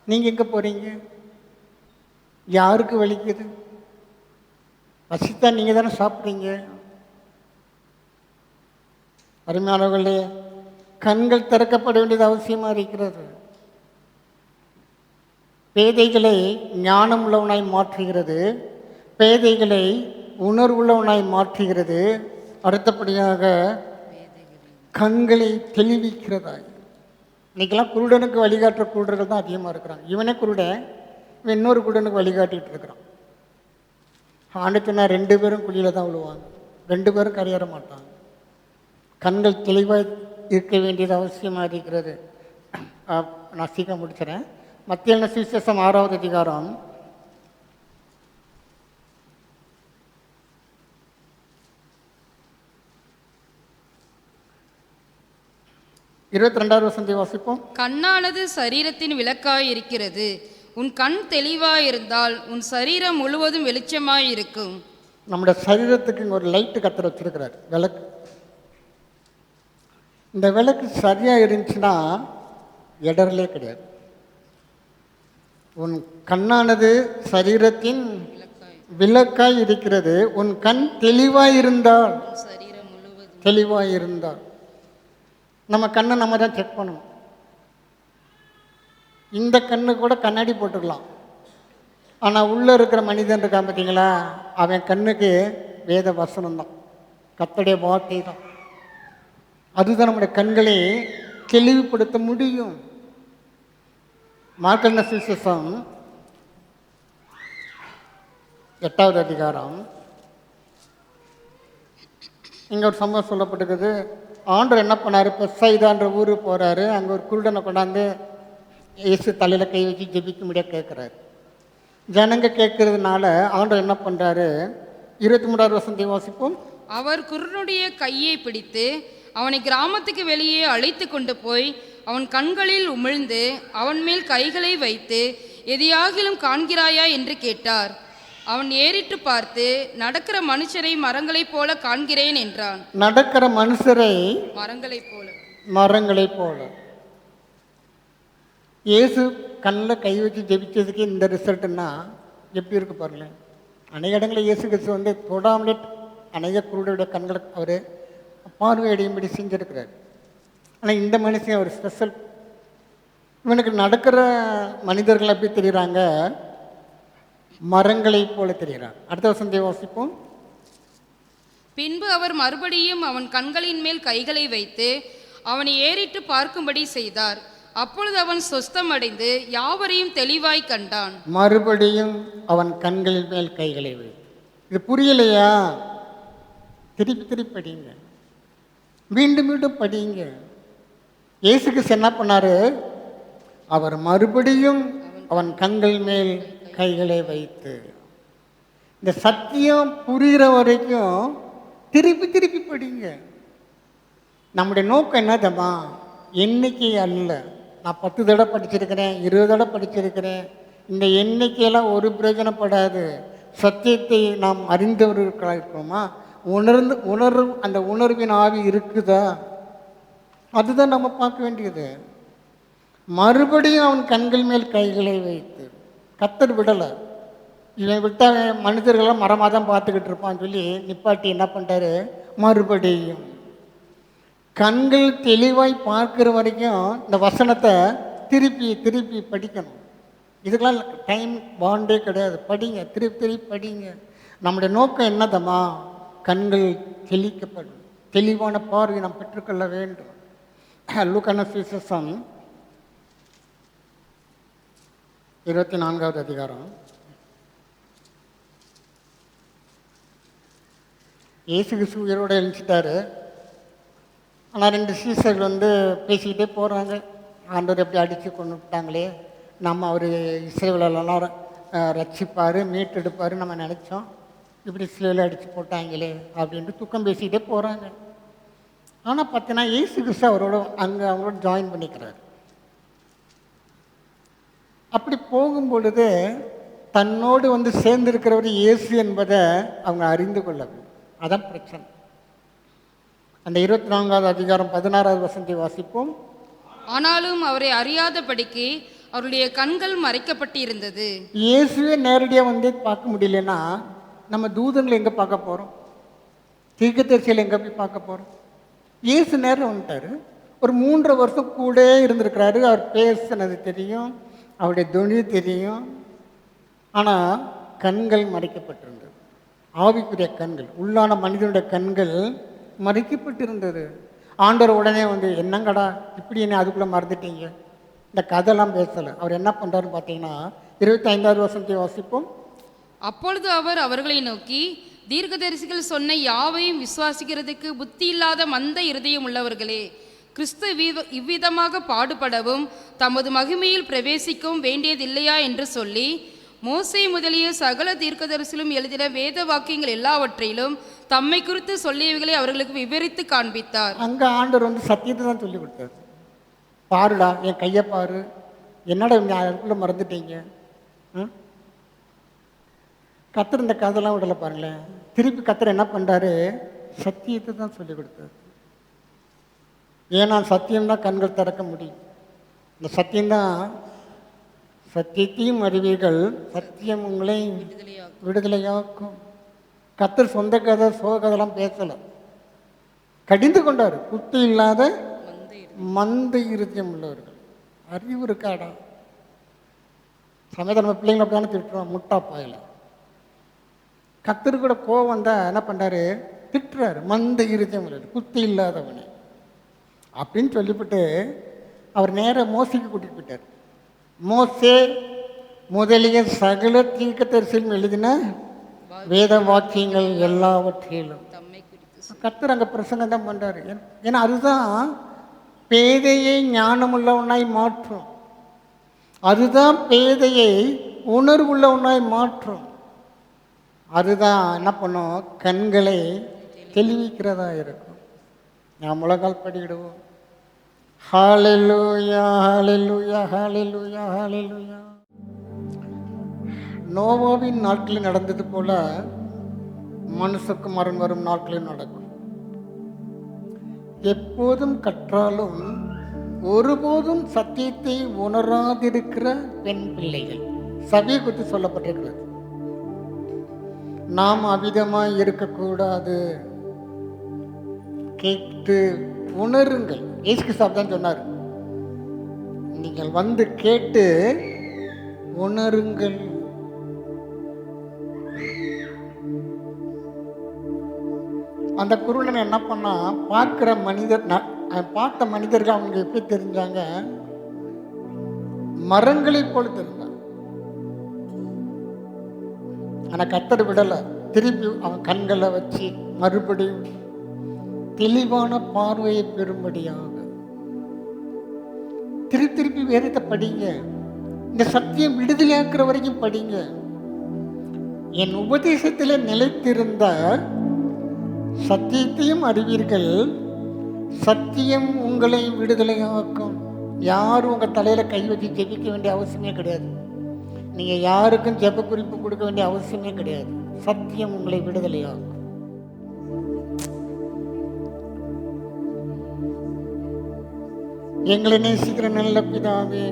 நீங்கள் எங்கே போகிறீங்க? யாருக்கு வலிக்குது? பசித்தா நீங்கள் தானே சாப்பிட்றீங்க. அருமையானவர்களே, கண்கள் திறக்கப்பட வேண்டியது அவசியமாக இருக்கிறது. பேதைகளை ஞானம் உள்ளவனாய் மாற்றுகிறது, பேதைகளை உணர்வுள்ளவனாய் மாற்றுகிறது. அடுத்தபடியாக கண்களை தெளிவிக்கிறதாய். இன்றைக்கெல்லாம் குருடனுக்கு வழிகாட்டுற குருடர்கள் தான் அதிகமாக இருக்கிறாங்க. இவனே குருடன், இவன் இன்னொரு குருடனுக்கு வழிகாட்டிகிட்டு இருக்கிறான். ஆண்டுச்சுன்னா 2 பேரும் குழியில் தான் விழுவாங்க, 2 பேரும் கரையேற மாட்டாங்க. கண்கள் தெளிவாக இருக்க வேண்டியது அவசியமாக இருக்கிறது. நான் சீக்கிரம் முடிச்சுறேன். மத்திய சுவிசேஷம் 6வது அதிகாரம் 22வது வசனத்தை வாசிப்போம். கண்ணானது சரீரத்தின் விளக்காய் இருக்கிறது. உன் கண் தெளிவாய் இருந்தால் உன் சரீரம் முழுவதும் வெளிச்சமாய் இருக்கும். நம்முடைய சரீரத்துக்கு இங்கே ஒரு லைட்டு கத்தர் வச்சிருக்கிறார், விளக்கு. இந்த விளக்கு சரியாக இருந்துச்சுன்னா இடர்லே கிடையாது. உன் கண்ணானது சரீரத்தின் விளக்காய் இருக்கிறது. உன் கண் தெளிவாய் இருந்தால், சரீரம் முழுவதும் தெளிவாய் இருந்தால். நம்ம கண்ணை நம்ம தான் செக் பண்ணணும். இந்த கண்ணு கூட கண்ணாடி போட்டுக்கலாம். ஆனால் உள்ளே இருக்கிற மனிதன் இருக்கான் பார்த்தீங்களா, அவன் கண்ணுக்கு வேத வசனம் தான், கர்த்தருடைய வார்த்தை தான். அதுதான் நம்முடைய கண்களை தெளிவுபடுத்த முடியும். மார்க்கு சுவிசேஷம் 8வது அதிகாரம் இங்கே ஒரு சம்பவம் சொல்லப்பட்டிருக்குது. ஆண்டவர் என்ன பண்ணார், பெத்சாயிதான்ற ஊருக்கு போகிறாரு. அங்கே ஒரு குருடனை கொண்டாந்து இயேசு தலையில் கை வச்சு ஜெபிக்க முடியாது கேட்குறாரு. ஜனங்க கேட்கறதுனால ஆண்டவர் என்ன பண்ணுறாரு, 23வது வசனத்தை வாசிப்போம். அவர் குருடனுடைய கையை பிடித்து அவனை கிராமத்துக்கு வெளியே அழைத்து கொண்டு போய் அவன் கண்களில் உமிழ்ந்து அவன் மேல் கைகளை வைத்து, எதையாகிலும் காண்கிறாயா என்று கேட்டார். அவன் ஏறிட்டு பார்த்து, நடக்கிற மனுஷரை மரங்களைப் போல காண்கிறேன் என்றான். நடக்கிற மனுஷரை மரங்களைப் போல. இயேசு கண்ணில் கை வச்சு ஜெபிச்சதுக்கு இந்த ரிசல்ட்டுன்னா எப்படி இருக்கு பாருங்களேன். அநேக இடங்களில் இயேசு கிறிஸ்து வந்து தொடாமலே அநேக குருடைய கண்களை அவர் பார்வையடையும்படி செஞ்சுருக்கிறார். ஆனால் இந்த மனுஷன் ஒரு ஸ்பெஷல். இவனுக்கு நடக்கிற மனிதர்கள் எப்படி தெரியுறாங்க, மரங்களை போல தெரிகிறார். அடுத்த வசனத்தை வாசிப்போம். பின்பு அவர் மறுபடியும் அவன் கண்களின் மேல் கைகளை வைத்து அவனை ஏறிட்டு பார்க்கும்படி செய்தார். அப்பொழுது அவன் சொஸ்தம் அடைந்து யாவரையும் தெளிவாய் கண்டான். மறுபடியும் அவன் கண்களின் மேல் கைகளை வைத்து. இது புரியலையா? திருப்பி திருப்பி படிங்க, மீண்டும் மீண்டும் படிங்க. இயேசுக்கு என்ன பண்ணாரு, அவர் மறுபடியும் அவன் கண்கள் மேல் கைகளை வைத்து. இந்த சத்தியம் புரிகிற வரைக்கும் திருப்பி திருப்பி படிங்க. நம்முடைய நோக்கம் என்னதம்மா, எண்ணிக்கை அல்ல. நான் 10 தடவை படிச்சிருக்கிறேன், 20 தடவை படிச்சிருக்கிறேன், இந்த எண்ணிக்கையெல்லாம் ஒரு பிரயோஜனப்படாது. சத்தியத்தை நாம் அறிந்தவர்களாக இருக்கிறோமா, உணர்வு அந்த உணர்வின் ஆவி இருக்குதா, அதுதான் நம்ம பார்க்க வேண்டியது. மறுபடியும் அவன் கண்கள் மேல் கைகளை வைத்து. கர்த்தர் விடலை. இவன் விட்டால் மனிதர்களெல்லாம் மரமாக தான் பார்த்துக்கிட்டு இருப்பான்னு சொல்லி நிப்பாட்டி என்ன பண்ணிட்டாரு, மறுபடியும் கண்கள் தெளிவாய் பார்க்குற வரைக்கும் இந்த வசனத்தை திருப்பி திருப்பி படிக்கணும். இதுக்கெல்லாம் டைம் பாண்டே கிடையாது. படிங்க, திருப்பி திருப்பி படிங்க. நம்முடைய நோக்கம் என்னதம்மா, கண்கள் தெளிக்கப்படும், தெளிவான பார்வை நாம் பெற்றுக்கொள்ள வேண்டும். லூக்கான சுவிசேஷம் 24வது அதிகாரம். இயேசு கிறிஸ்து உயிரோடு எழுந்துட்டாரு. ஆனால் 2 சீசர்கள் வந்து பேசிக்கிட்டே போகிறாங்க. ஆண்டவர் எப்படி அடித்து கொண்டு விட்டாங்களே, நம்ம அவர் இஸ்ரவேலெல்லாம் ரட்சிப்பார், மீட்டெடுப்பார் நம்ம நினச்சோம், இப்படி சிலையில் அடித்து போட்டாங்களே அப்படின்ட்டு துக்கம் பேசிக்கிட்டே போகிறாங்க. ஆனால் பார்த்தீங்கன்னா இயேசு கிறிஸ்து அவரோட அவங்களோட ஜாயின் பண்ணிக்கிறார். அப்படி போகும் பொழுது தன்னோடு வந்து சேர்ந்திருக்கிறவர் இயேசு என்பதை அவங்க அறிந்து கொள்ளவில்லை. அதான் பிரச்சனை. அந்த 24வது அதிகாரம் 16வது வசனத்தை வாசிப்போம். ஆனாலும் அவரை அறியாதபடிக்கு அவருடைய கண்கள் மறைக்கப்பட்டிருந்தது. இயேசுவே நேரடியாக வந்து பார்க்க முடியலன்னா நம்ம தூதங்களை எங்கே பார்க்க போகிறோம்? தீர்க்கதரிசியில் எங்கே போய் பார்க்க போகிறோம்? இயேசு நேரம் வந்துட்டார். ஒரு 3 வருஷம் கூட இருந்திருக்கிறாரு. அவர் பேசுனது தெரியும், அவருடைய துணி தெரியும். ஆனால் கண்கள் மறைக்கப்பட்டிருந்தது. ஆவிக்குரிய கண்கள், உள்ளான மனிதனுடைய கண்கள் மறைக்கப்பட்டிருந்தது. ஆண்டவர் உடனே வந்து என்னங்கடா இப்படி என்ன அதுக்குள்ளே மறந்துட்டீங்க, இந்த கதைலாம் பேசலை. அவர் என்ன பண்ணுறாருன்னு பார்த்தீங்கன்னா 25வது வசனத்தை வாசிப்போம். அப்பொழுது அவர் அவர்களை நோக்கி, தீர்க்கதரிசிகள் சொன்ன யாவையும் விசுவாசிக்கிறதுக்கு புத்தி இல்லாத மந்த இருதயம் உள்ளவர்களே, கிறிஸ்து இவ்விதமாக பாடுபடவும் தமது மகிமையில் பிரவேசிக்கவும் வேண்டியதில்லையா என்று சொல்லி மோசே முதலிய சகல தீர்க்கதரிசிலும் எழுதின வேத வாக்கியங்கள் எல்லாவற்றிலும் தம்மை குறித்து சொல்லியவைகளை அவர்களுக்கு விவரித்து காண்பித்தார். அங்கே ஆண்டவர் வந்து சத்தியத்தை தான் சொல்லி கொடுத்தார். பாருடா, என் கையை பாரு, என்னடா அதுக்குள்ளே மறந்துட்டீங்க. கத்தர் இந்த கதைலாம் விடலை பாருங்களேன். திருப்பி கத்தர் என்ன பண்ணுறாரு? சத்தியத்தை தான் சொல்லி கொடுத்தாரு. ஏன்னா சத்தியம்தான் கண்கள் திறக்க முடியும். இந்த சத்தியம்தான், சத்தியத்தையும் அறிவீர்கள், சத்தியம் உங்களை விடுதலையாக்கும். கத்தர் சொந்த கதை சோக கதைலாம் பேசலை, கடிந்து கொண்டார். புத்தி இல்லாத மந்த இருதயம் உள்ளவர்கள். அறிவு இருக்காடா? சமயத்தை நம்ம பிள்ளைங்களை அப்படியான திட்டுறோம், முட்டா பாயில. கத்தரு கூட கோவம் வந்தால் என்ன பண்ணுறாரு? திட்டுறாரு. மந்த இருதயம் உள்ளது, புத்தி இல்லாதவனே அப்படின்னு சொல்லிவிட்டு அவர் நேராக மோசைக்கு கூட்டிகிட்டு போயிட்டார். மோசே முதலிய சகல தீர்க்கதரிசியும் எழுதின வேத வாக்கியங்கள் எல்லாவற்றிலும் கர்த்தர் அங்கே பிரசங்கம் தான் பண்ணுறாரு. ஏன்னா அதுதான் பேதையை ஞானமுள்ளவனாய் மாற்றும். அதுதான் பேதையை உணர்வுள்ளவனாய் மாற்றும். அதுதான் என்ன பண்ணும்? கண்களை தெளிவிக்கிறதா இருக்கும். நாம் முழங்கால் படிக்கிடுவோம். ஹல்லேலூயா, ஹல்லேலூயா, ஹல்லேலூயா, ஹல்லேலூயா. நோவாவின் நாட்களில் நடந்தது போல மனுஷகுமாரன் வரும் நாட்களில் நடக்கும். எப்போதும் கற்றாலும் ஒருபோதும் சத்தியத்தை உணராதிருக்கிற பெண் பிள்ளைகள் சபையை குறித்து சொல்லப்பட்டிருக்கிறது. நாம் அவிதமாய் இருக்கக்கூடாது. கேட்டு உணருங்கள். இயேசு கிறிஸ்து தான் சொன்னார், நீங்கள் வந்து கேட்டு உணருங்கள். அந்த குருடன் என்ன பண்ணா, பார்க்குற மனிதர், பார்த்த மனிதர்கள் அவங்க எப்படி தெரிஞ்சாங்க? மரங்களை போல தெரிஞ்சாங்க. ஆனால் கத்தர் விடலை. திருப்பி அவன் கண்களை வச்சு மறுபடியும் தெளிவான பார்வையை பெறும்படியாக திருப்பி வேதத்தை படிங்க. இந்த சத்தியம் விடுதலையாக்குற வரைக்கும் படிங்க. என் உபதேசத்தில் நிலைத்திருந்த சத்தியத்தையும் அறிவீர்கள், சத்தியம் உங்களை விடுதலையாக்கும். யாரும் உங்கள் தலையில் கை வச்சு ஜெபிக்க வேண்டிய அவசியமே கிடையாது. நீங்கள் யாருக்கும் ஜெப குறிப்பு கொடுக்க வேண்டிய அவசியமே கிடையாது. சத்தியம் உங்களை விடுதலையாகும். எங்களை நேசிக்கிற நல்ல பிதாவே,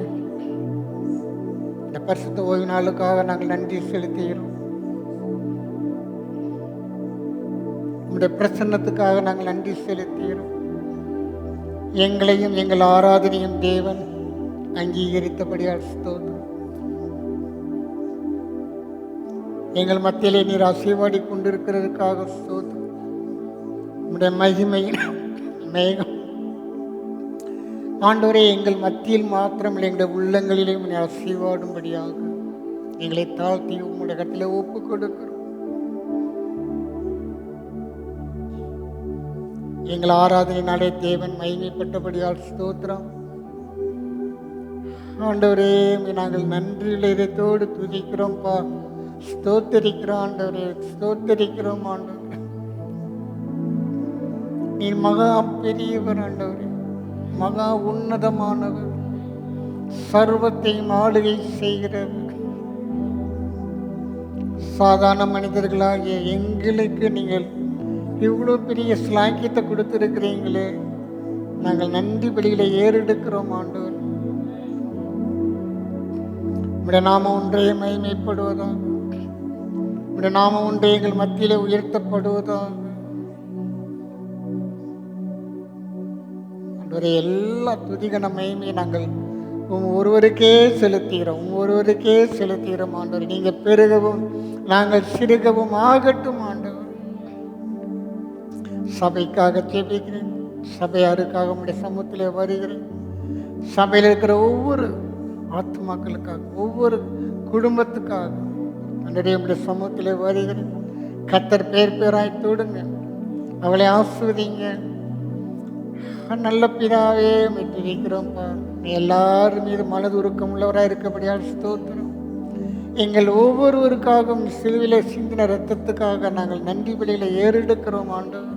இந்த பரிசுத்த ஓய்வு நாளுக்காக நாங்கள் நன்றி செலுத்துகிறோம். உங்களுடைய பிரசன்னத்துக்காக நாங்கள் நன்றி செலுத்துகிறோம். எங்களையும் எங்கள் ஆராதனையும் தேவன் அங்கீகரித்தபடியால் ஸ்தோத்திரம். எங்கள் மத்தியிலே நீர் ஆசீர்வாடி கொண்டிருக்கிறதுக்காக ஸ்தோத்திரம். உங்களுடைய மகிமையின் மேகம் ஆண்டவரே எங்கள் மத்தியில் மாத்திரமில்லை, எங்களுடைய உள்ளங்களிலேயும் ஆசீர்வாடும்படியாக எங்களை தாழ்த்தி உங்களுடைய கட்டில ஒப்பு கொடுக்கிறோம். எங்கள் ஆராதனையினாலே தேவன் மகிமைப்பட்டபடியால் ஸ்தோத்திரம். ஆண்டவரே நாங்கள் நன்றியில் இதத்தோடு துதிக்கிறோம்ப்பா, ஸ்தோத்தரிக்கிறோம் ஆண்டவரே, ஸ்தோத்தரிக்கிறோம் ஆண்டவரே. நீர் மகா பெரியவர் ஆண்டவரே, மகா உன்னதமானவர், சர்வத்தையும் ஆளுகை செய்கிறவர். சாதாரண மனிதர்களாகிய எங்களுக்கு நீங்கள் இவ்வளோ பெரிய ஸ்லாக்கியத்தை கொடுத்துருக்கிறீங்களே, நாங்கள் நன்றி பலியில ஏறெடுக்கிறோம் ஆண்டவர். உடைய நாம ஒன்றே மகிமைப்படுவதாக, உடைய நாம ஒன்றே எங்கள் மத்தியிலே உயர்த்தப்படுவதாக. ஆண்டவரே, எல்லா துதிகன மகிமையை நாங்கள் ஒருவருக்கே செலுத்துகிறோம், ஒருவருக்கே செலுத்துகிறோம் ஆண்டவர். நீங்கள் பெருகவும் நாங்கள் சிறுகவும் ஆகட்டும் ஆண்டவர். சபைக்காக ஜெபிக்கிறேன், சபையாருக்காக உடைய சமூகத்திலே வருகிறேன். சபையில் இருக்கிற ஒவ்வொரு ஆத்மாக்களுக்காக, ஒவ்வொரு குடும்பத்துக்காக அன்றைய உடைய சமூகத்திலே வருகிறேன். கர்த்தர் பேர் பேராய் தொடுங்க, அவளை ஆஸ்வதிங்க. நல்ல பிதாவே மெற்றிருக்கிறோம்ப்பா, நீ எல்லாரும் மீது மனது உருக்கம் உள்ளவராக இருக்கபடியால் ஸ்தோத்திரம். எங்கள் ஒவ்வொருவருக்காகவும் சிலுவிலே சிந்தின இரத்தத்துக்காக நாங்கள் நன்றி பலியில ஏறெடுக்கிறோம் ஆண்டவர்.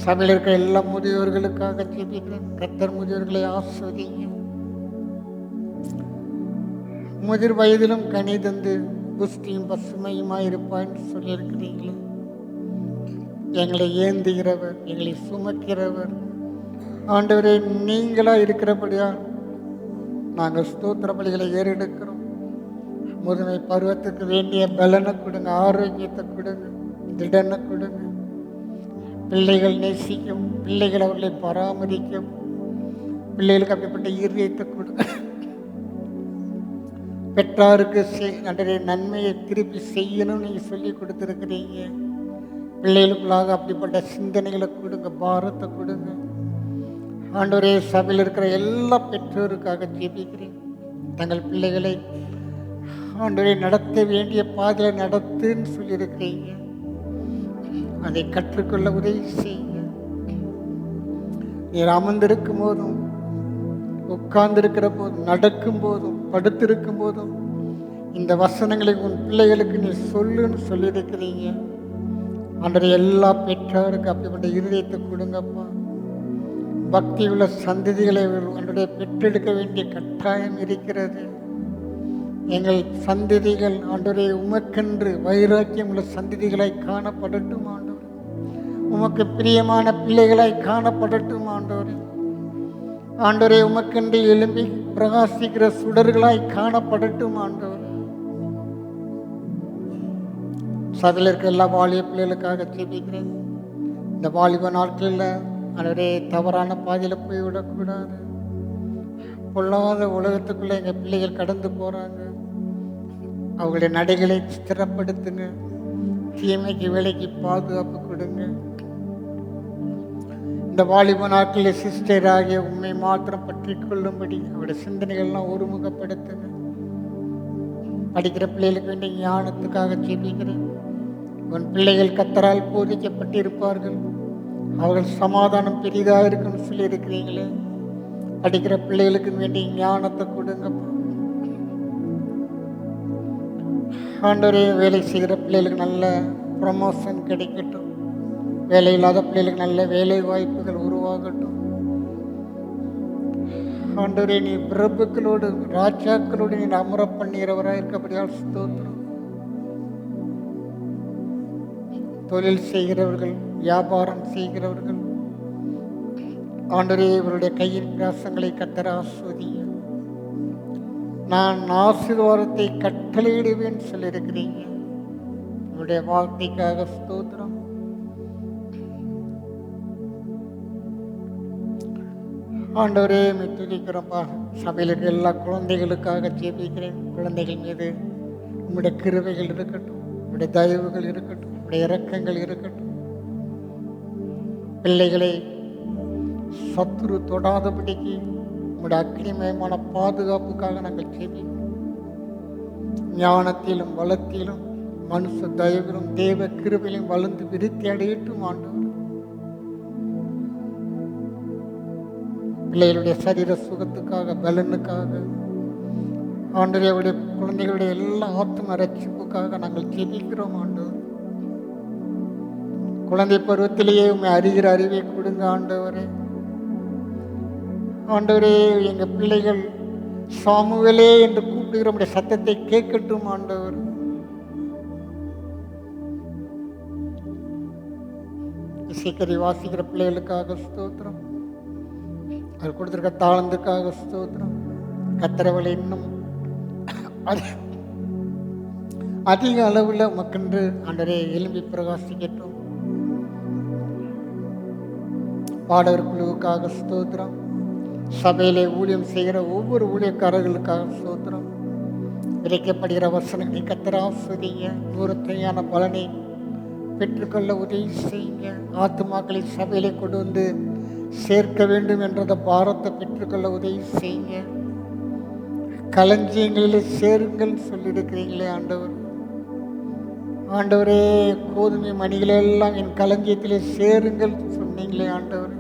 சபையில் இருக்கிற எல்லா முதியோர்களுக்காக ஜெபிக்கிறேன். கர்த்தர் முதியோர்களை ஆஸ்வதிங்க. முதிர் வயதிலும் கனி தந்து புஷ்டியும் பசுமையுமாய் இருப்பான்னு சொல்லியிருக்கிறீங்களே, எங்களை ஏந்துகிறவர், எங்களை சுமக்கிறவர் ஆண்டவரே நீங்களா இருக்கிறபடியா நாங்கள் ஸ்தோத்திர பலிகளை ஏறெடுக்கிறோம். முதுமை பருவத்துக்கு வேண்டிய பலனை கொடுங்க, ஆரோக்கியத்தை கொடுங்க, திடனை கொடுங்க. பிள்ளைகள் நேசிக்கும், பிள்ளைகள் அவர்களை பராமரிக்கும், பிள்ளைகளுக்கு அப்படிப்பட்ட ஈரியத்தை கொடுங்க. பெற்றாருக்கு அன்றைய நன்மையை திருப்பி செய்யணும்னு நீங்கள் சொல்லி கொடுத்துருக்கிறீங்க. பிள்ளைகளுக்குள்ளாக அப்படிப்பட்ட சிந்தனைகளை கொடுங்க, பாரத்தை கொடுங்க ஆண்டவரே. சபையில் இருக்கிற எல்லா பெற்றோருக்காக ஜெபிக்கிறேன். தங்கள் பிள்ளைகளை ஆண்டவரை நடத்த வேண்டிய பாதையில் நடத்துன்னு சொல்லியிருக்கிறீங்க. அதை கற்றுக்கொள்ள உதவி செய்யுங்க. நீர் அமர்ந்திருக்கும் போதும், உட்கார்ந்திருக்கிற போதும், நடக்கும் போதும், படுத்திருக்கும் போதும் இந்த வசனங்களை உன் பிள்ளைகளுக்கு நீ சொல்லுன்னு சொல்லியிருக்கிறீங்க. அன்றைய எல்லா பெற்றோருக்கு அப்படிப்பட்ட இருதயத்தை கொடுங்கப்பா. பக்தி உள்ள சந்ததிகளை அன்றைய பெற்றெடுக்க வேண்டிய கட்டாயம் இருக்கிறது. எங்கள் சந்ததிகள் ஆண்டவரே உமக்கென்று வைராக்கியம் உள்ள சந்ததிகளாய் காணப்படட்டும் ஆண்டவர். உமக்கு பிரியமான பிள்ளைகளாய் காணப்படட்டும் ஆண்டவரே. ஆண்டவரே உமக்கென்று எழும்பி பிரகாசிக்கிற சுடர்களாய் காணப்படட்டும் ஆண்டவர். சபையில் இருக்க எல்லா வாலிப பிள்ளைகளுக்காக ஜெபிக்கிறேன். இந்த வாலிப நாட்களில் ஆண்டவரே தவறான பாதையில் போய் விடக்கூடாது. பொல்லாத உலகத்துக்குள்ளே எங்கள் பிள்ளைகள் கடந்து போகிறாங்க. அவங்களுடைய நடைகளை ஸ்திரப்படுத்துங்க. தீமைக்கு வேலைக்கு பாதுகாப்பு கொடுங்க. இந்த வாலிப நாட்களில் சிஸ்டர் ஆகிய உண்மை மாத்திரம் பற்றி கொள்ளும்படி அவருடைய சிந்தனைகள்லாம் ஒருமுகப்படுத்துங்க. படிக்கிற பிள்ளைகளுக்கு வேண்டிய ஞானத்துக்காக ஜெபிக்கிறேன். உன் பிள்ளைகள் கர்த்தரால் போதிக்கப்பட்டு இருப்பார்கள், அவர்கள் சமாதானம் பெரிதாக இருக்குன்னு சொல்லி இருக்கிறீங்களே. படிக்கிற பிள்ளைகளுக்கு வேண்டிய ஞானத்தை கொடுங்க ஆண்டவரே. வேலை செய்கிற பிள்ளைகளுக்கு நல்ல ப்ரமோஷன் கிடைக்கட்டும். வேலை இல்லாத பிள்ளைகளுக்கு நல்ல வேலை வாய்ப்புகள் உருவாகட்டும் ஆண்டவரே. நீ பிரபுக்களோடு ராஜாக்களோடு நீ அமர பண்ணுகிறவராக இருக்கப்படியால் ஸ்தோத்திரம். தொழில் செய்கிறவர்கள், வியாபாரம் செய்கிறவர்கள் ஆண்டவரே இவருடைய கையின் பிரயாசங்களை கர்த்தர் ஆஸ்வதிங்க. நான் ஆசீர்வாதத்தை கட்டளையிடுவேன் சொல்லியிருக்கிறீங்க. உங்களுடைய வார்த்தைக்காக ஸ்தோத்திரம். ஆண்டவரே மெத்துதிக்கிறோம்ப்பா. சபையில் இருக்கிற எல்லா குழந்தைகளுக்காக ஜெபிக்கிறேன். குழந்தைகள் மீது உங்களுடைய கிருபைகள் இருக்கட்டும், உங்களுடைய தயவுகள் இருக்கட்டும், உங்களுடைய இரக்கங்கள் இருக்கட்டும். பிள்ளைகளை சத்துரு தொடாதபடிக்கு உங்களுடைய அக்னிமயமான பாதுகாப்புக்காக நாங்கள் ஜெபிக்கிறோம். ஞானத்திலும் வளத்திலும் மனுஷ தயவிலும் தேவ கிருபையிலும் வளர்ந்து விருத்தி அடையட்டும் ஆண்டவர். பிள்ளைகளுடைய சரீர சுகத்துக்காக, பலனுக்காக ஆண்டவரே, அவருடைய குழந்தைகளுடைய எல்லா ஆத்ம ரட்சிப்புக்காக நாங்கள் ஜெபிக்கிறோம் ஆண்டவர். குழந்தை பருவத்திலேயே உண்மை அறிகிற அறிவை கொடுங்க ஆண்டவரே. ஆண்டவரே, எங்கள் பிள்ளைகள் சாமுவேலே என்று கூப்பிடுகிற நம்முடைய சத்தத்தை கேட்கட்டும் ஆண்டவர். இசைக்கறி வாசிக்கிற பிள்ளைகளுக்காக ஸ்தோத்திரம். அவர் கொடுத்திருக்க தாளந்துக்காக ஸ்தோத்திரம். கத்திரவளை இன்னும் அதிக அளவில் மக்கென்று ஆண்டவரே எழும்பி பிரகாசிக்கட்டும். பாடகர் குழுவுக்காக ஸ்தோத்திரம். சபையிலே ஊழியம் செய்கிற ஒவ்வொரு ஊழியக்காரர்களுக்காக ஸ்தோத்திரம். விதைக்கப்படுகிற வசனங்களை கத்தர் ஆஸ்வதிங்க. தூரத்தையான பலனை பெற்றுக்கொள்ள உதவி செய்யுங்க. ஆத்துமாக்களை சபையிலே கொண்டு வந்து சேர்க்க வேண்டும் என்ற பாரத்தை பெற்றுக்கொள்ள உதவி செய்யுங்க. களஞ்சியங்களிலே சேருங்கள் சொல்லியிருக்கிறீங்களே ஆண்டவர். ஆண்டவரே, கோதுமை மணிகளெல்லாம் என் களஞ்சியத்திலே சேருங்கள் சொன்னீங்களே ஆண்டவர்.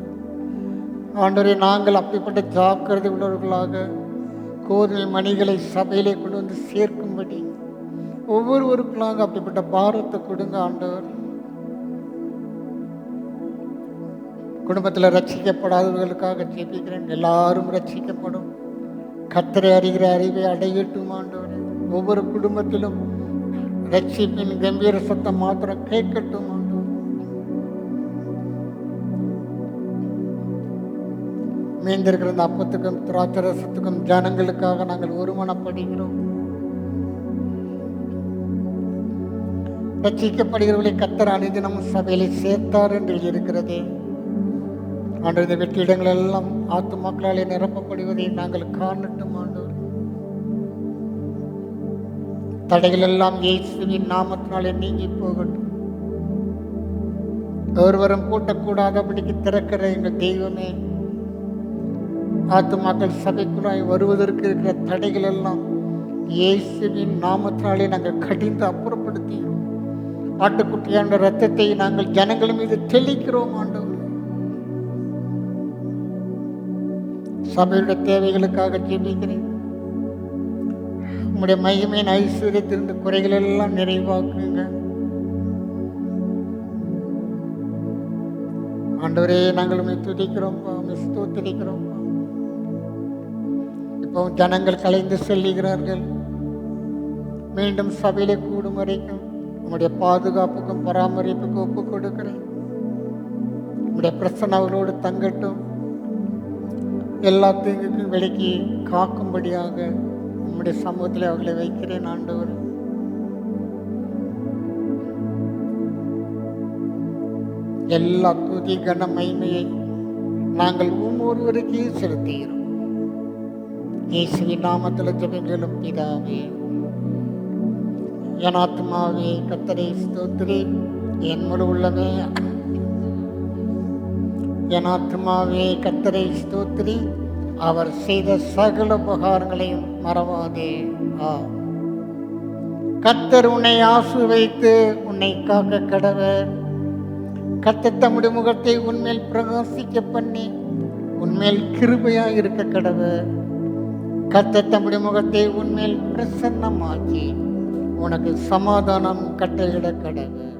ஆண்டவரே, நாங்கள் அப்படிப்பட்ட ஜாக்கிரதை உள்ளவர்களாக கோதுமை மணிகளை சபையிலே கொண்டு வந்து சேர்க்கும்படி ஒவ்வொருவருக்குள்ளாக அப்படிப்பட்ட பாரத்தை கொடுங்க ஆண்டவர். குடும்பத்தில் ரட்சிக்கப்படாதவர்களுக்காக ஜெபிக்கிறேன். எல்லாரும் ரட்சிக்கப்படும். கர்த்தரை அறிகிற அறிவை அடையட்டும் ஆண்டவர். ஒவ்வொரு குடும்பத்திலும் ரட்சிப்பின் கம்பீர சத்தம் மாத்திரம் கேட்கட்டும் ஆண்டவர். மீந்திருக்கிற இந்த அப்பத்துக்கும் திராட்சரசத்துக்கும் ஜனங்களுக்காக நாங்கள் ஒருமனப்படுகிறோம். ரட்சிக்கப்படுகிறவர்களை கர்த்தர் அனுதினமும் சபையிலே சேர்த்தார் என்று இருக்கிறதே ஆண்டு. இந்த வெற்றிடங்கள் எல்லாம் ஆத்துமாக்களாலே நிரப்பப்படுவதை நாங்கள் காணட்டும் ஆண்டவர். தடைகள் எல்லாம் இயேசுவின் நாமத்தினாலே நீங்கி போகட்டும். ஒருவரும் கூட்டக்கூடாதபடிக்கு திறக்கிற எங்கள் தெய்வமே, ஆத்துமாக்கள் சபைக்குள்ளாய் வருவதற்கு இருக்கிற தடைகள் எல்லாம் இயேசுவின் நாமத்தினாலே நாங்கள் கடிந்து அப்புறப்படுத்துகிறோம். ஆட்டுக்குட்டியான இரத்தத்தை நாங்கள் ஜனங்கள் மீது தெளிக்கிறோம் ஆண்டவர். சபையுடைய தேவைகளுக்காக ஜெபிக்கிறேன். உங்களுடைய மகிமையின் ஐஸ்வர்யத்திலிருந்து குறைகள் எல்லாம் நிறைவாக்குங்க ஆண்டவரே. நாங்கள் உண்மை துதிக்கிறோம், ஸ்தோத்திரிக்கிறோம். இப்போ ஜனங்கள் கலைந்து செல்லுகிறார்கள். மீண்டும் சபையிலே கூடும் வரைக்கும் உங்களுடைய பாதுகாப்புக்கும் பராமரிப்புக்கும் ஒப்பு கொடுக்கிறேன். உங்களுடைய பிரசன்னம் அவர்களோடு தங்கட்டும். எல்லா தீங்குக்கும் விலக்கி காக்கும்படியாக உங்களுடைய சமூகத்தில் அவர்களை வைக்கிறேன் ஆண்டவர். எல்லா துதி கன மகிமையை நாங்கள் ஒவ்வொருவருக்கே செலுத்துகிறோம். இயேசுவின் நாமத்தில் ஜெபிக்கிறோம் பிதாவே. என் ஆத்துமாவே கர்த்தரை ஸ்தோத்திரி. என் முழு உள்ளமே என் ஆத்துமாவே கர்த்தரை ஸ்தோத்திரி. அவர் செய்த சகல உபகாரங்களையும் மறவாதே. கர்த்தர் உன்னை ஆசீர்வதித்து உன்னை காக்க கடவர். கர்த்தர் தம்முடைய முகத்தை உன்மேல் பிரகாசிக்க பண்ணி உன்மேல் கிருபையாய் இருக்க கடவர். கர்த்தர் தம்முடைய முகத்தை உன்மேல் பிரசன்னமாக்கி உனக்கு சமாதானம் கட்டளையிட கடவர்.